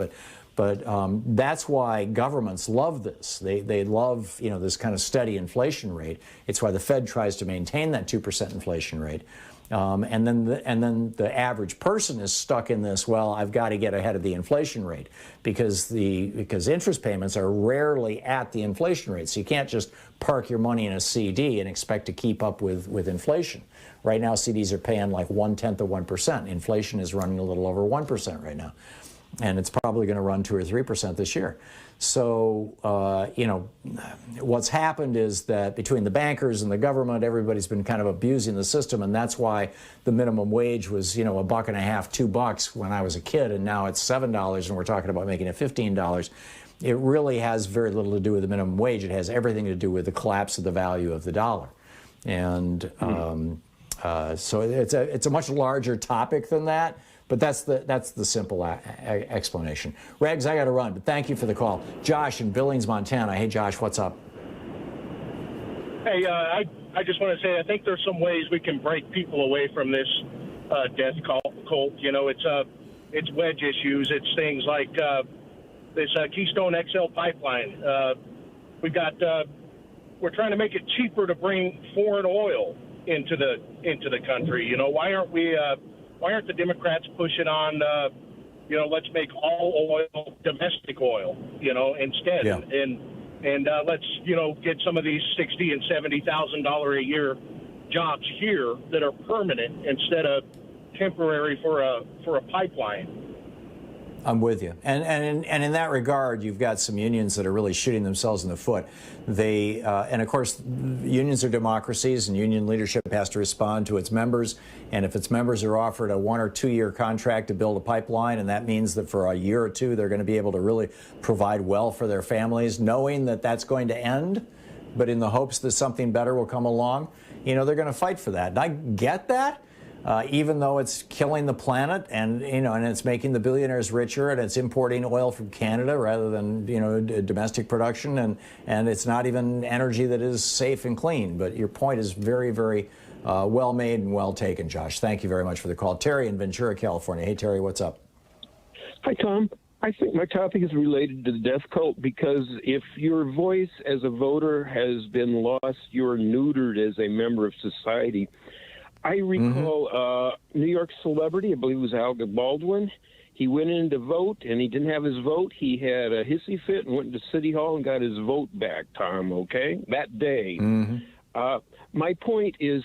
Speaker 2: But that's why governments love this. They love this kind of steady inflation rate. It's why the Fed tries to maintain that 2% inflation rate. And then the average person is stuck in this, well, I've got to get ahead of the inflation rate because interest payments are rarely at the inflation rate. So you can't just park your money in a CD and expect to keep up with inflation. Right now, CDs are paying like 1/10 of 1%. Inflation is running a little over 1% right now. And it's probably going to run 2 or 3% this year. So, what's happened is that between the bankers and the government, everybody's been kind of abusing the system, and that's why the minimum wage was, $1.50, $2 when I was a kid, and now it's $7, and we're talking about making it $15. It really has very little to do with the minimum wage. It has everything to do with the collapse of the value of the dollar. And so it's a much larger topic than that. But that's the simple explanation. Regs, I got to run, but thank you for the call. Josh in Billings, Montana. Hey, Josh, what's up?
Speaker 4: Hey, I just want to say I think there's some ways we can break people away from this death cult. It's wedge issues. It's things like this Keystone XL pipeline. We're trying to make it cheaper to bring foreign oil into the country. Why aren't the Democrats pushing on, let's make all oil domestic oil, instead,
Speaker 2: yeah.
Speaker 4: and let's get some of these $60,000 and $70,000 a year jobs here that are permanent instead of temporary for a pipeline.
Speaker 2: I'm with you. And in that regard, you've got some unions that are really shooting themselves in the foot. And of course, unions are democracies, and union leadership has to respond to its members. And if its members are offered a 1 or 2 year contract to build a pipeline, and that means that for a year or two, they're going to be able to really provide well for their families, knowing that that's going to end, but in the hopes that something better will come along, they're going to fight for that. And I get that. Even though it's killing the planet and it's making the billionaires richer and it's importing oil from Canada rather than, domestic production and it's not even energy that is safe and clean. But your point is very, very well made and well taken, Josh. Thank you very much for the call. Terry in Ventura, California. Hey, Terry, what's up?
Speaker 5: Hi, Tom. I think my topic is related to the death cult because if your voice as a voter has been lost, you're neutered as a member of society. I recall New York celebrity, I believe it was Alec Baldwin. He went in to vote, and he didn't have his vote. He had a hissy fit and went to City Hall and got his vote back, Tom, okay, that day. My point is,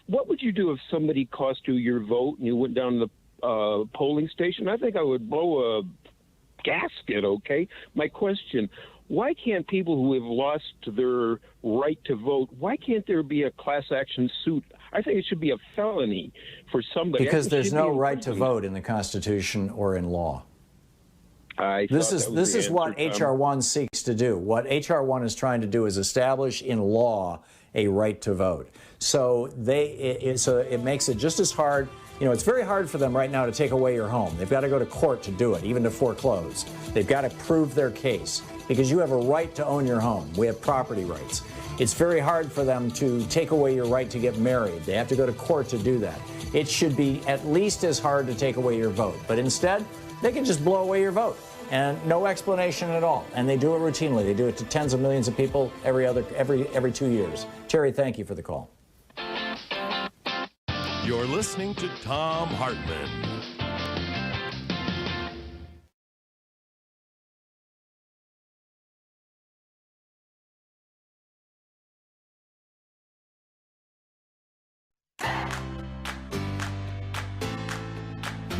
Speaker 5: what would you do if somebody cost you your vote and you went down to the polling station? I think I would blow a gasket, okay? My question, why can't people who have lost their right to vote, why can't there be a class action suit? I think it should be a felony for somebody.
Speaker 2: Because there's no right to vote in the Constitution or in law.
Speaker 7: This is what HR1 seeks to do. What HR1 is trying to do is establish in law a right to vote. So it makes it just as hard. You know, it's very hard for them right now to take away your home. They've got to go to court to do it, even to foreclose. They've got to prove their case because you have a right to own your home. We have property rights. It's very hard for them to take away your right to get married. They have to go to court to do that. It should be at least as hard to take away your vote. But instead, they can just blow away your vote and no explanation at all. And they do it routinely. They do it to tens of millions of people every 2 years. Terry, thank you for the call.
Speaker 8: You're listening to Thom Hartmann.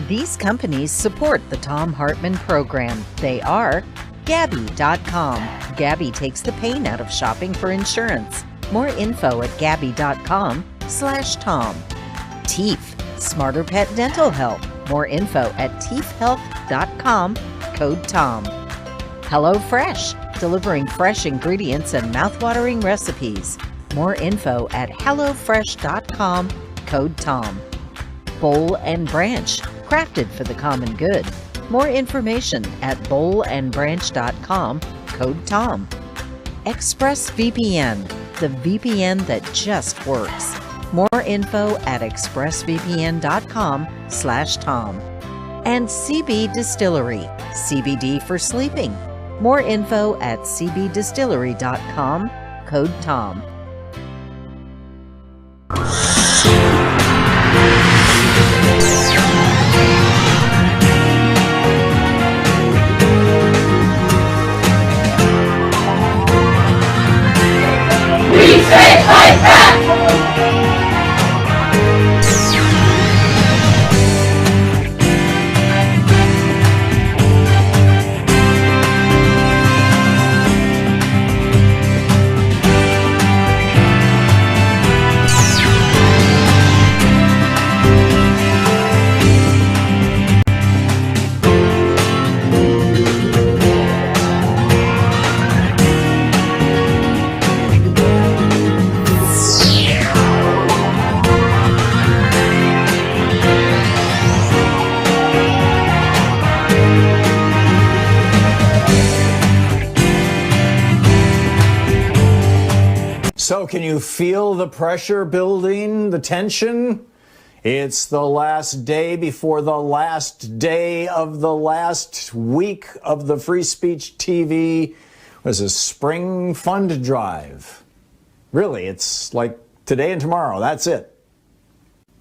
Speaker 6: These companies support the Thom Hartmann Program. They are Gabi.com. Gabi takes the pain out of shopping for insurance. More info at Gabi.com/Tom. Teeth, Smarter Pet Dental Help. More info at teethhealth.com, code Tom. HelloFresh, delivering fresh ingredients and mouthwatering recipes. More info at hellofresh.com, code Tom. Bowl and Branch, crafted for the common good. More information at bowlandbranch.com, code Tom. ExpressVPN, the VPN that just works. More info at expressvpn.com/Tom. And CB Distillery, CBD for sleeping. More info at cbdistillery.com, code Tom.
Speaker 18: We say fight back!
Speaker 7: So can you feel the pressure building, the tension? It's the last day before the last day of the last week of the Free Speech TV was a spring fund drive. Really, it's like today and tomorrow. That's it.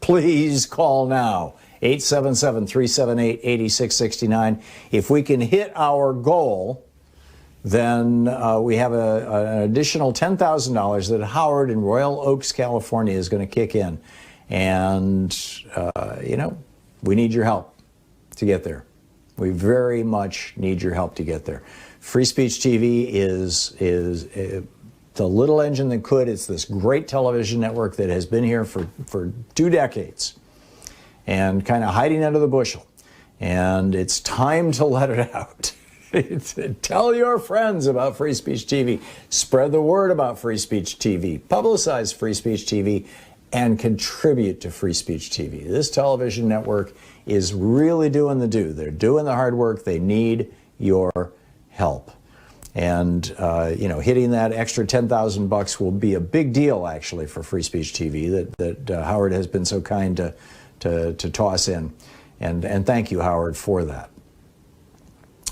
Speaker 7: Please call now. 877-378-8669. If we can hit our goal, then we have an additional $10,000 that Howard in Royal Oaks, California is going to kick in. And, we need your help to get there. We very much need your help to get there. Free Speech TV is the little engine that could. It's this great television network that has been here for 2 decades and kind of hiding under the bushel. And it's time to let it out. Tell your friends about Free Speech TV. Spread the word about Free Speech TV. Publicize Free Speech TV and contribute to Free Speech TV. This television network is really doing the do. They're doing the hard work. They need your help. And, hitting that extra $10,000 will be a big deal, actually, for Free Speech TV that Howard has been so kind to toss in. And thank you, Howard, for that.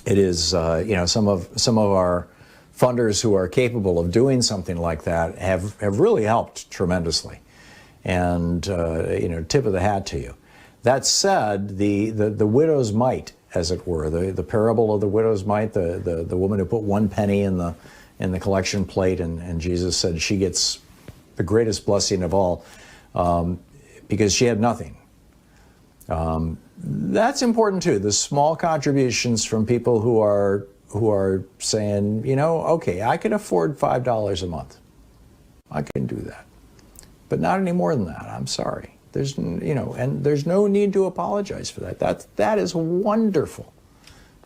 Speaker 7: It is, some of our funders who are capable of doing something like that have really helped tremendously. And, tip of the hat to you. That said, the widow's mite, as it were, the parable of the widow's mite, the woman who put 1 penny in the collection plate, and Jesus said she gets the greatest blessing of all because she had nothing. That's important too. The small contributions from people who are saying, okay, I can afford $5 a month. I can do that, but not any more than that. I'm sorry. There's and there's no need to apologize for that. That is wonderful.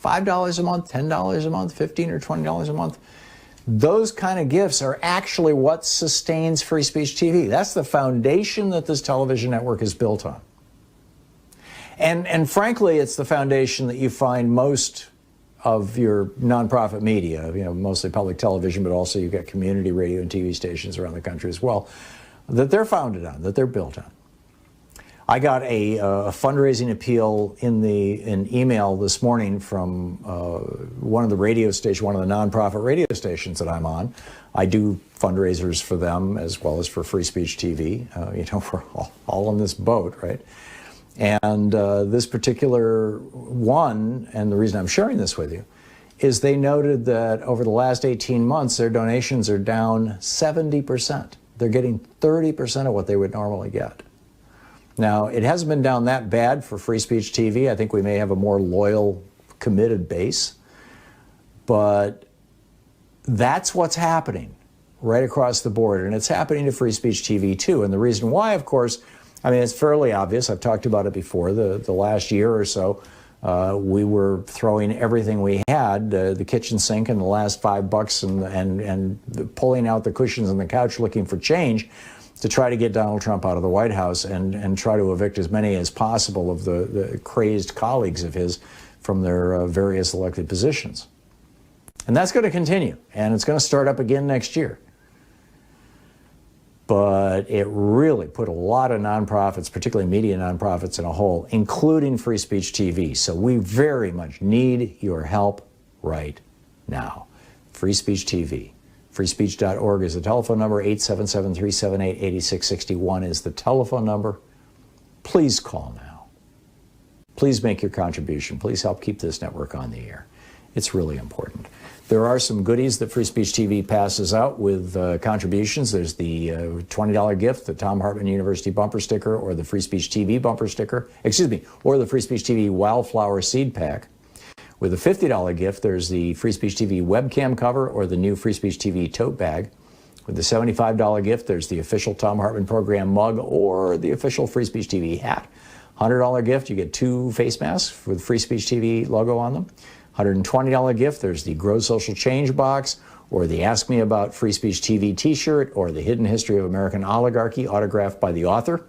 Speaker 7: $5 a month, $10 a month, $15 or $20 a month. Those kind of gifts are actually what sustains Free Speech TV. That's the foundation that this television network is built on. And frankly, it's the foundation that you find most of your nonprofit media, mostly public television, but also you've got community radio and TV stations around the country as well, that they're founded on, that they're built on. I got a fundraising appeal in email this morning from one of the radio stations, one of the nonprofit radio stations that I'm on. I do fundraisers for them as well as for Free Speech TV. We're all on this boat, right? And this particular one, and the reason I'm sharing this with you, is they noted that over the last 18 months, their donations are down 70%. They're getting 30% of what they would normally get. Now, it hasn't been down that bad for Free Speech TV. I think we may have a more loyal, committed base. But that's what's happening right across the board. And it's happening to Free Speech TV, too. And the reason why, of course, it's fairly obvious. I've talked about it before. The last year or so, we were throwing everything we had, the kitchen sink and the last $5 and pulling out the cushions on the couch looking for change to try to get Donald Trump out of the White House and try to evict as many as possible of the crazed colleagues of his from their various elected positions. And that's going to continue, and it's going to start up again next year. But it really put a lot of nonprofits, particularly media nonprofits, in a hole, including Free Speech TV. So we very much need your help right now. Free Speech TV. Freespeech.org is the telephone number. 877-378-8661 is the telephone number. Please call now. Please make your contribution. Please help keep this network on the air. It's really important. There are some goodies that Free Speech TV passes out with contributions. There's the $20 gift, the Thom Hartmann University bumper sticker, or the Free Speech TV bumper sticker, or the Free Speech TV Wildflower Seed Pack. With a $50 gift, there's the Free Speech TV webcam cover or the new Free Speech TV tote bag. With the $75 gift, there's the official Thom Hartmann Program mug or the official Free Speech TV hat. $100 gift, you get 2 face masks with Free Speech TV logo on them. $120 gift, there's the Grow Social Change box or the Ask Me About Free Speech TV t-shirt or the Hidden History of American Oligarchy autographed by the author.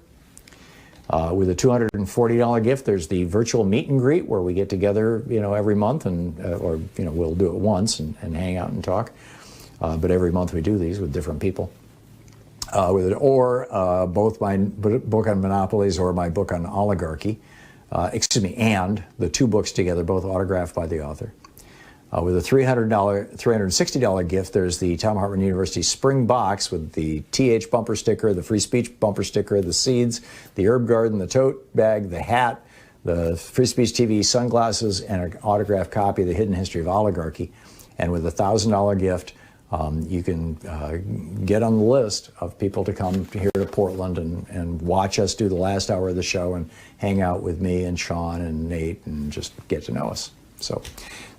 Speaker 7: With a $240 gift, there's the virtual meet and greet where we get together, every month and, we'll do it once and hang out and talk. But every month we do these with different people. Both my book on monopolies or my book on oligarchy, and the 2 books together, both autographed by the author. With a $360 gift, there's the Thom Hartmann University Spring Box with the TH bumper sticker, the Free Speech bumper sticker, the seeds, the herb garden, the tote bag, the hat, the Free Speech TV sunglasses, and an autographed copy of the Hidden History of Oligarchy. And with a $1,000 gift, you can get on the list of people to come here to Portland and watch us do the last hour of the show and hang out with me and Sean and Nate and just get to know us. So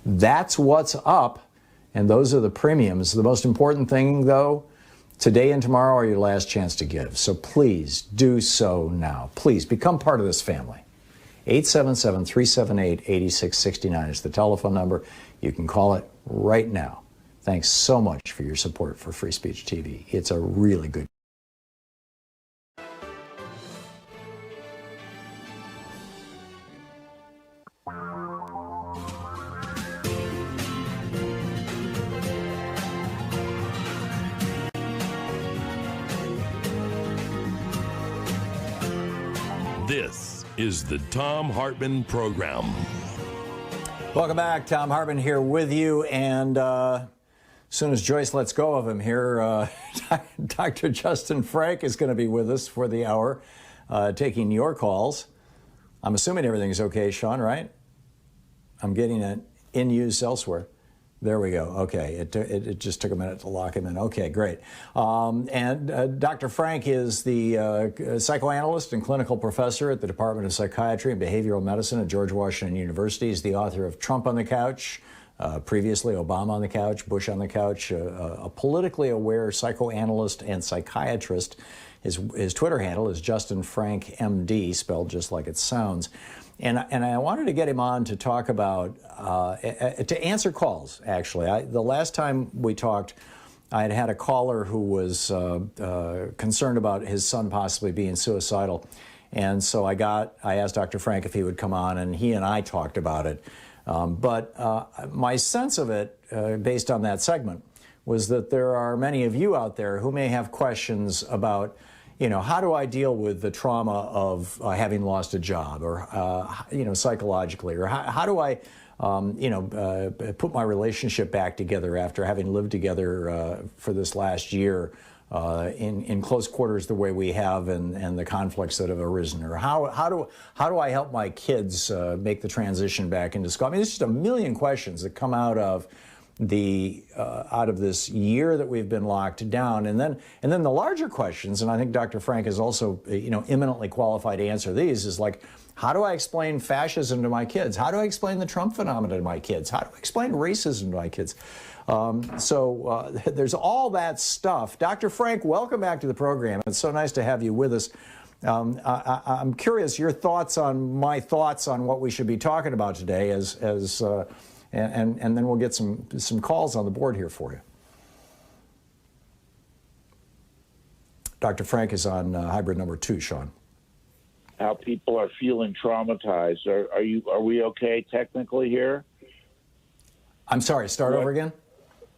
Speaker 7: that's what's up, and those are the premiums. The most important thing, though, today and tomorrow are your last chance to give. So please do so now. Please become part of this family. 877-378-8669 is the telephone number. You can call it right now. Thanks so much for your support for Free Speech TV. It's a really good.
Speaker 8: This is the Thom Hartmann Program.
Speaker 7: Welcome back. Thom Hartmann here with you. And as soon as Joyce lets go of him here, Dr. Justin Frank is going to be with us for the hour, taking your calls. I'm assuming everything's okay, Sean, right? I'm getting it in use elsewhere. There we go. Okay. It just took a minute to lock him in. Okay, great. And Dr. Frank is the psychoanalyst and clinical professor at the Department of Psychiatry and Behavioral Medicine at George Washington University. He's the author of Trump on the Couch,
Speaker 2: Previously, Obama on the couch, Bush on the couch, a politically aware psychoanalyst and psychiatrist. His Twitter handle is Justin Frank MD, spelled just like it sounds. And I wanted to get him on to talk about, to answer calls, actually. The last time we talked, I had a caller who was concerned about his son possibly being suicidal. And so I asked Dr. Frank if he would come on, and he and I talked about it. But my sense of it, based on that segment, was that there are many of you out there who may have questions about, how do I deal with the trauma of having lost a job, or, psychologically, or how do I, put my relationship back together after having lived together for this last year in close quarters the way we have, and the conflicts that have arisen, or how do I help my kids make the transition back into school? I mean, there's just a million questions that come out of this year that we've been locked down, and then the larger questions, and I think Dr. Frank is also eminently qualified to answer these, is like, how do I explain fascism to my kids? How do I explain the Trump phenomenon to my kids? How do I explain racism to my kids? So there's all that stuff. Dr. Frank, welcome back to the program. It's so nice to have you with us. I'm curious your thoughts on my thoughts on what we should be talking about today, and then we'll get some calls on the board here for you. Dr. Frank is on hybrid number 2, Sean.
Speaker 9: How people are feeling traumatized. Are we okay technically here?
Speaker 2: I'm sorry, start over again?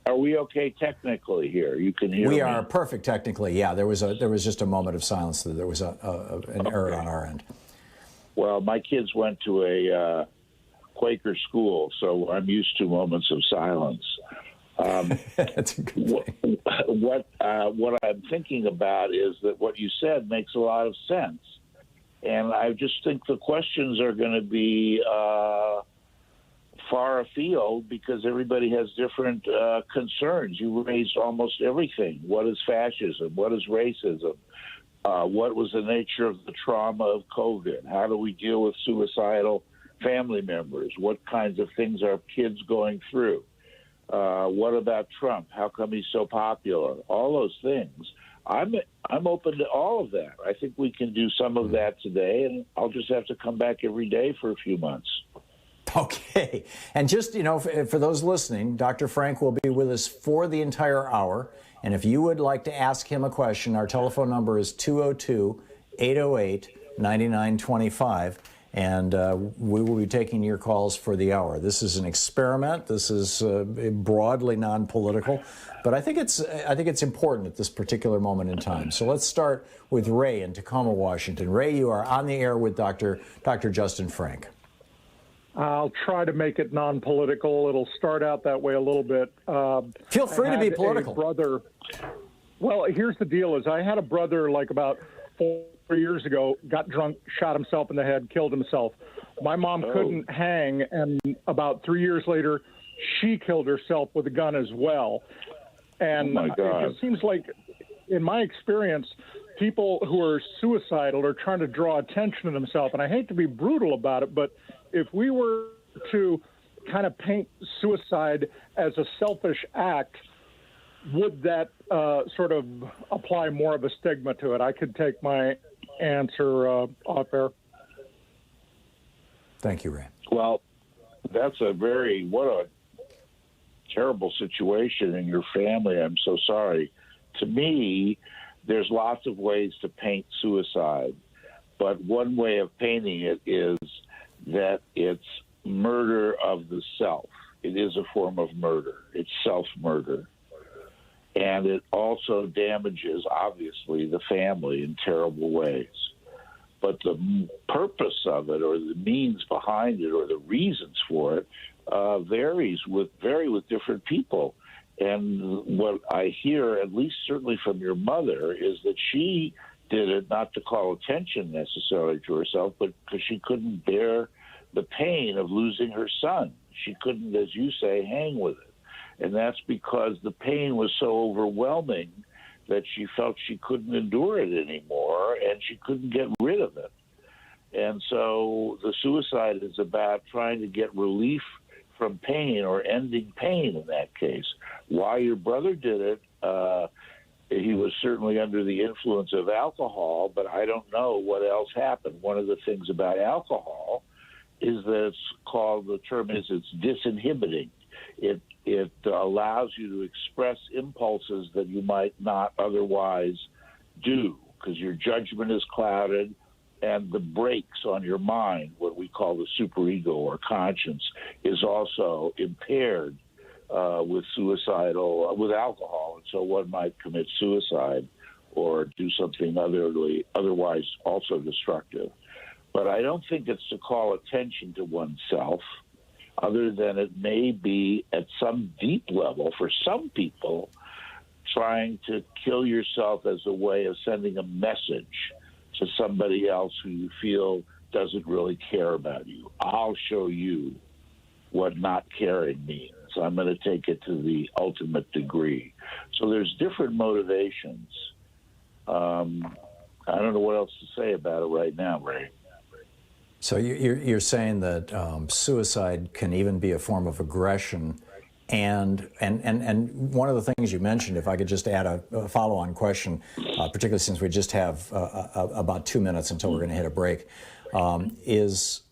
Speaker 9: Are we okay technically here? You can hear me?
Speaker 2: We are perfect technically, yeah. There was just a moment of silence. There was an error on our end.
Speaker 9: Well, my kids went to a Quaker school, so I'm used to moments of silence.
Speaker 2: That's a good thing.
Speaker 9: What I'm thinking about is that what you said makes a lot of sense. And I just think the questions are going to be far afield because everybody has different concerns. You raised almost everything. What is fascism? What is racism? What was the nature of the trauma of COVID? How do we deal with suicidal family members? What kinds of things are kids going through? What about Trump? How come he's so popular? All those things. I'm open to all of that. I think we can do some of that today, and I'll just have to come back every day for a few months.
Speaker 2: Okay. And just, for those listening, Dr. Frank will be with us for the entire hour. And if you would like to ask him a question, our telephone number is 202-808-9925. And we will be taking your calls for the hour. This is an experiment. This is broadly non-political, but I think it's important at this particular moment in time. So let's start with Ray in Tacoma, Washington. Ray, you are on the air with Dr. Justin Frank.
Speaker 10: I'll try to make it non-political. It'll start out that way a little bit.
Speaker 2: Feel free to be political.
Speaker 10: Brother. Well, here's the deal: is I had a brother like about 4 years ago, got drunk, shot himself in the head, killed himself. My mom couldn't hang, and about 3 years later, she killed herself with a gun as well. And it seems like, in my experience, people who are suicidal are trying to draw attention to themselves. And I hate to be brutal about it, but if we were to kind of paint suicide as a selfish act, would that sort of apply more of a stigma to it? I could take my answer off air.
Speaker 2: Thank you, Ray.
Speaker 9: Well, that's what a terrible situation in your family. I'm so sorry. To me, there's lots of ways to paint suicide, but one way of painting it is that it's murder of the self. It is a form of murder. It's self-murder. And it also damages, obviously, the family in terrible ways. But the purpose of it, or the means behind it, or the reasons for it, vary with different people. And what I hear, at least certainly from your mother, is that she did it not to call attention necessarily to herself, but because she couldn't bear the pain of losing her son. She couldn't, as you say, hang with it. And that's because the pain was so overwhelming that she felt she couldn't endure it anymore, and she couldn't get rid of it. And so the suicide is about trying to get relief from pain or ending pain in that case. Why your brother did it, he was certainly under the influence of alcohol, but I don't know what else happened. One of the things about alcohol is that the term is it's disinhibiting. It allows you to express impulses that you might not otherwise do because your judgment is clouded and the brakes on your mind, what we call the superego or conscience, is also impaired with alcohol, and so one might commit suicide or do something otherwise also destructive. But I don't think it's to call attention to oneself, other than it may be at some deep level for some people trying to kill yourself as a way of sending a message to somebody else who you feel doesn't really care about you. I'll show you what not caring means. I'm going to take it to the ultimate degree. So there's different motivations. I don't know what else to say about it right now, Ray.
Speaker 2: So you're saying that suicide can even be a form of aggression, and one of the things you mentioned, if I could just add a follow-on question, particularly since we just have about 2 minutes until we're going to hit a break, is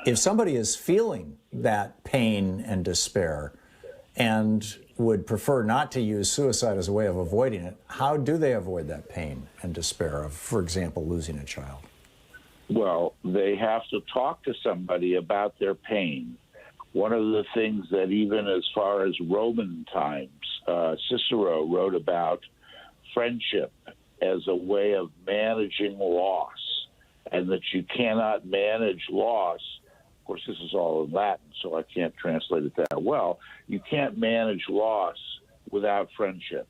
Speaker 2: if somebody is feeling that pain and despair and would prefer not to use suicide as a way of avoiding it, how do they avoid that pain and despair of, for example, losing a child?
Speaker 9: Well, they have to talk to somebody about their pain. One of the things that even as far as Roman times, Cicero wrote about friendship as a way of managing loss, and that you cannot manage loss. Of course, this is all in Latin, so I can't translate it that well. You can't manage loss without friendship.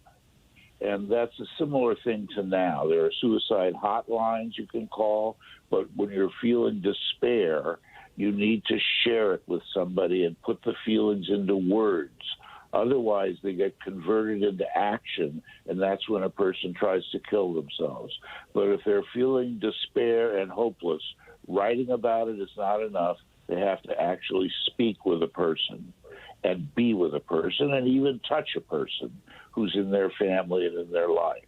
Speaker 9: And that's a similar thing to now. There are suicide hotlines you can call, but when you're feeling despair, you need to share it with somebody and put the feelings into words. Otherwise, they get converted into action, and that's when a person tries to kill themselves. But if they're feeling despair and hopeless, writing about it is not enough. They have to actually speak with a person and be with a person and even touch a person who's in their family and in their life.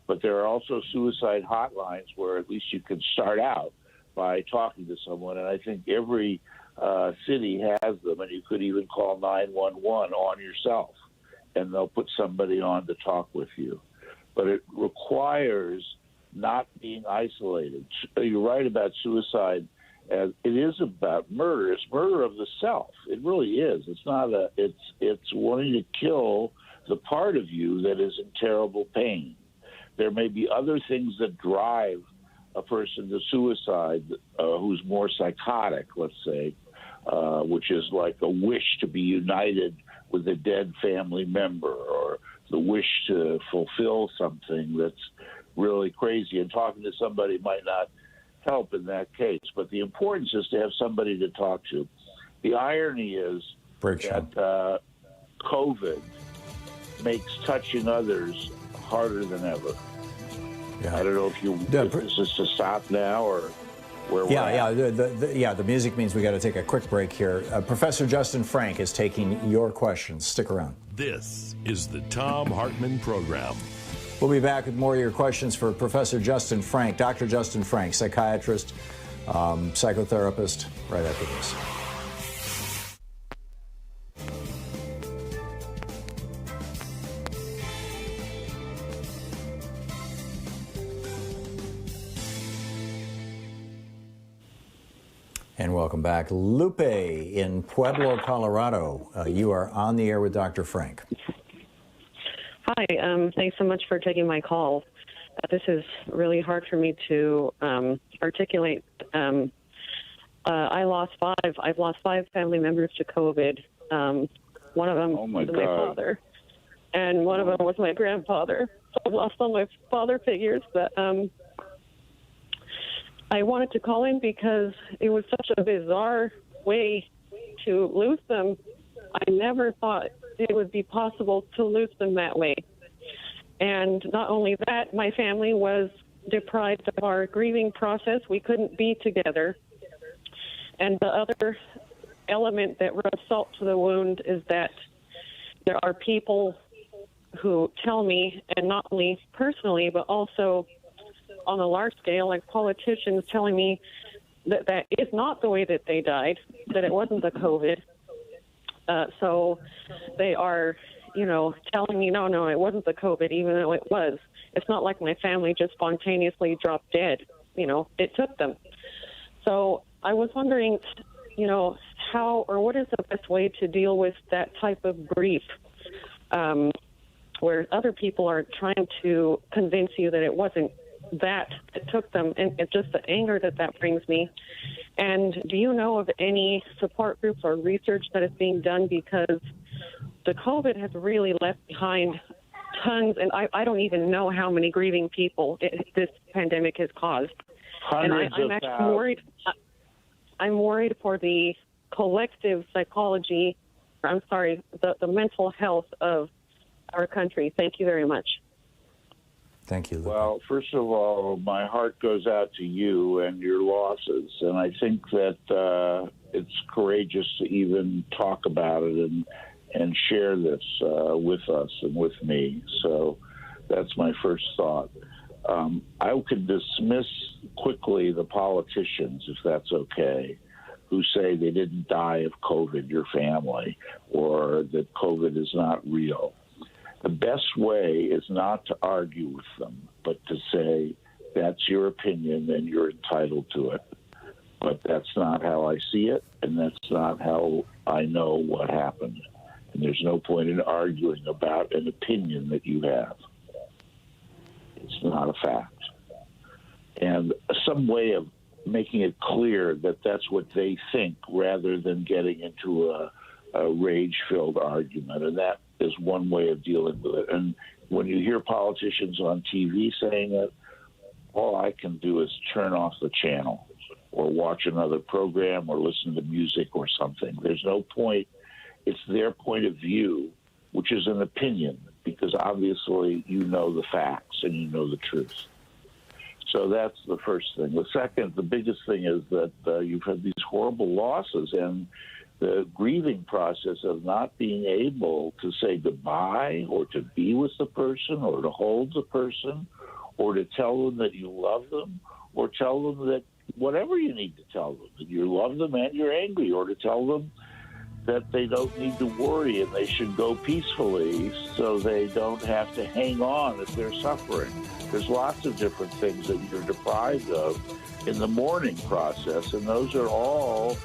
Speaker 9: But there are also suicide hotlines where at least you can start out by talking to someone, and I think every city has them, and you could even call 911 on yourself, and they'll put somebody on to talk with you. But it requires not being isolated. You're right about suicide. It is about murder. It's murder of the self. It really is. It's not it's wanting to kill the part of you that is in terrible pain. There may be other things that drive a person to suicide who's more psychotic, let's say, which is like a wish to be united with a dead family member, or the wish to fulfill something that's really crazy. And talking to somebody might not help in that case, but the importance is to have somebody to talk to. The irony is that COVID makes touching others harder than ever. Yeah. I don't know if you want this to stop now or where we're at.
Speaker 2: The music means we got to take a quick break here. Professor Justin Frank is taking your questions. Stick around.
Speaker 8: This is the Thom Hartmann Program.
Speaker 2: We'll be back with more of your questions for Professor Justin Frank, Dr. Justin Frank, psychiatrist, psychotherapist, right after this. And welcome back. Lupe in Pueblo, Colorado. You are on the air with Dr. Frank.
Speaker 11: Hi, thanks so much for taking my call. This is really hard for me to articulate. I've lost five family members to COVID. One of them was my father, and one of them was my grandfather. So I've lost all my father figures, but I wanted to call in because it was such a bizarre way to lose them. I never thought it would be possible to lose them that way. And not only that, my family was deprived of our grieving process. We couldn't be together. And the other element that rubs salt to the wound is that there are people who tell me, and not only personally, but also on a large scale, like politicians telling me that that is not the way that they died, that it wasn't the COVID. So they are, telling me, no, it wasn't the COVID, even though it was. It's not like my family just spontaneously dropped dead. It took them. So I was wondering, how or what is the best way to deal with that type of grief, where other people are trying to convince you that it wasn't that it took them, and it's just the anger that brings me. And do you know of any support groups or research that is being done? Because the COVID has really left behind tons, and I don't even know how many grieving people this pandemic has caused.
Speaker 9: Hundreds
Speaker 11: and
Speaker 9: of
Speaker 11: I'm actually
Speaker 9: thousands.
Speaker 11: worried. I'm worried for the collective psychology, the mental health of our country. Thank you very much.
Speaker 7: Thank you.
Speaker 9: Well, first of all, my heart goes out to you and your losses, and I think that it's courageous to even talk about it and share this with us and with me. So that's my first thought. I could dismiss quickly the politicians, if that's okay, who say they didn't die of COVID, your family, or that COVID is not real. The best way is not to argue with them, but to say, that's your opinion and you're entitled to it. But that's not how I see it, and that's not how I know what happened. And there's no point in arguing about an opinion that you have. It's not a fact. And some way of making it clear that that's what they think rather than getting into a rage-filled argument. And that is one way of dealing with it. And when you hear politicians on TV saying it, all I can do is turn off the channel or watch another program or listen to music or something. There's no point. It's their point of view, which is an opinion, because obviously you know the facts and you know the truth. So that's the first thing. The second, the biggest thing is that you've had these horrible losses, and the grieving process of not being able to say goodbye or to be with the person or to hold the person or to tell them that you love them or tell them that whatever you need to tell them, that you love them and you're angry, or to tell them that they don't need to worry and they should go peacefully so they don't have to hang on if they're suffering. There's lots of different things that you're deprived of in the mourning process, and those are all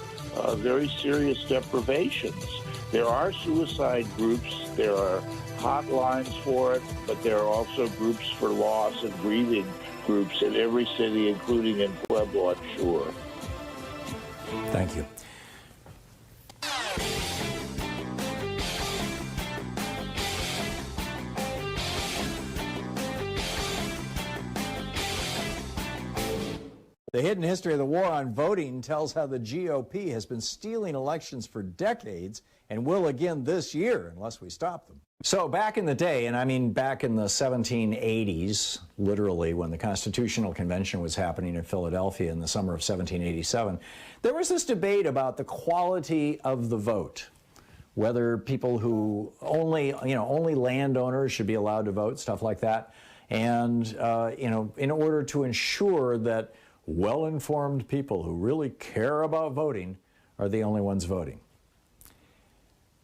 Speaker 9: very serious deprivations. There are suicide groups, there are hotlines for it, but there are also groups for loss and grieving groups in every city, including in Pueblo, I'm sure.
Speaker 7: Thank you. The hidden history of the war on voting tells how the GOP has been stealing elections for decades and will again this year unless we stop them. So back in the day, and I mean back in the 1780s, literally when the Constitutional Convention was happening in Philadelphia in the summer of 1787, there was this debate about the quality of the vote, whether people who only landowners should be allowed to vote, stuff like that, and in order to ensure that well-informed people who really care about voting are the only ones voting.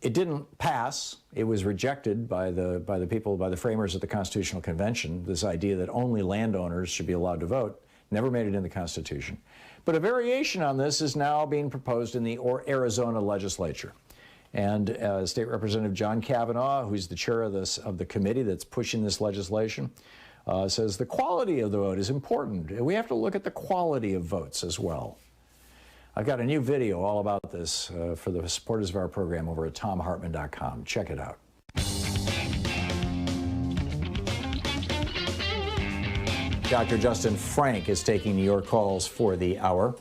Speaker 7: It didn't pass. It was rejected by the framers of the Constitutional Convention, this idea that only landowners should be allowed to vote. Never made it in the Constitution. But a variation on this is now being proposed in the Arizona legislature. And State Representative John Kavanaugh, who's the chair of the committee that's pushing this legislation, says the quality of the vote is important. We have to look at the quality of votes as well. I've got a new video all about this for the supporters of our program over at thomhartmann.com. Check it out. Dr. Justin Frank is taking your calls for the hour.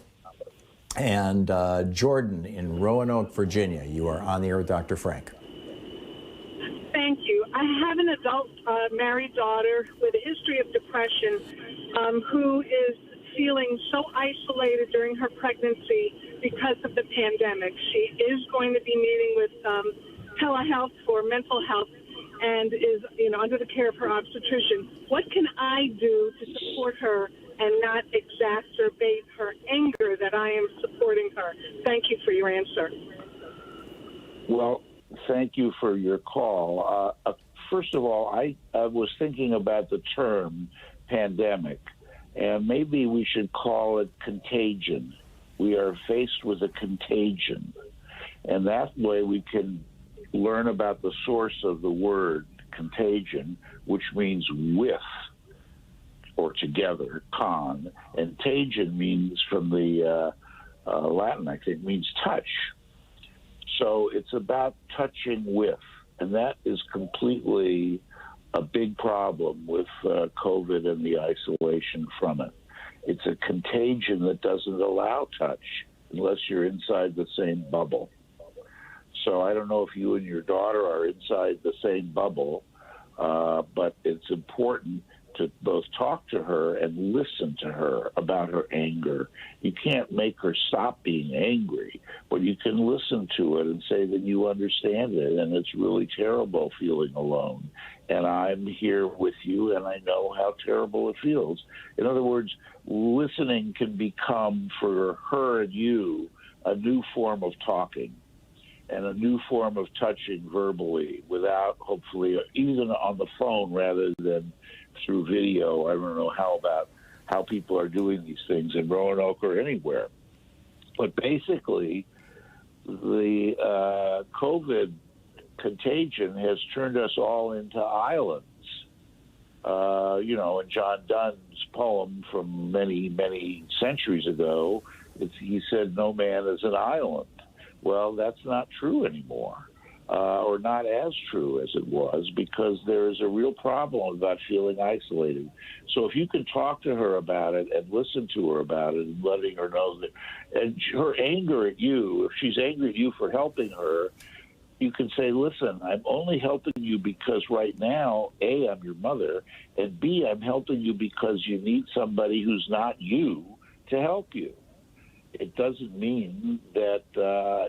Speaker 7: And Jordan in Roanoke, Virginia, you are on the air with Dr. Frank.
Speaker 13: Thank you. I have an adult married daughter with a history of depression who is feeling so isolated during her pregnancy because of the pandemic. She is going to be meeting with telehealth for mental health and is, under the care of her obstetrician. What can I do to support her and not exacerbate her anger that I am supporting her? Thank you for your answer.
Speaker 9: Well, thank you for your call. First of all, I was thinking about the term pandemic, and maybe we should call it contagion. We are faced with a contagion, and that way we can learn about the source of the word contagion, which means with or together, con, and tagion means from the Latin, I think, means touch. So it's about touching with, and that is completely a big problem with COVID and the isolation from it. It's a contagion that doesn't allow touch unless you're inside the same bubble. So I don't know if you and your daughter are inside the same bubble, but it's important to both talk to her and listen to her about her anger. You can't make her stop being angry, but you can listen to it and say that you understand it, and it's really terrible feeling alone. And I'm here with you, and I know how terrible it feels. In other words, listening can become, for her and you, a new form of talking and a new form of touching verbally without, hopefully, even on the phone rather than through video. I don't know how people are doing these things in Roanoke or anywhere. But basically, the COVID contagion has turned us all into islands. In John Donne's poem from many, many centuries ago, he said, "No man is an island." Well, that's not true anymore. Or not as true as it was, because there is a real problem about feeling isolated. So if you can talk to her about it and listen to her about it and letting her know that, and her anger at you, if she's angry at you for helping her, you can say, listen, I'm only helping you because right now, A, I'm your mother, and B, I'm helping you because you need somebody who's not you to help you. It doesn't mean that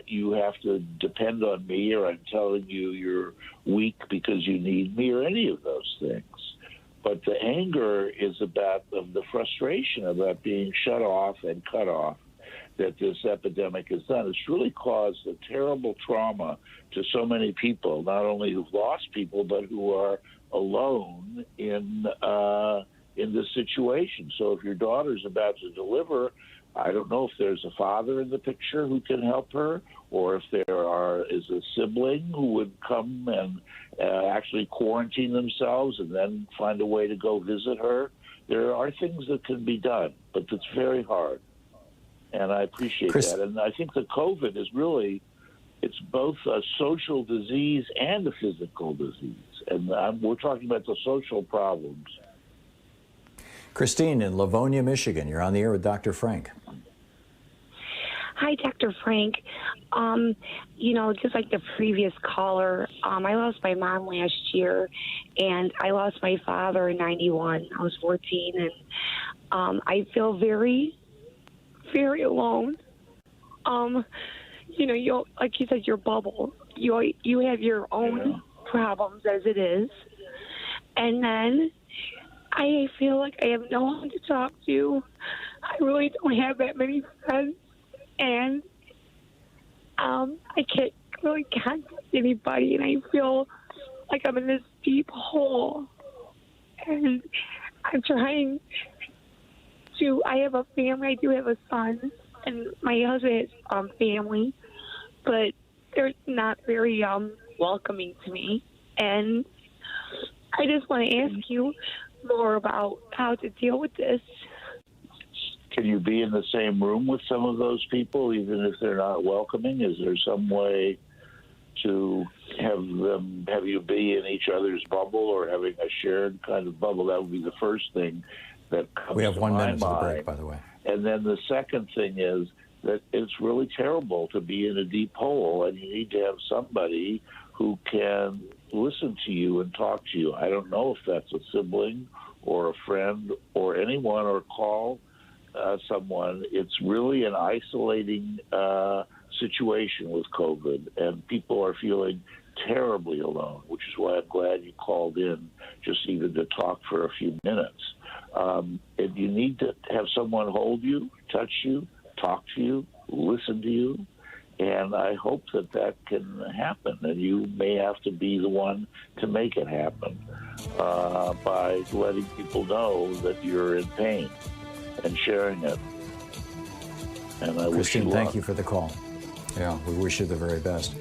Speaker 9: you have to depend on me, or I'm telling you you're weak because you need me, or any of those things. But the anger is about the frustration about being shut off and cut off that this epidemic has done. It's really caused a terrible trauma to so many people, not only who've lost people, but who are alone in this situation. So if your daughter's about to deliver, I don't know if there's a father in the picture who can help her, or if there is a sibling who would come and actually quarantine themselves and then find a way to go visit her. There are things that can be done, but it's very hard. And I appreciate that. And I think the COVID is really, it's both a social disease and a physical disease. And we're talking about the social problems.
Speaker 7: Christine in Livonia, Michigan. You're on the air with Dr. Frank.
Speaker 14: Hi, Dr. Frank. Just like the previous caller, I lost my mom last year, and I lost my father in 91. I was 14, and I feel very, very alone. You like you said, your bubble. You have your own problems as it is, and then I feel like I have no one to talk to. I really don't have that many friends, and I can't really contact anybody, and I feel like I'm in this deep hole. And I'm trying to, I have a family, I do have a son, and my husband has family, but they're not very welcoming to me. And I just want to ask you more about how to deal with this.
Speaker 9: Can you be in the same room with some of those people, even if they're not welcoming? Is there some way to have you be in each other's bubble, or having a shared kind of bubble? That would be the first thing that comes to my mind.
Speaker 7: We have 1 minute to the break, by the way.
Speaker 9: And then the second thing is that it's really terrible to be in a deep hole, and you need to have somebody who can listen to you and talk to you. I don't know if that's a sibling or a friend or anyone, or call someone, it's really an isolating situation with COVID, and people are feeling terribly alone, which is why I'm glad you called in just even to talk for a few minutes. And you need to have someone hold you, touch you, talk to you, listen to you, and I hope that that can happen, and you may have to be the one to make it happen by letting people know that you're in pain and sharing it. And I wish you luck.
Speaker 2: Thank you for the call. Yeah, we wish you the very best.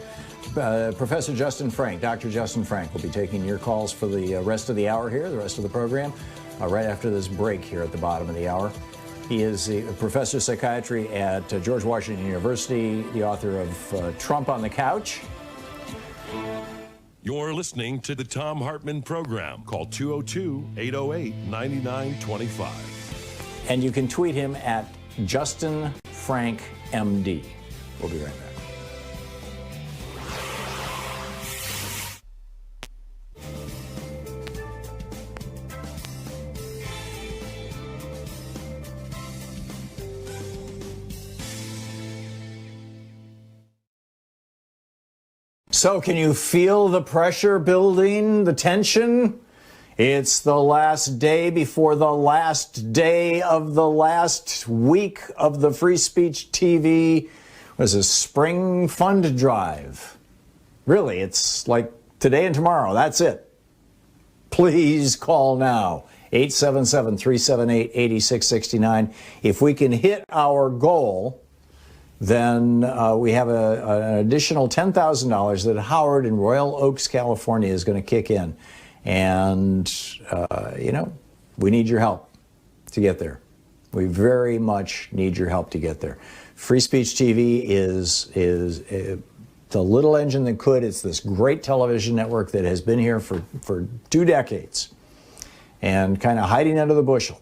Speaker 2: Professor Justin Frank, Dr. Justin Frank, will be taking your calls for the rest of the hour here, the rest of the program, right after this break here at the bottom of the hour. He is a professor of psychiatry at George Washington University, the author of Trump on the Couch.
Speaker 8: You're listening to the Thom Hartmann Program. Call 202-808-9925.
Speaker 2: And you can tweet him at Justin Frank MD. We'll be right back. So can you feel the pressure building, the tension? It's the last day before the last day of the last week of the Free Speech TV was a spring fund drive. Really, it's like today and tomorrow. That's it. Please call now. 877-378-8669. If we can hit our goal, then we have an additional $10,000 that Howard in Royal Oaks, California is going to kick in. And, we need your help to get there. We very much need your help to get there. Free Speech TV is the little engine that could. It's this great television network that has been here for 2 decades and kind of hiding under the bushel.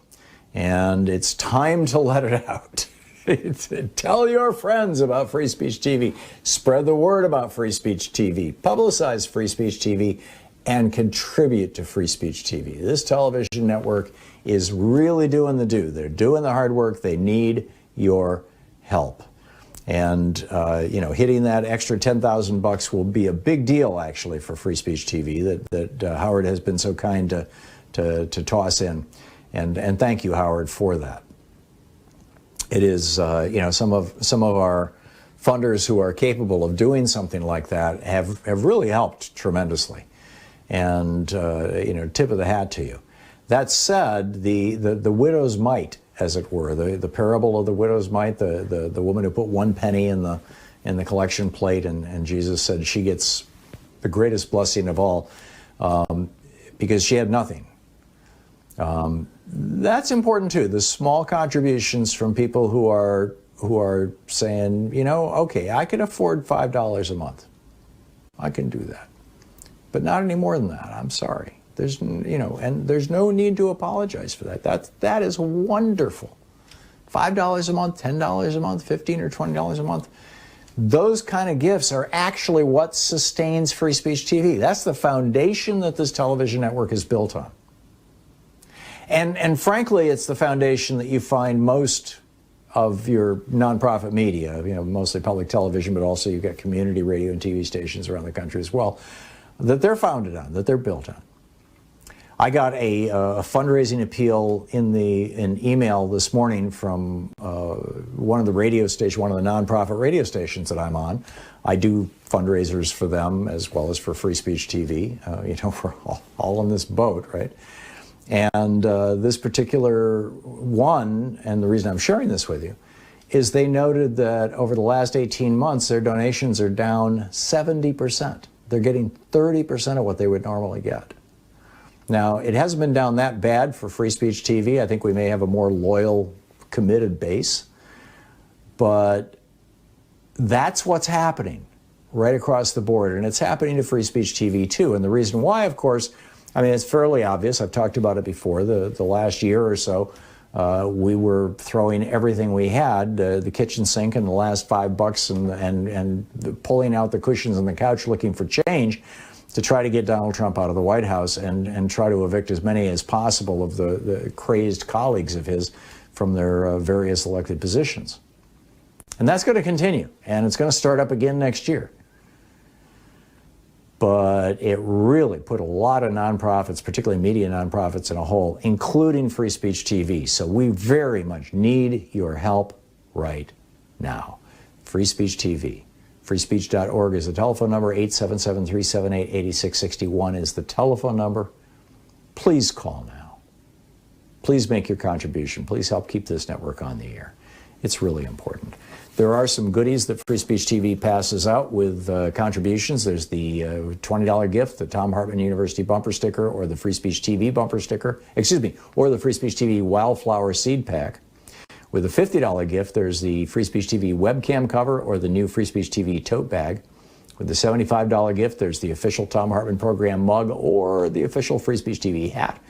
Speaker 2: And it's time to let it out. Tell your friends about Free Speech TV. Spread the word about Free Speech TV. Publicize Free Speech TV and contribute to Free Speech TV. This television network is really doing the do. They're doing the hard work. They need your help. And, hitting that extra $10,000 will be a big deal, actually, for Free Speech TV that Howard has been so kind to toss in. And thank you, Howard, for that. It is, some of our funders who are capable of doing something like that have really helped tremendously. And, tip of the hat to you. That said, the widow's mite, as it were, the parable of the widow's mite, the woman who put 1 penny in the collection plate, and Jesus said she gets the greatest blessing of all because she had nothing. That's important too. The small contributions from people who are saying, okay, I can afford $5 a month. I can do that, but not any more than that. I'm sorry. There's and there's no need to apologize for that. That is wonderful. $5 a month, $10 a month, $15 or $20 a month. Those kind of gifts are actually what sustains Free Speech TV. That's the foundation that this television network is built on. And frankly, it's the foundation that you find most of your nonprofit media, mostly public television, but also you've got community radio and TV stations around the country as well, that they're founded on, that they're built on. I got a fundraising appeal in email this morning from one of the radio stations, one of the nonprofit radio stations that I'm on. I do fundraisers for them as well as for Free Speech TV. We're all in this boat, right? And this particular one, and the reason I'm sharing this with you, is they noted that over the last 18 months, their donations are down 70%. They're getting 30% of what they would normally get. Now, it hasn't been down that bad for Free Speech TV. I think we may have a more loyal, committed base. But that's what's happening right across the board. And it's happening to Free Speech TV, too. And the reason why, of course, it's fairly obvious. I've talked about it before. The last year or so, we were throwing everything we had, the kitchen sink and the last $5 and pulling out the cushions on the couch looking for change to try to get Donald Trump out of the White House and try to evict as many as possible of the crazed colleagues of his
Speaker 7: from their various elected positions. And that's going to continue, and it's going to start up again next year. But it really put a lot of nonprofits, particularly media nonprofits, in a hole, including Free Speech TV. So we very much need your help right now. Free Speech TV. Freespeech.org is the telephone number. 877-378-8661 is the telephone number. Please call now. Please make your contribution. Please help keep this network on the air. It's really important. There are some goodies that Free Speech TV passes out with contributions. There's the $20 gift, the Thom Hartmann University bumper sticker, or the Free Speech TV bumper sticker, or the Free Speech TV Wildflower Seed Pack. With a $50 gift, there's the Free Speech TV webcam cover or the new Free Speech TV tote bag. With the $75 gift, there's the official Thom Hartmann Program mug or the official Free Speech TV hat.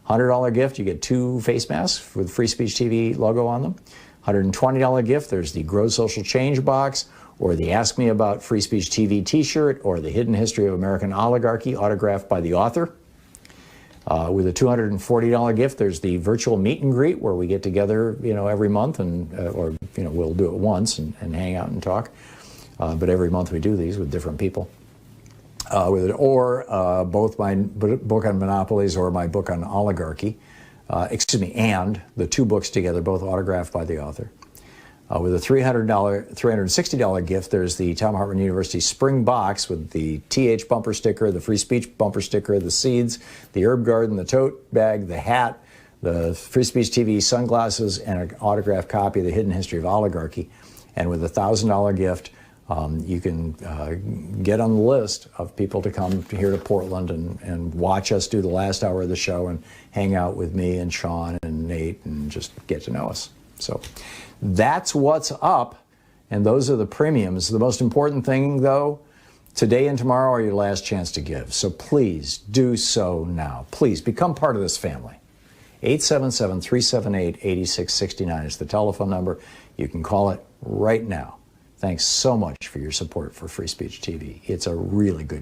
Speaker 7: $100 gift, you get 2 face masks with Free Speech TV logo on them. $120 gift, there's the Grow Social Change box, or the Ask Me About Free Speech TV t-shirt, or the Hidden History of American Oligarchy autographed by the author. With a $240 gift, there's the virtual meet and greet, where we get together, every month, and we'll do it once and hang out and talk. But every month we do these with different people. Both my book on monopolies or my book on oligarchy. And the 2 books together, both autographed by the author. With a $360 gift, there's the Thom Hartmann University Spring Box with the TH bumper sticker, the Free Speech bumper sticker, the seeds, the herb garden, the tote bag, the hat, the Free Speech TV sunglasses, and an autographed copy of the Hidden History of Oligarchy. And with a $1,000 gift, you can get on the list of people to come here to Portland and watch us do the last hour of the show and hang out with me and Sean and Nate and just get to know us. So that's what's up, and those are the premiums. The most important thing, though, today and tomorrow are your last chance to give. So please do so now. Please become part of this family. 877-378-8669 is the telephone number. You can call it right now. Thanks so much for your support for Free Speech TV. It's a really good.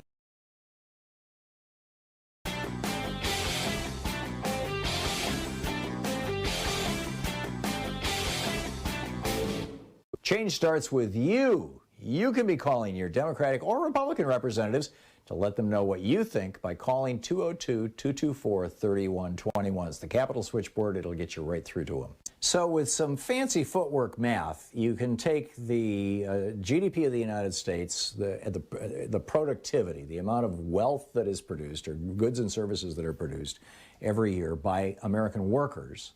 Speaker 7: Change starts with you. You can be calling your Democratic or Republican representatives to let them know what you think by calling 202-224-3121. It's the Capitol switchboard. It'll get you right through to them. So with some fancy footwork math, you can take the GDP of the United States, the productivity, the amount of wealth that is produced, or goods and services that are produced every year by American workers,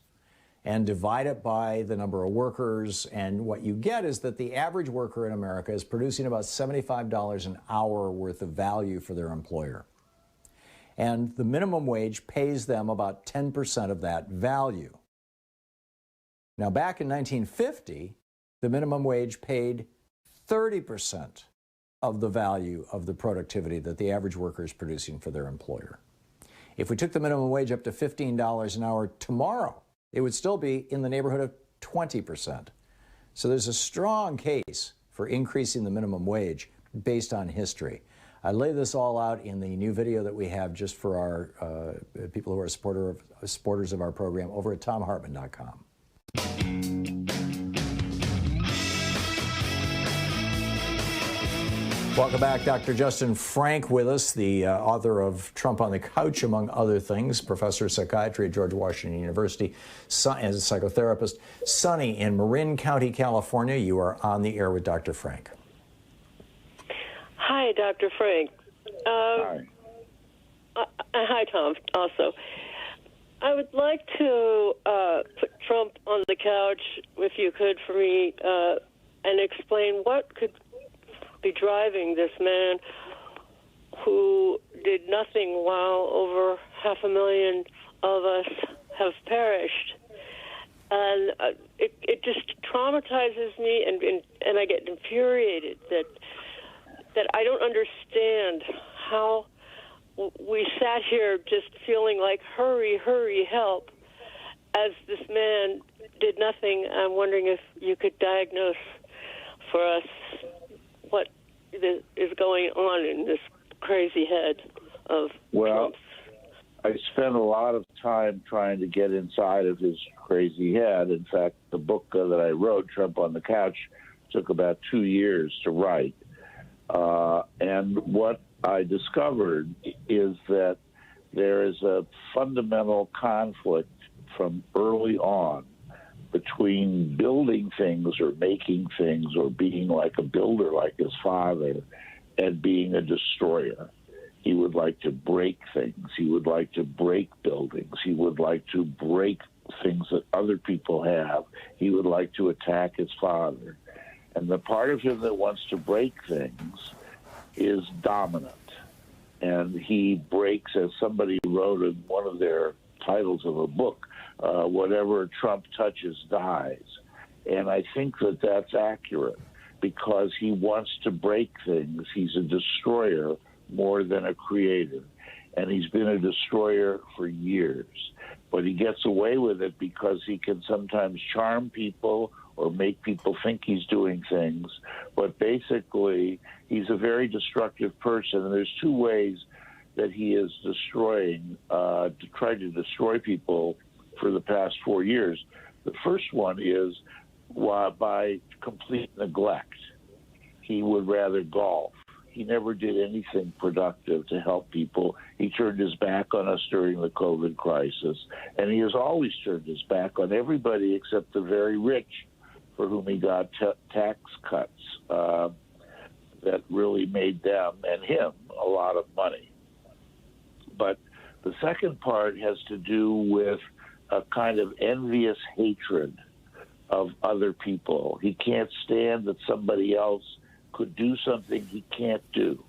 Speaker 7: and divide it by the number of workers, and what you get is that the average worker in America is producing about $75 an hour worth of value for their employer. And the minimum wage pays them about 10% of that value. Now, back in 1950, the minimum wage paid 30% of the value of the productivity that the average worker is producing for their employer. If we took the minimum wage up to $15 an hour tomorrow, it would still be in the neighborhood of 20%. So there's a strong case for increasing the minimum wage based on history. I lay this all out in the new video that we have just for our people who are supporters of our program over at thomhartmann.com. Welcome back. Dr. Justin Frank with us, the author of Trump on the Couch, among other things, professor of psychiatry at George Washington University, as a psychotherapist. Sonny in Marin County, California, you are on the air with Dr. Frank.
Speaker 15: Hi, Dr. Frank.
Speaker 9: Hi.
Speaker 15: Hi, Tom, also. I would like to put Trump on the couch, if you could, for me, and explain what could be driving this man who did nothing while over 500,000 of us have perished. And it just traumatizes me, and I get infuriated that I don't understand how we sat here just feeling like, hurry, hurry, help, as this man did nothing. I'm wondering if you could diagnose for us what is going on in this crazy head of Trump's
Speaker 9: I spent a lot of time trying to get inside of his crazy head. In fact, the book that I wrote, Trump on the Couch, took about 2 years to write. And what I discovered is that there is a fundamental conflict from early on between building things or making things or being like a builder like his father and being a destroyer. He would like to break things. He would like to break buildings. He would like to break things that other people have. He would like to attack his father. And the part of him that wants to break things is dominant. And he breaks, as somebody wrote in one of their titles of a book, whatever Trump touches dies. And I think that that's accurate because he wants to break things. He's a destroyer more than a creator. And he's been a destroyer for years. But he gets away with it because he can sometimes charm people or make people think he's doing things. But basically, he's a very destructive person. And there's two ways that he is destroying, to try to destroy people for the past 4 years. The first one is by complete neglect. He would rather golf. He never did anything productive to help people. He turned his back on us during the COVID crisis, and he has always turned his back on everybody except the very rich, for whom he got tax cuts that really made them and him a lot of money. But the second part has to do with a kind of envious hatred of other people. He can't stand that somebody else could do something he can't do,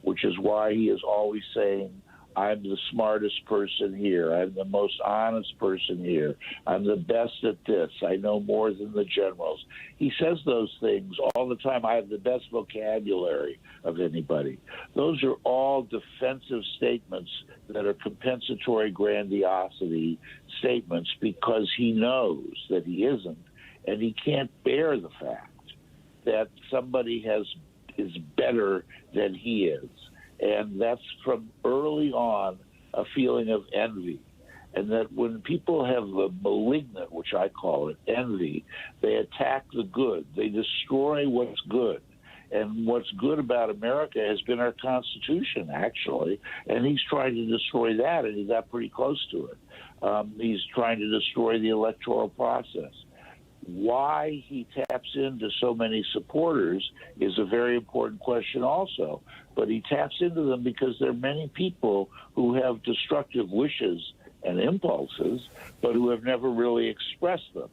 Speaker 9: which is why he is always saying, I'm the smartest person here. I'm the most honest person here. I'm the best at this. I know more than the generals. He says those things all the time. I have the best vocabulary of anybody. Those are all defensive statements that are compensatory grandiosity statements because he knows that he isn't, and he can't bear the fact that somebody is better than he is. And that's from early on a feeling of envy. And that when people have a malignant, which I call it, envy, they attack the good. They destroy what's good. And what's good about America has been our Constitution, actually. And he's trying to destroy that, and he got pretty close to it. He's trying to destroy the electoral process. Why he taps into so many supporters is a very important question also. But he taps into them because there are many people who have destructive wishes and impulses, but who have never really expressed them.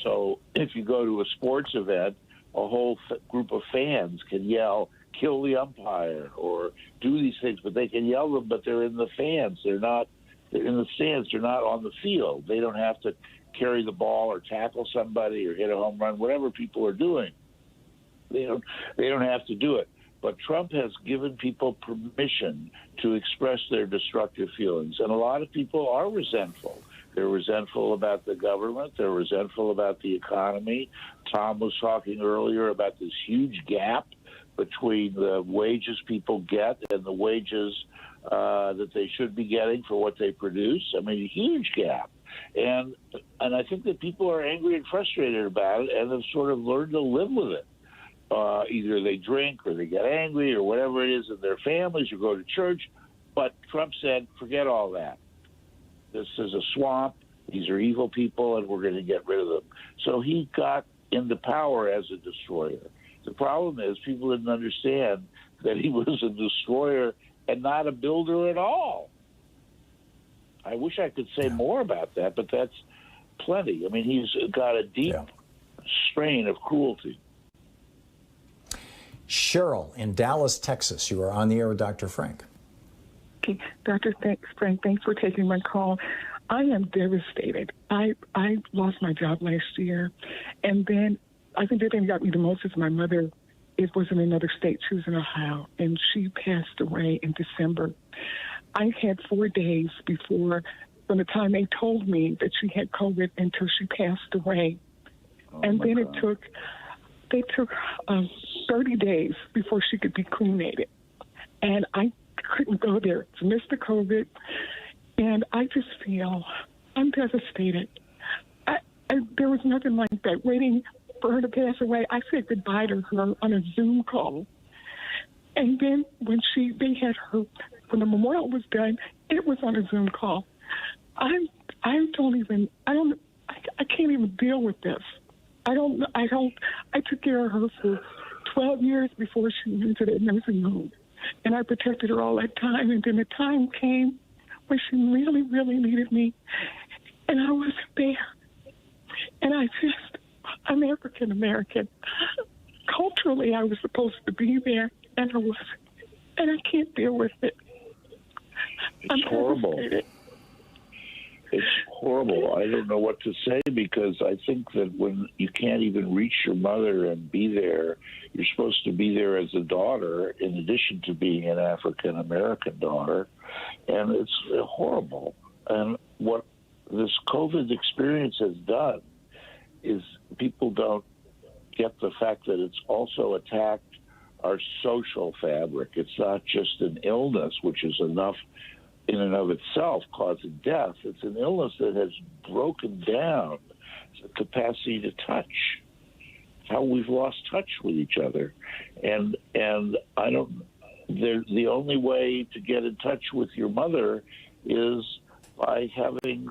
Speaker 9: So if you go to a sports event, a whole group of fans can yell, kill the umpire, or do these things, but they can yell them, but they're in the fans. They're in the stands. They're not on the field. They don't have to carry the ball or tackle somebody or hit a home run, whatever people are doing. They don't have to do it. But Trump has given people permission to express their destructive feelings. And a lot of people are resentful. They're resentful about the government. They're resentful about the economy. Tom was talking earlier about this huge gap between the wages people get and the wages that they should be getting for what they produce. I mean, a huge gap. And I think that people are angry and frustrated about it and have sort of learned to live with it. Either they drink or they get angry or whatever it is in their families or go to church. But Trump said, forget all that. This is a swamp. These are evil people, and we're going to get rid of them. So he got into power as a destroyer. The problem is people didn't understand that he was a destroyer and not a builder at all. I wish I could say more about that, but that's plenty. I mean, he's got a deep strain of cruelty.
Speaker 2: Cheryl in Dallas, Texas. You are on the air with Dr. Frank.
Speaker 16: Okay, Dr. Frank, thanks for taking my call. I am devastated. I lost my job last year, and then I think the thing that got me the most is my mother was in another state. She was in Ohio, and she passed away in December. I had 4 days before, from the time they told me that she had COVID until she passed away. And then they took 30 days before she could be cremated. And I couldn't go there. It's Mr. COVID. And I just feel I'm devastated. There was nothing like that. Waiting for her to pass away, I said goodbye to her on a Zoom call. And then when when the memorial was done, it was on a Zoom call. I can't even deal with this. I took care of her for 12 years before she went to the nursing home. And I protected her all that time. And then the time came when she really, really needed me. And I wasn't there. And I'm African American. Culturally, I was supposed to be there, and I wasn't. And I can't deal with it.
Speaker 9: It's horrible. It's horrible. I don't know what to say, because I think that when you can't even reach your mother and be there, you're supposed to be there as a daughter in addition to being an African American daughter. And it's horrible. And what this COVID experience has done is people don't get the fact that it's also attacked our social fabric. It's not just an illness, which is enough in and of itself causing death. It's an illness that has broken down the capacity to touch, how we've lost touch with each other. And the only way to get in touch with your mother is by having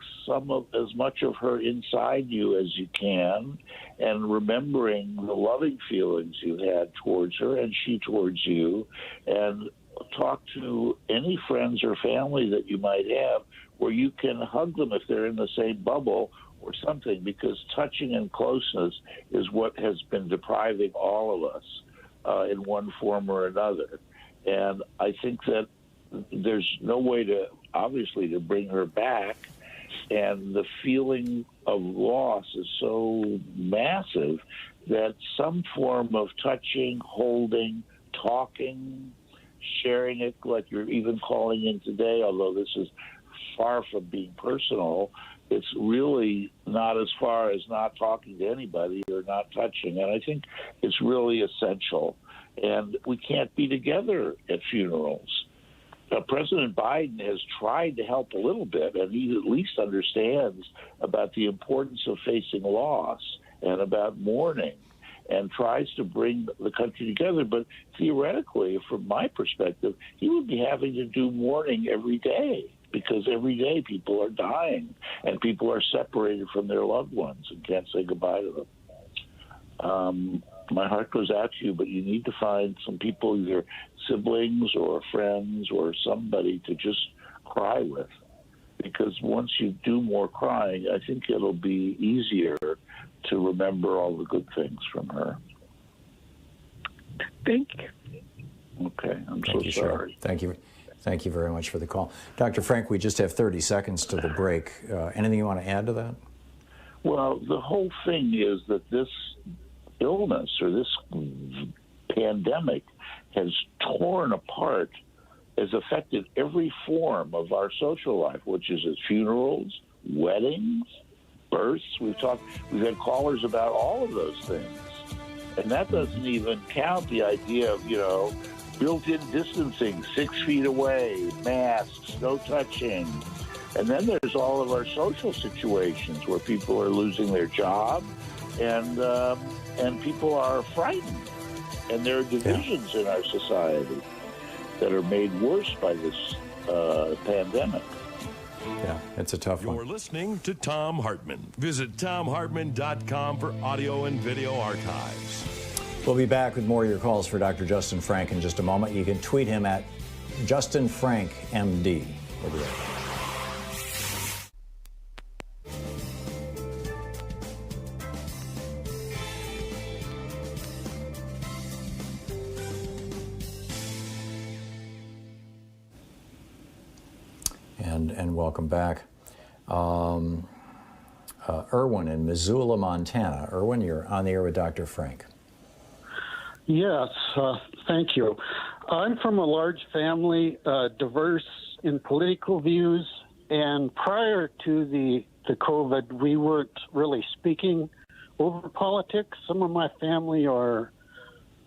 Speaker 9: as much of her inside you as you can, and remembering the loving feelings you had towards her and she towards you, and talk to any friends or family that you might have where you can hug them if they're in the same bubble or something, because touching and closeness is what has been depriving all of us in one form or another. And I think that there's no way to bring her back, and the feeling of loss is so massive that some form of touching, holding, talking, sharing it, like you're even calling in today, although this is far from being personal, it's really not as far as not talking to anybody or not touching. And I think it's really essential. And we can't be together at funerals. President Biden has tried to help a little bit, and he at least understands about the importance of facing loss and about mourning, and tries to bring the country together. But theoretically, from my perspective, he would be having to do mourning every day, because every day people are dying and people are separated from their loved ones and can't say goodbye to them. My heart goes out to you, but you need to find some people, either siblings or friends or somebody to just cry with. Because once you do more crying, I think it'll be easier to remember all the good things from her.
Speaker 16: Thank you.
Speaker 9: Okay, I'm
Speaker 2: Thank you,
Speaker 9: sorry.
Speaker 2: Thank you. Thank you very much for the call. Dr. Frank, we just have 30 seconds to the break. Anything you want to add to that?
Speaker 9: Well, the whole thing is that this illness or this pandemic has torn apart, has affected every form of our social life, which is at funerals, weddings, births. We've had callers about all of those things. And that doesn't even count the idea of, built-in distancing, 6 feet away, masks, no touching. And then there's all of our social situations where people are losing their job and people are frightened. And there are divisions in our society that are made worse by this pandemic.
Speaker 2: Yeah, it's a tough one.
Speaker 8: You're listening to Thom Hartmann. Visit ThomHartmann.com for audio and video archives.
Speaker 2: We'll be back with more of your calls for Dr. Justin Frank in just a moment. You can tweet him at JustinFrankMD. We'll be right back. And welcome back. Erwin in Missoula, Montana. Erwin, you're on the air with Dr. Frank.
Speaker 17: Yes, thank you. I'm from a large family, diverse in political views, and prior to the COVID, we weren't really speaking over politics. Some of my family are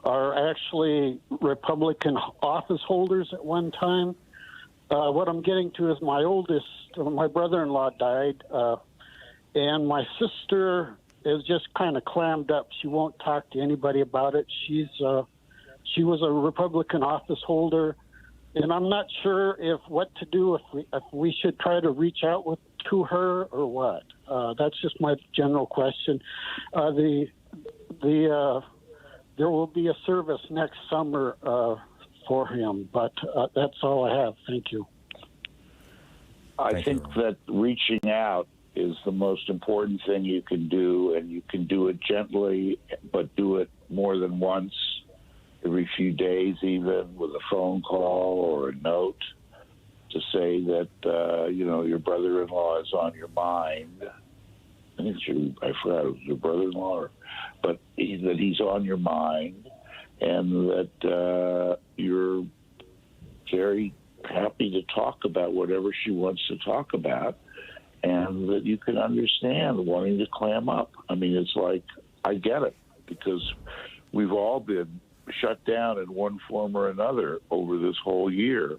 Speaker 17: actually Republican office holders at one time. what I'm getting to is my brother-in-law died, and my sister is just kind of clammed up. She won't talk to anybody about it. She was a Republican office holder, and I'm not sure what to do, if we should try to reach out to her or what. That's just my general question. There will be a service next summer for him, but that's all I have. Thank you.
Speaker 9: I think that reaching out is the most important thing you can do, and you can do it gently, but do it more than once, every few days even, with a phone call or a note to say that, your brother-in-law is on your mind. I think I forgot it was your brother-in-law, but that he's on your mind, and that you're very happy to talk about whatever she wants to talk about, and that you can understand wanting to clam up. I mean, it's like, I get it, because we've all been shut down in one form or another over this whole year.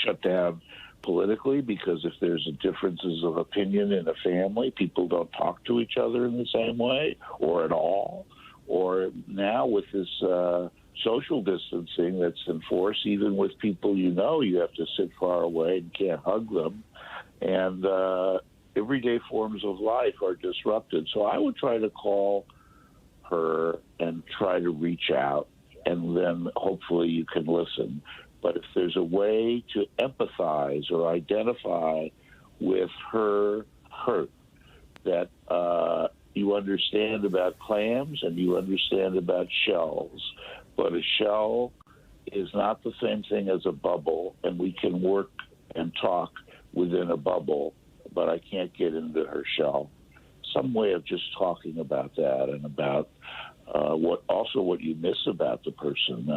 Speaker 9: Shut down politically, because if there's differences of opinion in a family, people don't talk to each other in the same way or at all. Or now with this social distancing that's enforced, even with people you have to sit far away and can't hug them. And everyday forms of life are disrupted. So I would try to call her and try to reach out, and then hopefully you can listen. But if there's a way to empathize or identify with her hurt, that you understand about clams and you understand about shells, but a shell is not the same thing as a bubble, and we can work and talk within a bubble, but I can't get into her shell. Some way of just talking about that, and about what you miss about the person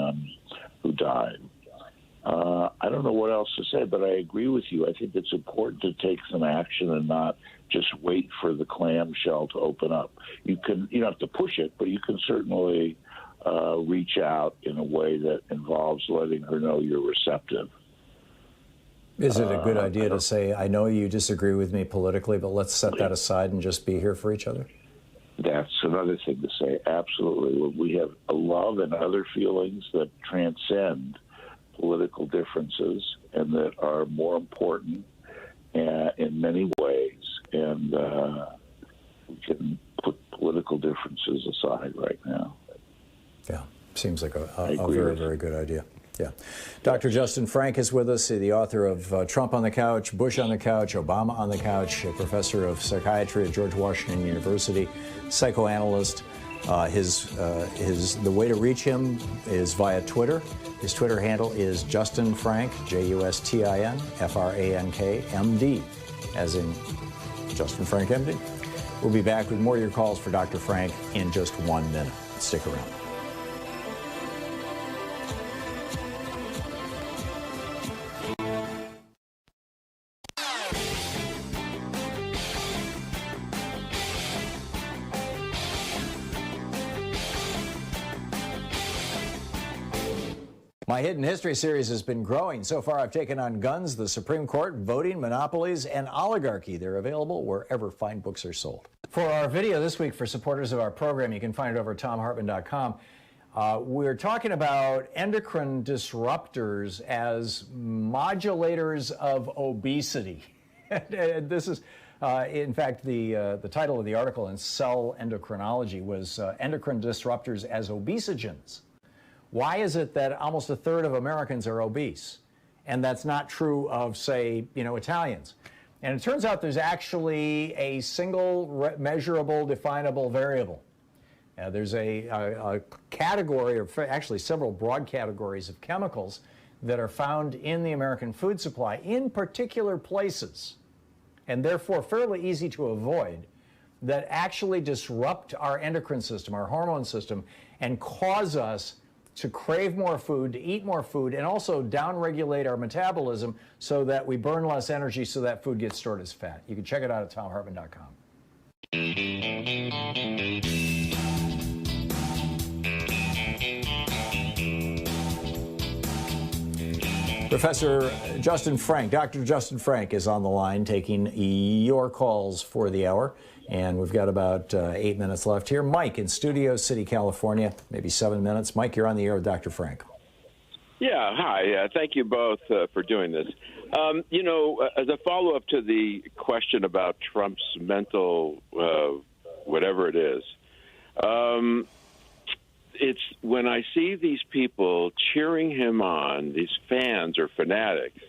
Speaker 9: who died. I don't know what else to say, but I agree with you. I think it's important to take some action and not just wait for the clam shell to open up. You don't have to push it, but you can certainly reach out in a way that involves letting her know you're receptive.
Speaker 2: Is it a good idea to say, I know you disagree with me politically, but let's set that aside and just be here for each other?
Speaker 9: That's another thing to say, absolutely. We have a love and other feelings that transcend political differences and that are more important in many ways. And we can put political differences aside right now.
Speaker 2: Yeah, seems like a very, very good idea. Yeah. Dr. Justin Frank is with us, the author of Trump on the Couch, Bush on the Couch, Obama on the Couch, a professor of psychiatry at George Washington University, psychoanalyst. The way to reach him is via Twitter. His Twitter handle is Justin Frank, Justin Frank, MD, as in Justin Frank, MD. We'll be back with more of your calls for Dr. Frank in just 1 minute. Stick around. My Hidden History series has been growing. So far, I've taken on guns, the Supreme Court, voting, monopolies, and oligarchy. They're available wherever fine books are sold. For our video this week, for supporters of our program, you can find it over at ThomHartmann.com. We're talking about endocrine disruptors as modulators of obesity. This is, in fact, the title of the article in Cell Endocrinology was Endocrine Disruptors as Obesogens. Why is it that almost a third of Americans are obese? And that's not true of, say, Italians. And it turns out there's actually a single measurable, definable variable. There's a category, or actually several broad categories of chemicals that are found in the American food supply in particular places, and therefore fairly easy to avoid, that actually disrupt our endocrine system, our hormone system, and cause us to crave more food, to eat more food, and also downregulate our metabolism so that we burn less energy so that food gets stored as fat. You can check it out at ThomHartmann.com.
Speaker 7: Professor Justin Frank, Dr. Justin Frank is on the line taking your calls for the hour. And we've got about 8 minutes left here. Mike in Studio City, California, maybe 7 minutes. Mike, you're on the air with Dr. Frank.
Speaker 12: Yeah, hi. Thank you both for doing this. You know, as a follow-up to the question about Trump's mental, whatever it is, it's when I see these people cheering him on, these fans or fanatics,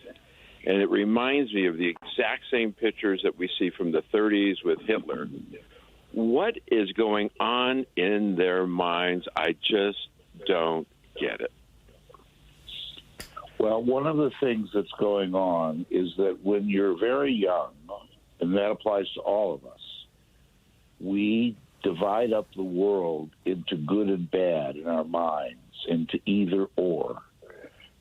Speaker 12: and it reminds me of the exact same pictures that we see from the 30s with Hitler. What is going on in their minds? I just don't get it.
Speaker 9: Well, one of the things that's going on is that when you're very young, and that applies to all of us, we divide up the world into good and bad in our minds, into either or.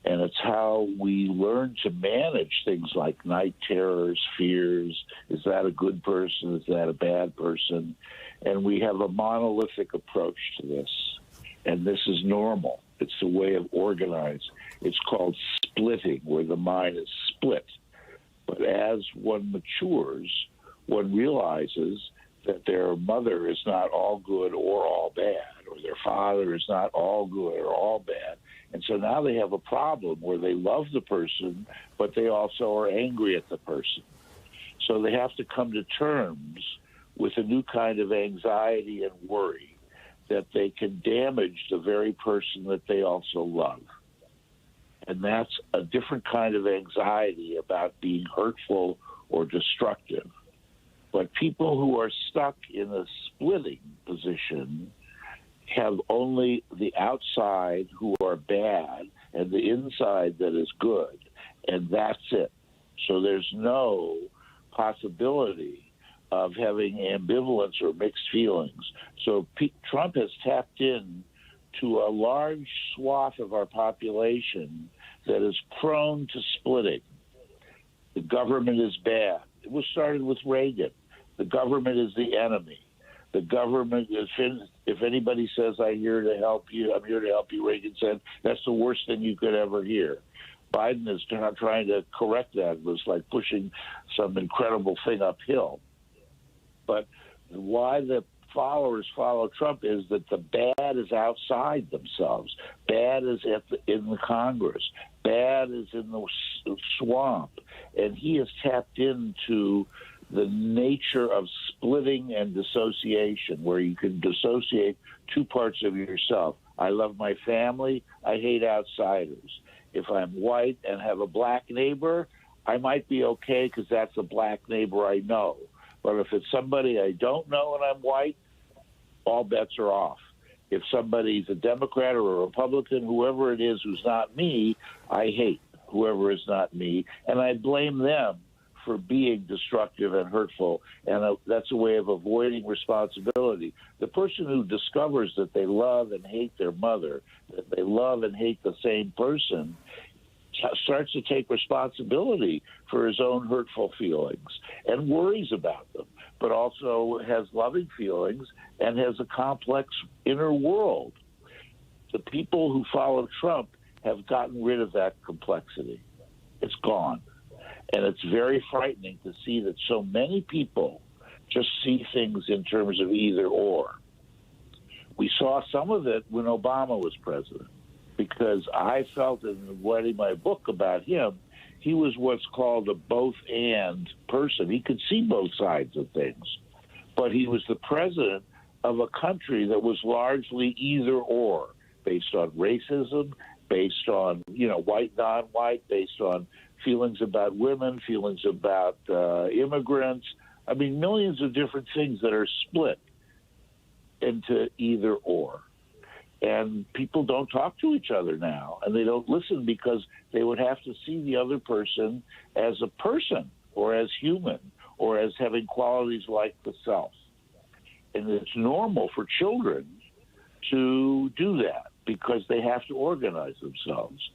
Speaker 9: And it's how we learn to manage things like night terrors, fears. Is that a good person? Is that a bad person? And we have a monolithic approach to this. And this is normal. It's a way of organizing. It's called splitting, where the mind is split. But as one matures, one realizes that their mother is not all good or all bad, or their father is not all good or all bad. And so now they have a problem where they love the person, but they also are angry at the person. So they have to come to terms with a new kind of anxiety and worry that they can damage the very person that they also love. And that's a different kind of anxiety about being hurtful or destructive. But people who are stuck in a splitting position have only the outside who are bad and the inside that is good, and that's it. So there's no possibility of having ambivalence or mixed feelings. So Trump has tapped in to a large swath of our population that is prone to splitting. The government is bad. It was started with Reagan. The government is the enemy. The government, if anybody says, I'm here to help you, Reagan said, that's the worst thing you could ever hear. Biden is not trying to correct that. It was like pushing some incredible thing uphill. But why the followers follow Trump is that the bad is outside themselves. Bad is in the Congress. Bad is in the swamp. And he has tapped into the nature of splitting and dissociation, where you can dissociate two parts of yourself. I love my family. I hate outsiders. If I'm white and have a black neighbor, I might be okay because that's a black neighbor I know. But if it's somebody I don't know and I'm white, all bets are off. If somebody's a Democrat or a Republican, whoever it is who's not me, I hate whoever is not me, and I blame them for being destructive and hurtful, and that's a way of avoiding responsibility. The person who discovers that they love and hate their mother, that they love and hate the same person, starts to take responsibility for his own hurtful feelings and worries about them, but also has loving feelings and has a complex inner world. The people who follow Trump have gotten rid of that complexity. It's gone. And it's very frightening to see that so many people just see things in terms of either or. We saw some of it when Obama was president, because I felt in writing my book about him, he was what's called a both-and person. He could see both sides of things, but he was the president of a country that was largely either or, based on racism, based on, white, non-white, based on feelings about women, feelings about immigrants. I mean, millions of different things that are split into either or. And people don't talk to each other now, and they don't listen because they would have to see the other person as a person or as human or as having qualities like the self. And it's normal for children to do that because they have to organize themselves.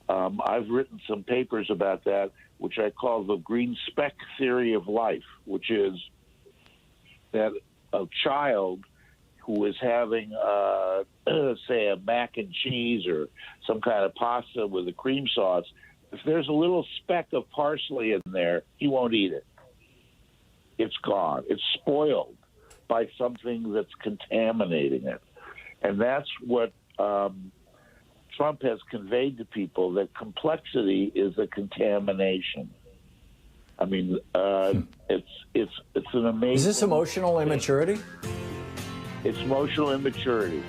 Speaker 9: I've written some papers about that, which I call the green speck theory of life, which is that a child who is having, say, a mac and cheese or some kind of pasta with a cream sauce, if there's a little speck of parsley in there, he won't eat it. It's gone. It's spoiled by something that's contaminating it. And that's what Trump has conveyed to people, that complexity is a contamination. I mean, it's an amazing...
Speaker 7: Is this emotional immaturity?
Speaker 9: It's emotional immaturity.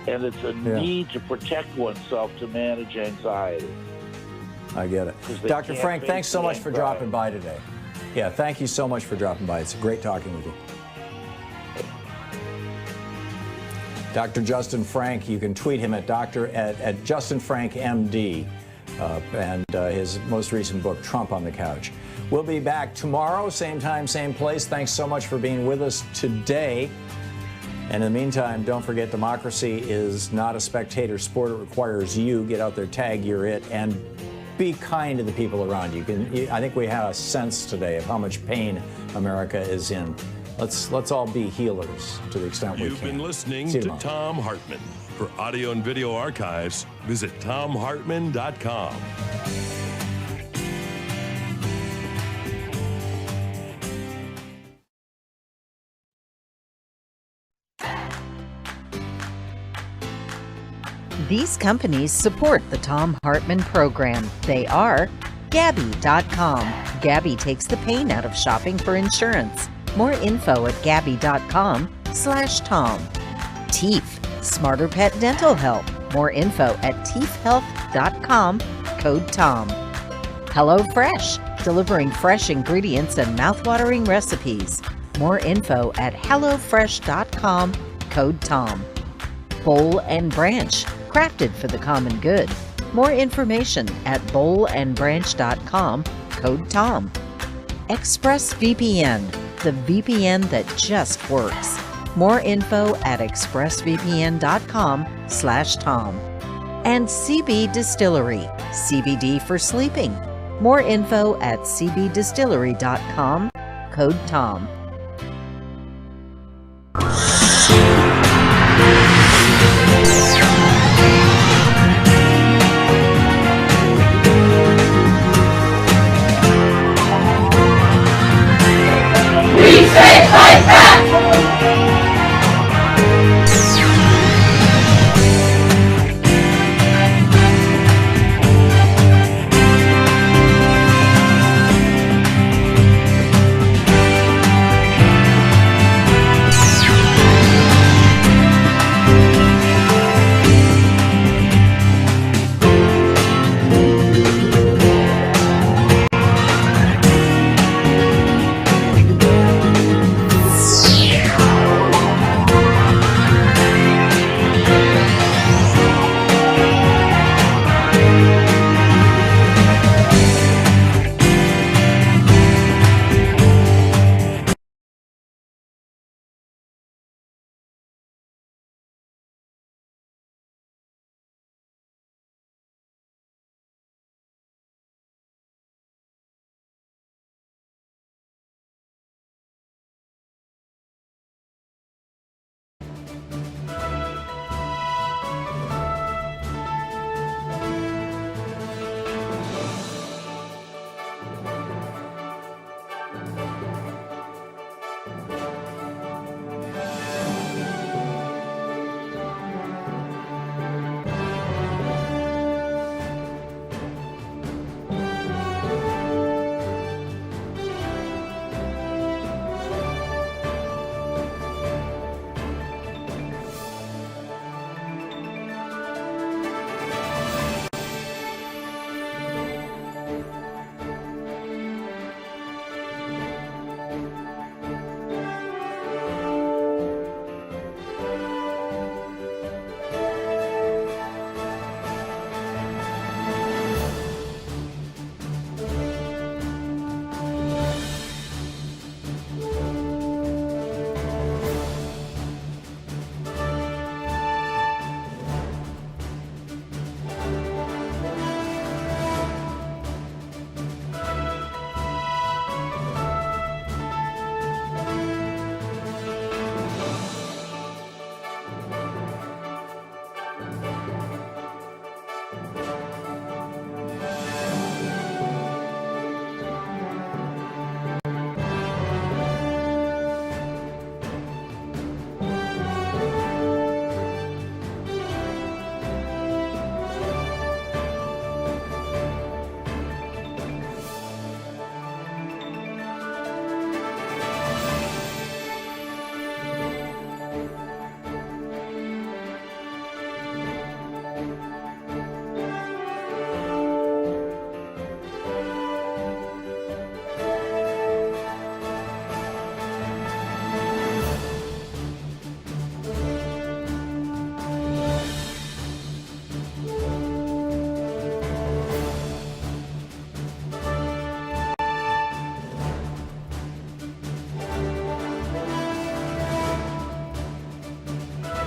Speaker 9: And it's a need to protect oneself to manage anxiety.
Speaker 7: I get it. Dr. Frank, thanks so much for dropping by today. Yeah, thank you so much for dropping by. It's great talking with you. Dr. Justin Frank, you can tweet him at Justin Frank MD, and his most recent book, Trump on the Couch. We'll be back tomorrow, same time, same place. Thanks so much for being with us today. And in the meantime, don't forget, democracy is not a spectator sport. It requires you. Get out there, tag you're it, and be kind to the people around you. I think we had a sense today of how much pain America is in. Let's all be healers to the extent we can.
Speaker 8: You've been listening to Thom Hartmann. For audio and video archives, visit thomhartmann.com.
Speaker 6: These companies support the Thom Hartmann Program. They are Gabi.com. Gabi takes the pain out of shopping for insurance. More info at Gabi.com/Tom. Teeth, Smarter Pet Dental Help. More info at teethhealth.com, code Tom. HelloFresh, delivering fresh ingredients and mouthwatering recipes. More info at hellofresh.com, code Tom. Bowl and Branch, crafted for the common good. More information at bowlandbranch.com, code Tom. ExpressVPN, the VPN that just works. More info at expressvpn.com/Tom. And CB Distillery, CBD for sleeping. More info at cbdistillery.com, code Tom.